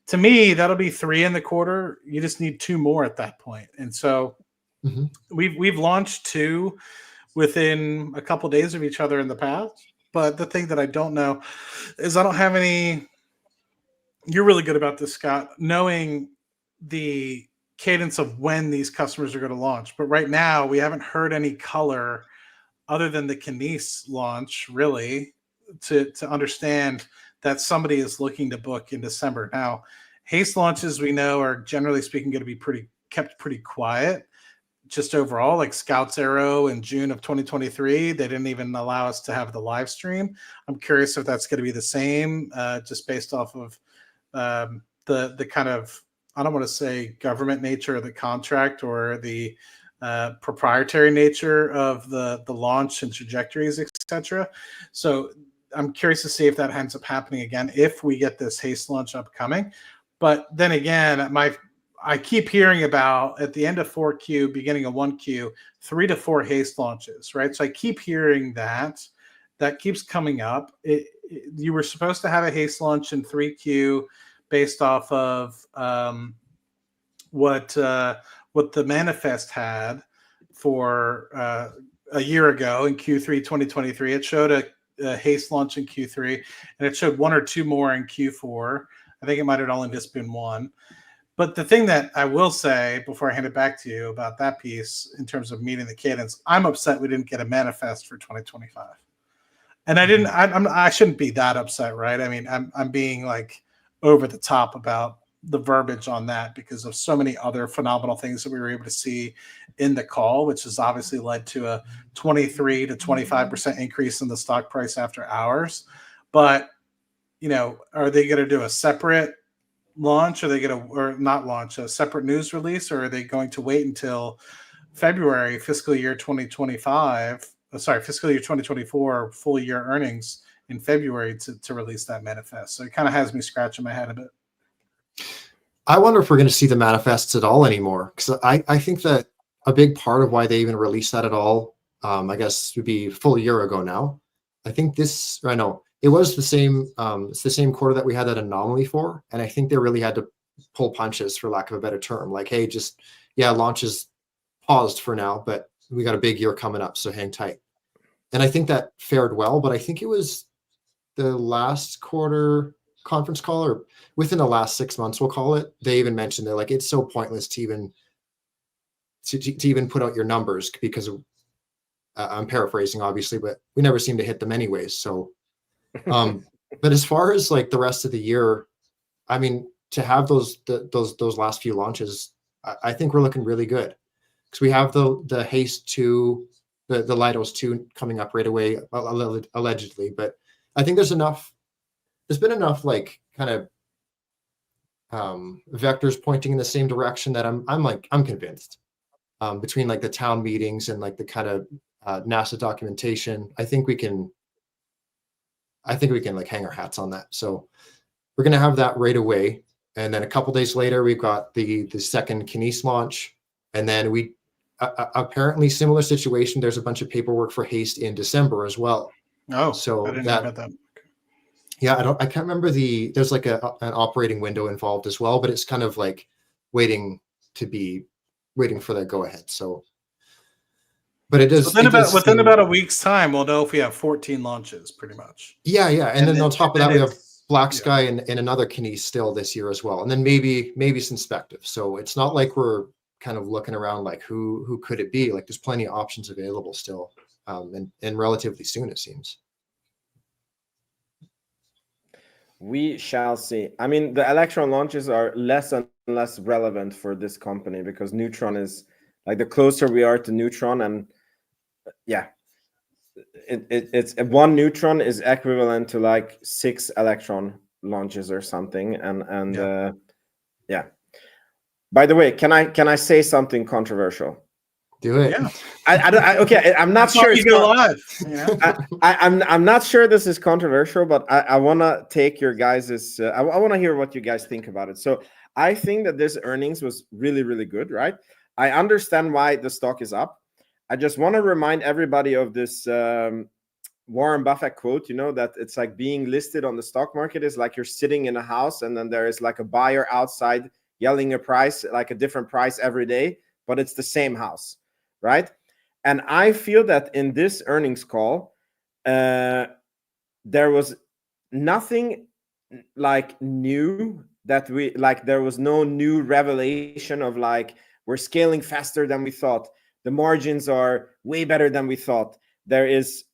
to me, that'll be 3 in the quarter. You just need 2 more at that point. And so we've launched 2 within a couple days of each other in the past. But the thing that I don't know is I don't have any. You're really good about this, Scott, knowing the cadence of when these customers are going to launch. But right now, we haven't heard any color other than the Kinesis launch, really, to understand that somebody is looking to book in December. Now, haste launches, we know, are generally speaking going to be kept pretty quiet. Just overall, like Scouts Arrow in June of 2023, they didn't even allow us to have the live stream. I'm curious if that's going to be the same, just based off of the kind of, I don't want to say government nature of the contract or the proprietary nature of the launch and trajectories, etc. So I'm curious to see if that ends up happening again, if we get this haste launch upcoming. But then again, I keep hearing about at the end of 4Q, beginning of 1Q, 3 to 4 haste launches, right? So I keep hearing that keeps coming up. You were supposed to have a haste launch in 3Q based off of what the manifest had for a year ago in Q3 2023. It showed a haste launch in Q3, and it showed 1 or 2 more in Q4. I think it might have only just been 1. But the thing that I will say before I hand it back to you about that piece in terms of meeting the cadence, I'm upset we didn't get a manifest for 2025. And I shouldn't be that upset, right? I mean, I'm being like over the top about the verbiage on that because of so many other phenomenal things that we were able to see in the call, which has obviously led to a 23 to 25% increase in the stock price after hours. But, are they going to do a separate launch? Are they going to, or not launch, a separate news release, or are they going to wait until February, fiscal year 2024, full year earnings in February to release that manifest? So it kind of has me scratching my head a bit.
I wonder if we're going to see the manifests at all anymore, because I think that a big part of why they even released that at all, I guess, would be a full year ago now. I think it was the same. It's the same quarter that we had that anomaly for, and I think they really had to pull punches, for lack of a better term. Like, hey, launch is paused for now, but we got a big year coming up, so hang tight. And I think that fared well, but I think it was the last quarter conference call, or within the last 6 months, we'll call it. They even mentioned they're like, it's so pointless to even put out your numbers because I'm paraphrasing, obviously, but we never seem to hit them anyways. So. But as far as like the rest of the year, I mean, to have those last few launches, I think we're looking really good, because we have the Haste 2, the Leidos 2 coming up right away, allegedly. But I think there's been enough like kind of vectors pointing in the same direction that I'm convinced, between like the town meetings and like the kind of NASA documentation. I think we can like hang our hats on that. So we're going to have that right away. And then a couple days later, we've got the second Kinesis launch. And then apparently similar situation. There's a bunch of paperwork for haste in December as well.
Oh,
so
I didn't know about that.
Yeah, I can't remember there's like an operating window involved as well, but it's kind of like waiting for the go ahead. So, but it is
within about a week's time, we'll know if we have 14 launches, pretty much.
Yeah, and then on top of that, we have Black
yeah.
Sky and another Kines still this year as well, and then maybe some Spective. So it's not like we're kind of looking around like who could it be? Like there's plenty of options available still, and relatively soon it seems.
We shall see. I mean, the Electron launches are less and less relevant for this company because Neutron is like the closer we are to Neutron, and yeah, it's one Neutron is equivalent to like 6 Electron launches or something, and yeah. By the way, can I say something controversial?
Do it.
Yeah.
I'm not sure.
You go live. You know?
I'm not sure this is controversial, but I want to take your guys's. I want to hear what you guys think about it. So I think that this earnings was really, really good, right? I understand why the stock is up. I just want to remind everybody of this Warren Buffett quote. You know that it's like being listed on the stock market is like you're sitting in a house and then there is like a buyer outside yelling a price, like a different price every day, but it's the same house. Right. And I feel that in this earnings call, there was nothing like new that we like. There was no new revelation of like, we're scaling faster than we thought. The margins are way better than we thought. There is,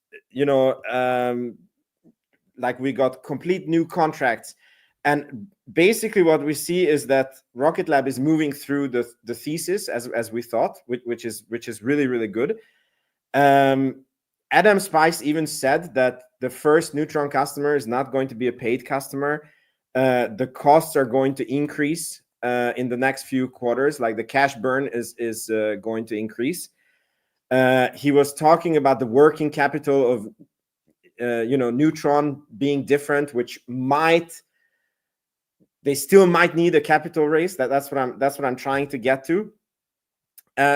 like we got complete new contracts. And basically what we see is that Rocket Lab is moving through the thesis as we thought, which is really, really good. Adam Spice even said that the first Neutron customer is not going to be a paid customer. The costs are going to increase in the next few quarters. Like the cash burn is going to increase. He was talking about the working capital of Neutron being different, which they still might need a capital raise. That's what I'm trying to get to.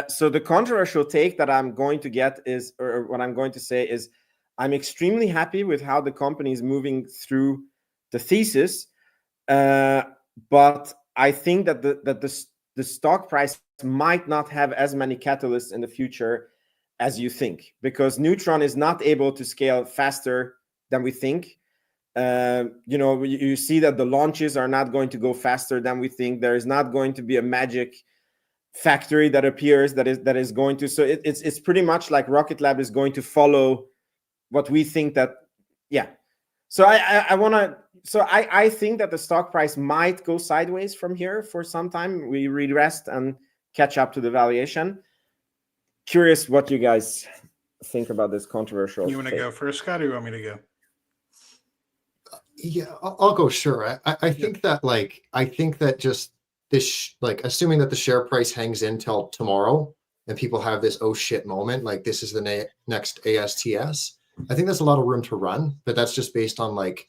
So the controversial take that I'm going to get is, or what I'm going to say is, I'm extremely happy with how the company is moving through the thesis, but I think that the stock price might not have as many catalysts in the future as you think, because Neutron is not able to scale faster than we think. You see that the launches are not going to go faster than we think. There is not going to be a magic factory that appears that is going to. So it's pretty much like Rocket Lab is going to follow what we think that. Yeah. So I think that the stock price might go sideways from here for some time. We rest and catch up to the valuation. Curious what you guys think about this controversial.
You want to go first, Scott, or you want me to go?
Yeah, I'll go. Sure. I think that just this, like, assuming that the share price hangs in till tomorrow and people have this oh shit moment, like this is the next ASTS. I think there's a lot of room to run, but that's just based on like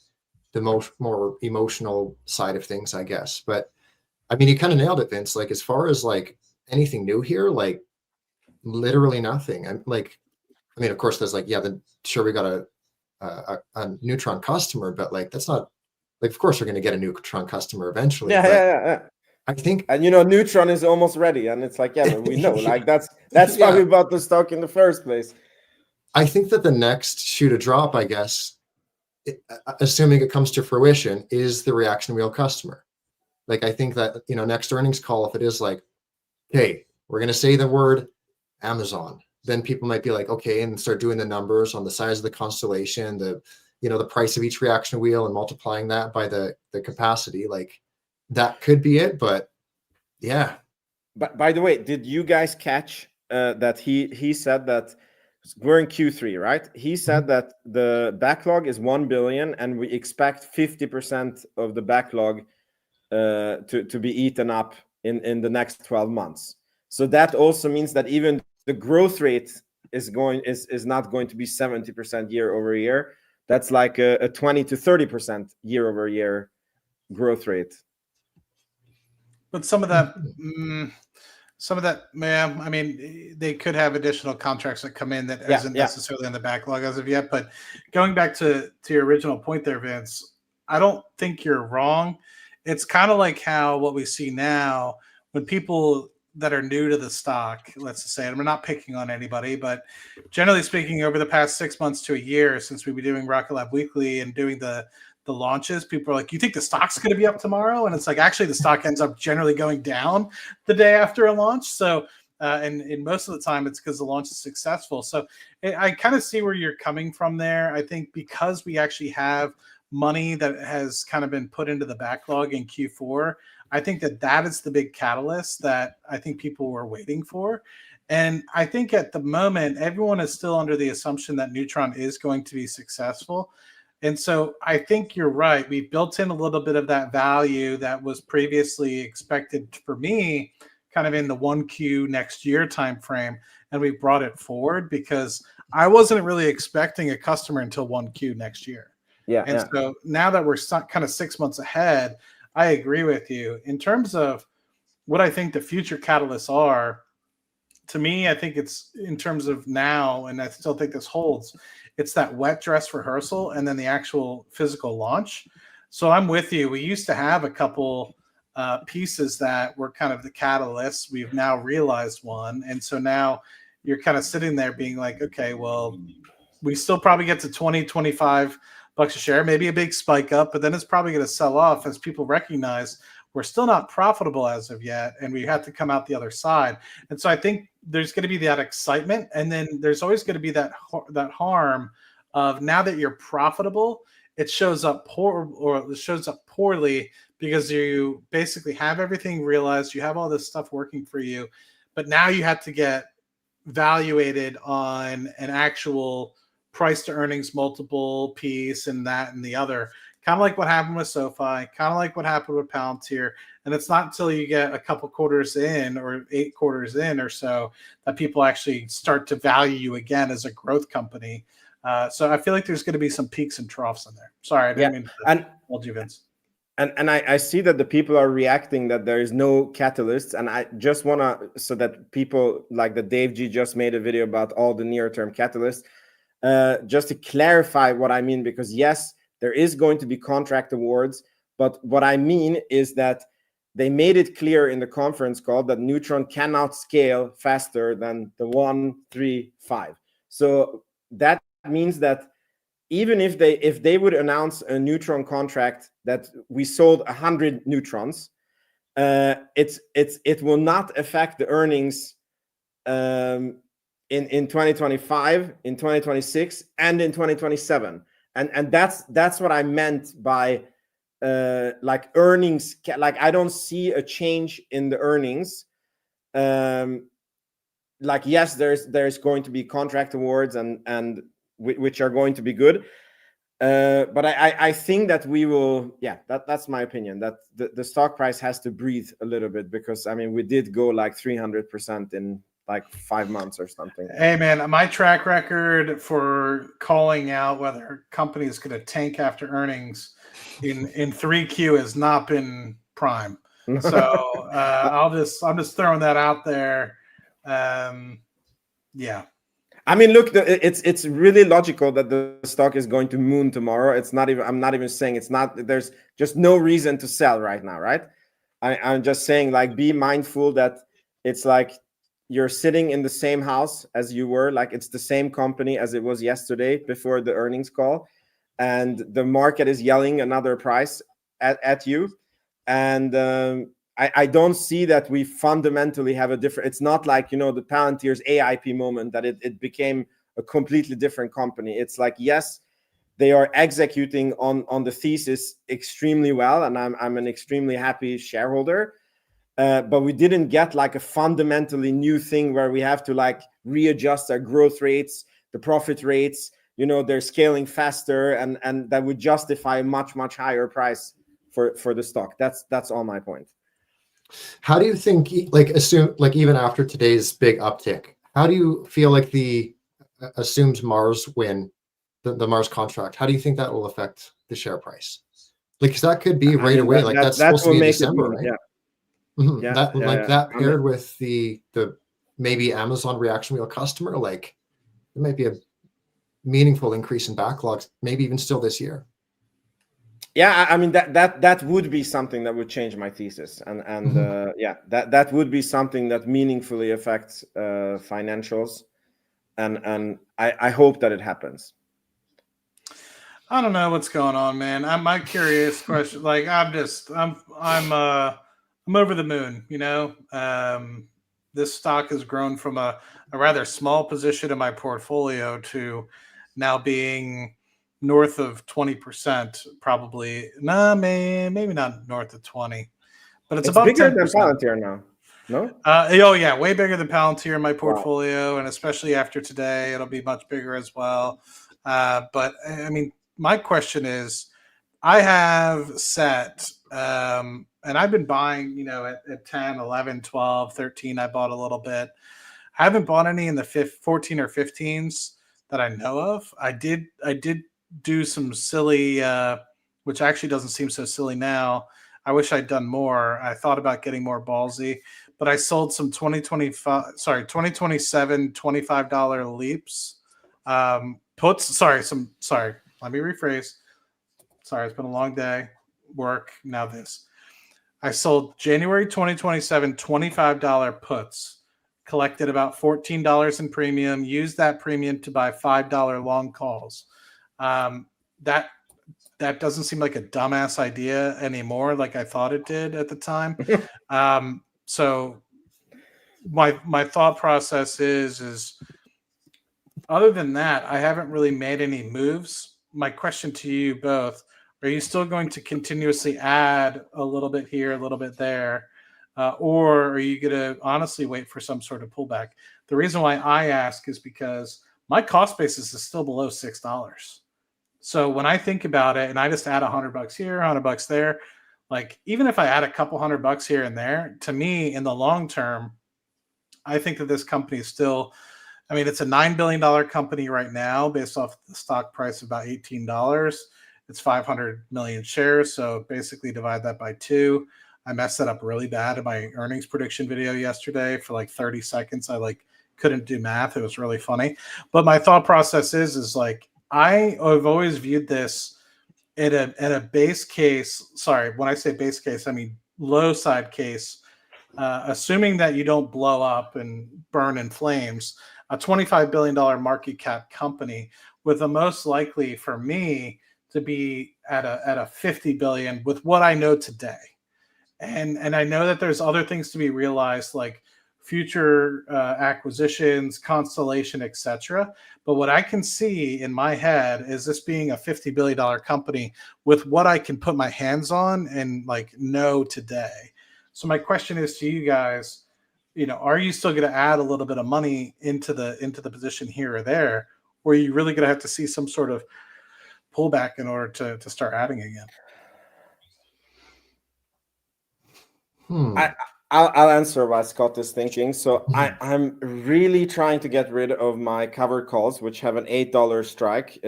the more emotional side of things, I guess. But I mean, you kind of nailed it, Vince. Like as far as like anything new here, like literally nothing. I'm like, I mean, of course, there's like, yeah, we got a Neutron customer, but like that's not like, of course we're going to get a Neutron customer eventually.
Yeah.
I think,
and Neutron is almost ready, and it's like, yeah, but we know, like that's why we bought the stock in the first place.
I think that the next shoe to drop, I guess, assuming it comes to fruition, is the reaction wheel customer. Like I think that next earnings call, if it is like, hey, we're going to say the word Amazon, then people might be like, okay, and start doing the numbers on the size of the constellation, the price of each reaction wheel and multiplying that by the capacity. Like that could be it, but yeah.
But by the way, did you guys catch that he said that we're in Q3, right? He said that the backlog is 1 billion and we expect 50% of the backlog to be eaten up in the next 12 months. So that also means that even the growth rate is not going to be 70% year over year. That's like a 20 to 30% year over year growth rate.
But some of that, Some of that, ma'am. I mean, they could have additional contracts that come in that
Yeah,
isn't
yeah.
necessarily in the backlog as of yet. But going back to your original point there, Vince, I don't think you're wrong. It's kind of like how what we see now when people that are new to the stock, let's just say, and we're not picking on anybody, but generally speaking, over the past 6 months to a year since we've been doing Rocket Lab Weekly and doing the launches, people are like, you think the stock's going to be up tomorrow? And it's like, actually, the stock ends up generally going down the day after a launch. So, and most of the time, it's because the launch is successful. So I kind of see where you're coming from there. I think because we actually have money that has kind of been put into the backlog in Q4, I think that is the big catalyst that I think people were waiting for. And I think at the moment, everyone is still under the assumption that Neutron is going to be successful. And so I think you're right. We built in a little bit of that value that was previously expected for me kind of in the 1Q next year timeframe. And we brought it forward because I wasn't really expecting a customer until 1Q next year.
Yeah.
And so now that we're kind of 6 months ahead, I agree with you. In terms of what I think the future catalysts are, to me, I think it's in terms of now, and I still think this holds, it's that wet dress rehearsal and then the actual physical launch. So I'm with you. We used to have a couple pieces that were kind of the catalysts. We've now realized one. And so now you're kind of sitting there being like, okay, well, we still probably get to 20, 25 bucks a share, maybe a big spike up, but then it's probably going to sell off as people recognize we're still not profitable as of yet, and we have to come out the other side. And so I think there's going to be that excitement, and then there's always going to be that harm of now that you're profitable, it shows up poorly because you basically have everything realized, you have all this stuff working for you, but now you have to get valuated on an actual price to earnings multiple piece and that and the other. Kind of like what happened with SoFi, kind of like what happened with Palantir. And it's not until you get a couple quarters in or 8 quarters in or so that people actually start to value you again as a growth company. So I feel like there's going to be some peaks and troughs in there. Sorry, I didn't mean to hold you, Vince.
And I see that the people are reacting that there is no catalyst. And I just want to, so that people like the Dave G just made a video about all the near-term catalysts. Just to clarify what I mean, because yes, there is going to be contract awards, but what I mean is that they made it clear in the conference call that Neutron cannot scale faster than the 1, 3, 5. So that means that even if they would announce a Neutron contract that we sold 100 Neutrons, it will not affect the earnings in 2025, in 2026, and in 2027. And that's what I meant by like earnings. Like I don't see a change in the earnings. Like yes, there's going to be contract awards and which are going to be good. But I think that we will. Yeah, that's my opinion. That the stock price has to breathe a little bit because I mean we did go like 300% in like 5 months or something.
Hey man, my track record for calling out whether a company is going to tank after earnings in 3Q has not been prime. So I'm just throwing that out there. Yeah.
I mean, look, it's really logical that the stock is going to moon tomorrow. It's not even. I'm not even saying it's not. There's just no reason to sell right now, right? I'm just saying, like, be mindful that it's like you're sitting in the same house as you were, like it's the same company as it was yesterday before the earnings call, and the market is yelling another price at you, and I don't see that we fundamentally have a different. It's not like, you know, the Palantir's AIP moment that it became a completely different company. It's like, yes, they are executing on the thesis extremely well, and I'm an extremely happy shareholder. But we didn't get like a fundamentally new thing where we have to like readjust our growth rates, the profit rates. You know, they're scaling faster, and that would justify a much higher price for the stock. That's all my point.
How do you think, like, assume, like, even after today's big uptick, how do you feel like the assumed Mars win, the Mars contract, how do you think that will affect the share price? Like, 'cause that could be right away. Like, that's supposed to be in December, right?
Yeah. Yeah,
that
yeah,
like
yeah.
that
I mean,
paired with the maybe Amazon reaction wheel customer, like it might be a meaningful increase in backlogs, maybe even still this year.
yeah, I mean that would be something that would change my thesis, and yeah, that would be something that meaningfully affects financials, and I hope that it happens.
I don't know what's going on, man. My curious question. Like, I'm over the moon. This stock has grown from a rather small position in my portfolio to now being north of 20%, probably. Nah, maybe not north of 20, but it's above
bigger than
10%.
Palantir now, no?
Oh yeah, way bigger than Palantir in my
Wow.
portfolio, and especially after today, it'll be much bigger as well. But I mean, my question is, I have set, and I've been buying, at 10, 11, 12, 13, I bought a little bit. I haven't bought any in the 14 or 15s that I know of. I did do some silly, which actually doesn't seem so silly now. I wish I'd done more. I thought about getting more ballsy, but I sold some 2027 $25 leaps, puts. Sorry. Let me rephrase. Sorry, it's been a long day. Work, now this. I sold January 2027 $25 puts, collected about $14 in premium, used that premium to buy $5 long calls. That doesn't seem like a dumbass idea anymore, like I thought it did at the time. So my thought process is other than that, I haven't really made any moves. My question to you both: are you still going to continuously add a little bit here, a little bit there, or are you going to honestly wait for some sort of pullback? The reason why I ask is because my cost basis is still below $6. So when I think about it, and I just add $100 here, $100 there, like even if I add a couple $100 here and there, to me in the long term, I think that this company is still. I mean, it's a $9 billion company right now based off the stock price of about $18. It's 500 million shares. So basically divide that by 2. I messed that up really bad in my earnings prediction video yesterday for like 30 seconds. I couldn't do math. It was really funny. But my thought process is like, I've always viewed this at a base case. Sorry, when I say base case, I mean low side case. Assuming that you don't blow up and burn in flames, a $25 billion market cap company with the most likely for me to be at a 50 billion with what I know today. And I know that there's other things to be realized, like future acquisitions, constellation, etc. But what I can see in my head is this being a $50 billion company with what I can put my hands on and know today. So my question is to you guys, are you still going to add a little bit of money into the position here or there, or are you really going to have to see some sort of pullback in order to start adding again?
I'll answer what Scott is thinking. So I'm really trying to get rid of my covered calls, which have an $8 strike.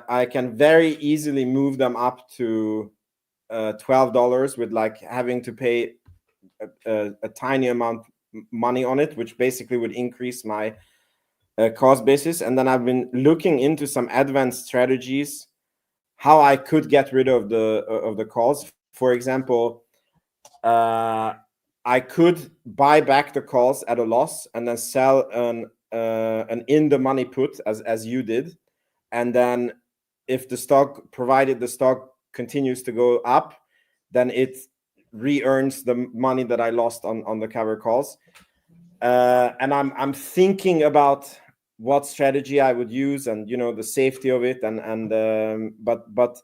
I can very easily move them up to $12 with having to pay a tiny amount money on it, which basically would increase my cost basis. And then I've been looking into some advanced strategies how I could get rid of the calls. For example, I could buy back the calls at a loss and then sell an in the money put as you did, and then if the stock, provided the stock continues to go up, then it re-earns the money that I lost on the cover calls. And I'm thinking about what strategy I would use and the safety of it but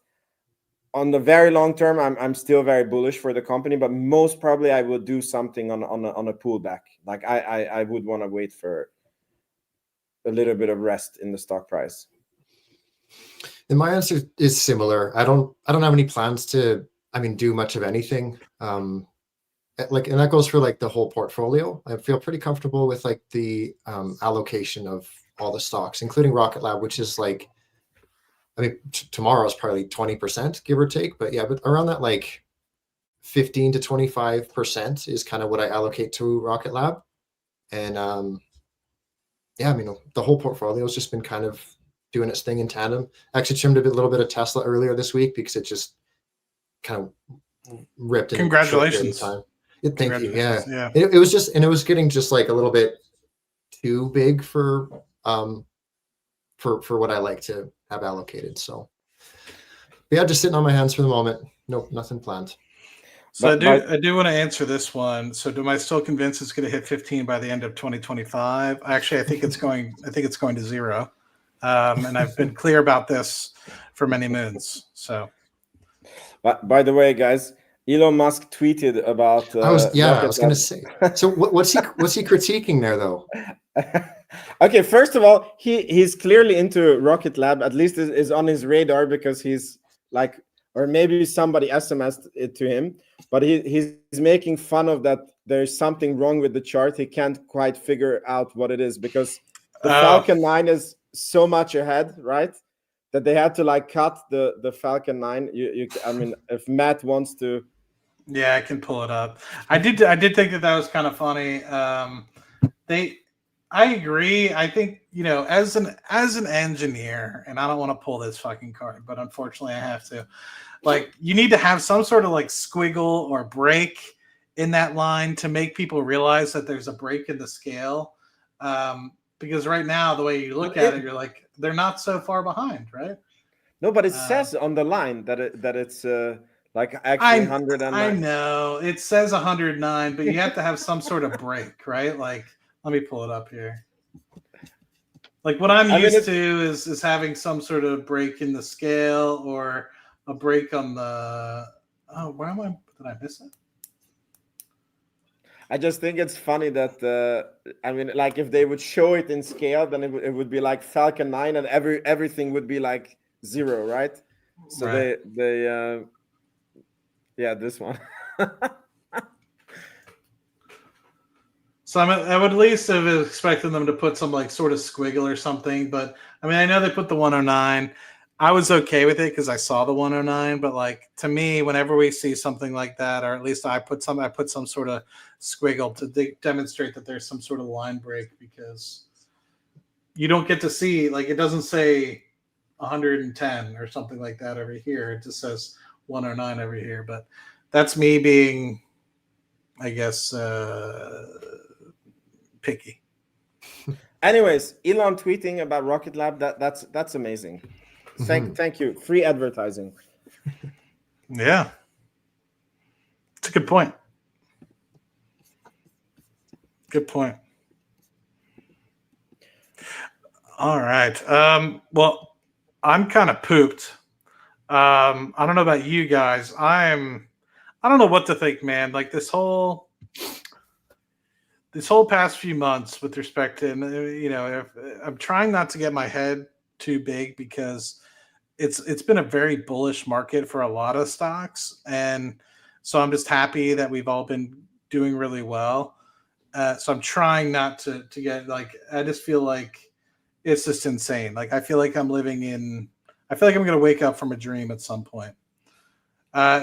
on the very long term, I'm still very bullish for the company, but most probably I will do something on a pullback. Like I would want to wait for a little bit of rest in the stock price.
And my answer is similar. I don't have any plans to, do much of anything. And that goes for the whole portfolio. I feel pretty comfortable with the allocation of all the stocks, including Rocket Lab, which is tomorrow is probably 20%, give or take. But yeah, but around that 15 to 25% is kind of what I allocate to Rocket Lab. And yeah, I mean, the whole portfolio has just been kind of doing its thing in tandem. I actually trimmed a little bit of Tesla earlier this week because it just kind of ripped in a short period of
Congratulations.
time. Thank you. Yeah.
Yeah.
It was just, and it was getting just like a little bit too big for what I like to have allocated. So but yeah, just sitting on my hands for the moment. Nope, nothing planned.
So I do want to answer this one. So am I still convinced it's going to hit 15 by the end of 2025? Actually, I think it's going to 0. And I've been clear about this for many moons. So
by the way, guys, Elon Musk tweeted about
I was going to say. So what's he critiquing there though?
Okay, first of all, he's clearly into Rocket Lab. At least is on his radar because he's like, or maybe somebody SMS'd it to him, but he's making fun of that. There's something wrong with the chart. He can't quite figure out what it is because the Falcon 9 is so much ahead, right? That they had to like cut the Falcon 9. I mean, if Matt wants to.
Yeah, I can pull it up. I did think that was kind of funny. I agree. I think, as an engineer, and I don't want to pull this fucking card, but unfortunately I have to. Like, you need to have some sort of like squiggle or break in that line to make people realize that there's a break in the scale. Because right now, the way you look at it, you're like, they're not so far behind, right?
No, but it says on the line that it's like actually 109.
I know it says 109, but you have to have some sort of break, right? Like, let me pull it up here. Like what I'm used to is having some sort of break in the scale or a break on the. Oh, where am I? Did I miss it?
I just think it's funny that I mean, like if they would show it in scale, then it would be like Falcon 9, and everything would be like 0, right? So
right.
they yeah, this one.
So I would at least have expected them to put some like sort of squiggle or something, but I mean, I know they put the 109. I was okay with it because I saw the 109, but like to me, whenever we see something like that, or at least I put some sort of squiggle to demonstrate that there's some sort of line break, because you don't get to see, like, it doesn't say 110 or something like that over here. It just says 109 over here. But that's me being, I guess, picky.
Anyways, Elon tweeting about Rocket Lab, that's amazing. Thank you. Free advertising.
Yeah. It's a good point. Good point. All right. Well, I'm kind of pooped. I don't know about you guys. I don't know what to think, man. Like this whole past few months with respect to, I'm trying not to get my head too big because it's been a very bullish market for a lot of stocks. And so I'm just happy that we've all been doing really well. So I'm trying not to get like, I just feel like it's just insane. Like I feel like I'm going to wake up from a dream at some point.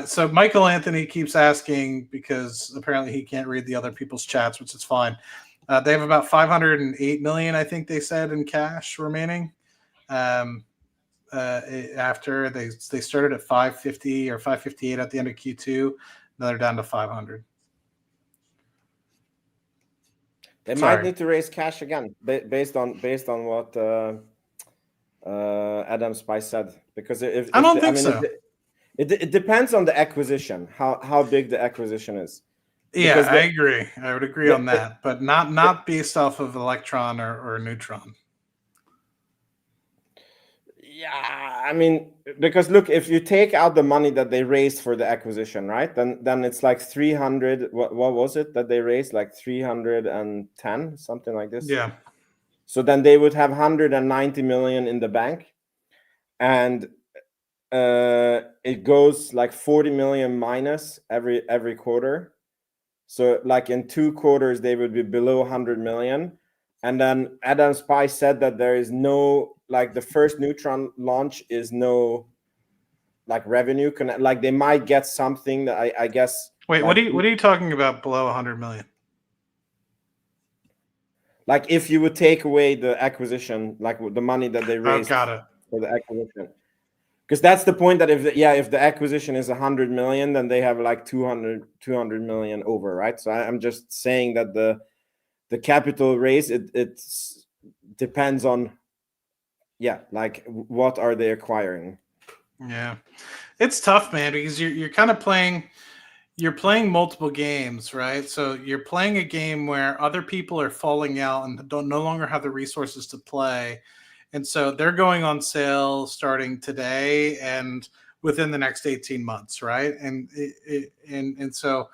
So Michael Anthony keeps asking, because apparently he can't read the other people's chats, which is fine. They have about 508 million, I think they said, in cash remaining. After they started at 550 or 558 at the end of Q2, now they're down to 500.
They might need to raise cash again, based on what Adam Spice said, because
I don't think so.
It depends on the acquisition, how big the acquisition is.
Yeah, I agree. I would agree on that, but not based off of Electron or Neutron.
Yeah, I mean, because look, if you take out the money that they raised for the acquisition, right? Then it's like 300. What was it that they raised? Like 310, something like this.
Yeah.
So then they would have 190 million in the bank, and it goes like 40 million minus every quarter. So like in 2 quarters they would be below 100 million. And then Adam Spice said that there is no, like, the first Neutron launch is no like revenue like they might get something that I guess.
Wait,
like,
what are you talking about below 100 million?
Like if you would take away the acquisition, like the money that they raised
got it.
for the acquisition, because that's the point, that if the acquisition is 100 million, then they have like 200 million over, right? So I'm just saying that the capital raise, it depends on, like what are they acquiring.
Yeah, it's tough, man, because you're kind of playing multiple games, right? So you're playing a game where other people are falling out and don't no longer have the resources to play, and so they're going on sale starting today and within the next 18 months, right? And so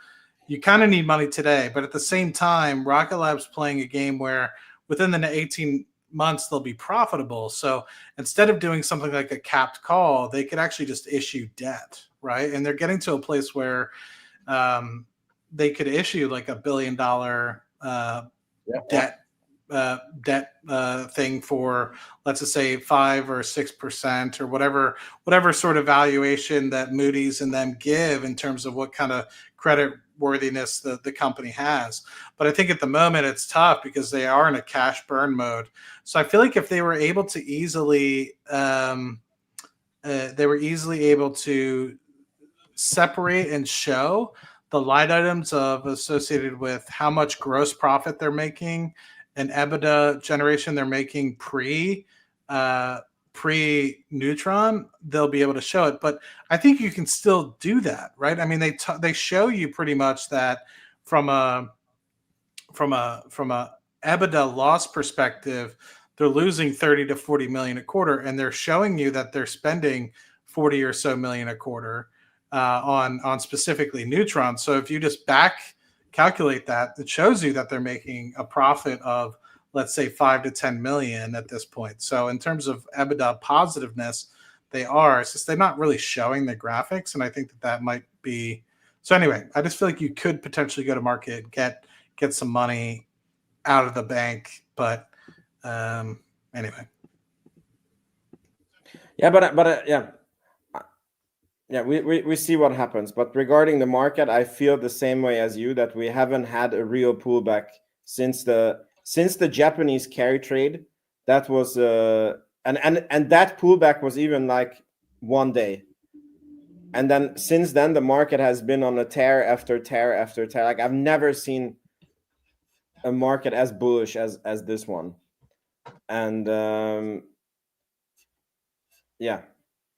you kind of need money today, but at the same time, Rocket Lab's playing a game where within the 18 months they'll be profitable. So instead of doing something like a capped call, they could actually just issue debt, right? And they're getting to a place where they could issue like $1 billion debt thing for, let's just say 5 or 6% or whatever sort of valuation that Moody's and them give in terms of what kind of credit worthiness the company has. But I think at the moment it's tough because they are in a cash burn mode. So I feel like if they were able to easily able to separate and show the line items associated with how much gross profit they're making and EBITDA generation they're making pre Neutron, they'll be able to show it. But I think you can still do that, right? I mean, they show you pretty much that from a EBITDA loss perspective, they're losing 30 to 40 million a quarter, and they're showing you that they're spending 40 or so million a quarter on specifically Neutron. So if you just back calculate that, it shows you that they're making a profit of, let's say, 5 to 10 million at this point. So in terms of EBITDA positiveness, they are. It's just they're not really showing the graphics, and I think that might be. So anyway, I just feel like you could potentially go to market, get some money out of the bank, but anyway.
Yeah, we see what happens. But regarding the market, I feel the same way as you, that we haven't had a real pullback since the Japanese carry trade. That was and that pullback was even like one day. And then since then, the market has been on a tear after tear after tear. Like I've never seen a market as bullish as this one. And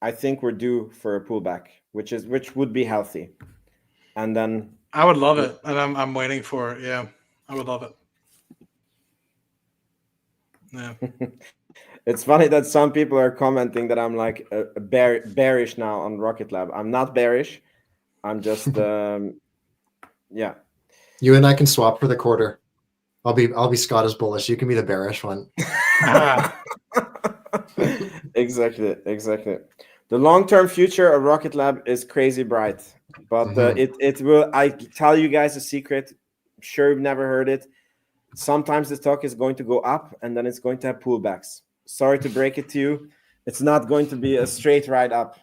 I think we're due for a pullback, which would be healthy. And then
I would love it, and I'm waiting for it. Yeah, I would love it. Yeah.
It's funny that some people are commenting that I'm like bearish now on Rocket Lab. I'm not bearish. I'm just yeah.
You and I can swap for the quarter. I'll be Scott as bullish. You can be the bearish one.
Exactly. The long-term future of Rocket Lab is crazy bright, but it will. I tell you guys a secret. I'm sure you've never heard it. Sometimes the stock is going to go up, and then it's going to have pullbacks. Sorry to break it to you. It's not going to be a straight ride up.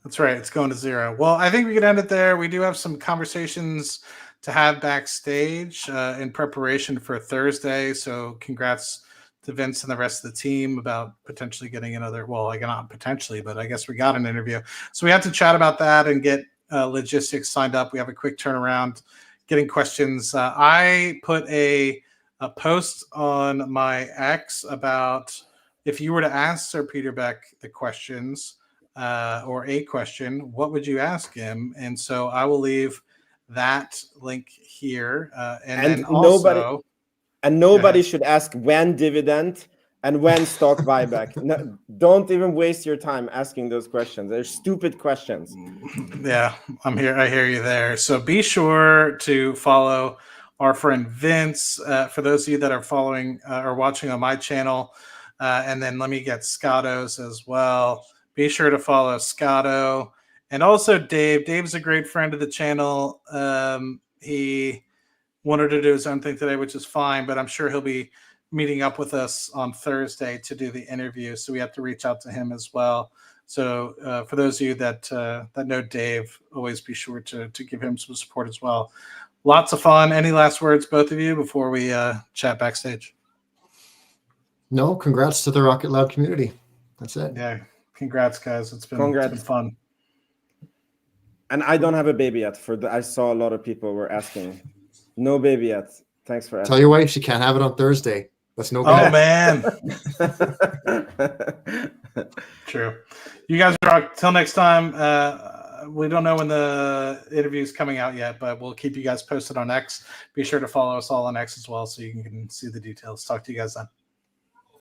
That's right. It's going to zero. Well, I think we could end it there. We do have some conversations to have backstage in preparation for Thursday. So congrats to Vince and the rest of the team about potentially getting another, well, like not potentially, but I guess we got an interview. So we have to chat about that and get logistics signed up. We have a quick turnaround, getting questions. I put a post on my X about if you were to ask Sir Peter Beck the questions or a question, what would you ask him? And so I will leave that link here. And then also...
Nobody should ask when dividend and when stock buyback. No, don't even waste your time asking those questions. They're stupid questions.
Yeah, I'm here. I hear you there. So be sure to follow our friend Vince. For those of you that are following or watching on my channel, and then let me get Scotto's as well. Be sure to follow Scotto and also Dave. Dave's a great friend of the channel. He wanted to do his own thing today, which is fine, but I'm sure he'll be meeting up with us on Thursday to do the interview. So we have to reach out to him as well. So for those of you that that know Dave, always be sure to give him some support as well. Lots of fun. Any last words, both of you, before we chat backstage?
No, congrats to the Rocket Lab community. That's it.
Yeah, congrats, guys. It's been fun.
And I don't have a baby yet. I saw a lot of people were asking. No baby yet. Thanks for asking.
Tell your wife she can't have it on Thursday. That's no good.
Oh man. True. You guys rock. Till next time. We don't know when the interview is coming out yet, but we'll keep you guys posted on X. Be sure to follow us all on X as well so you can see the details. Talk to you guys then.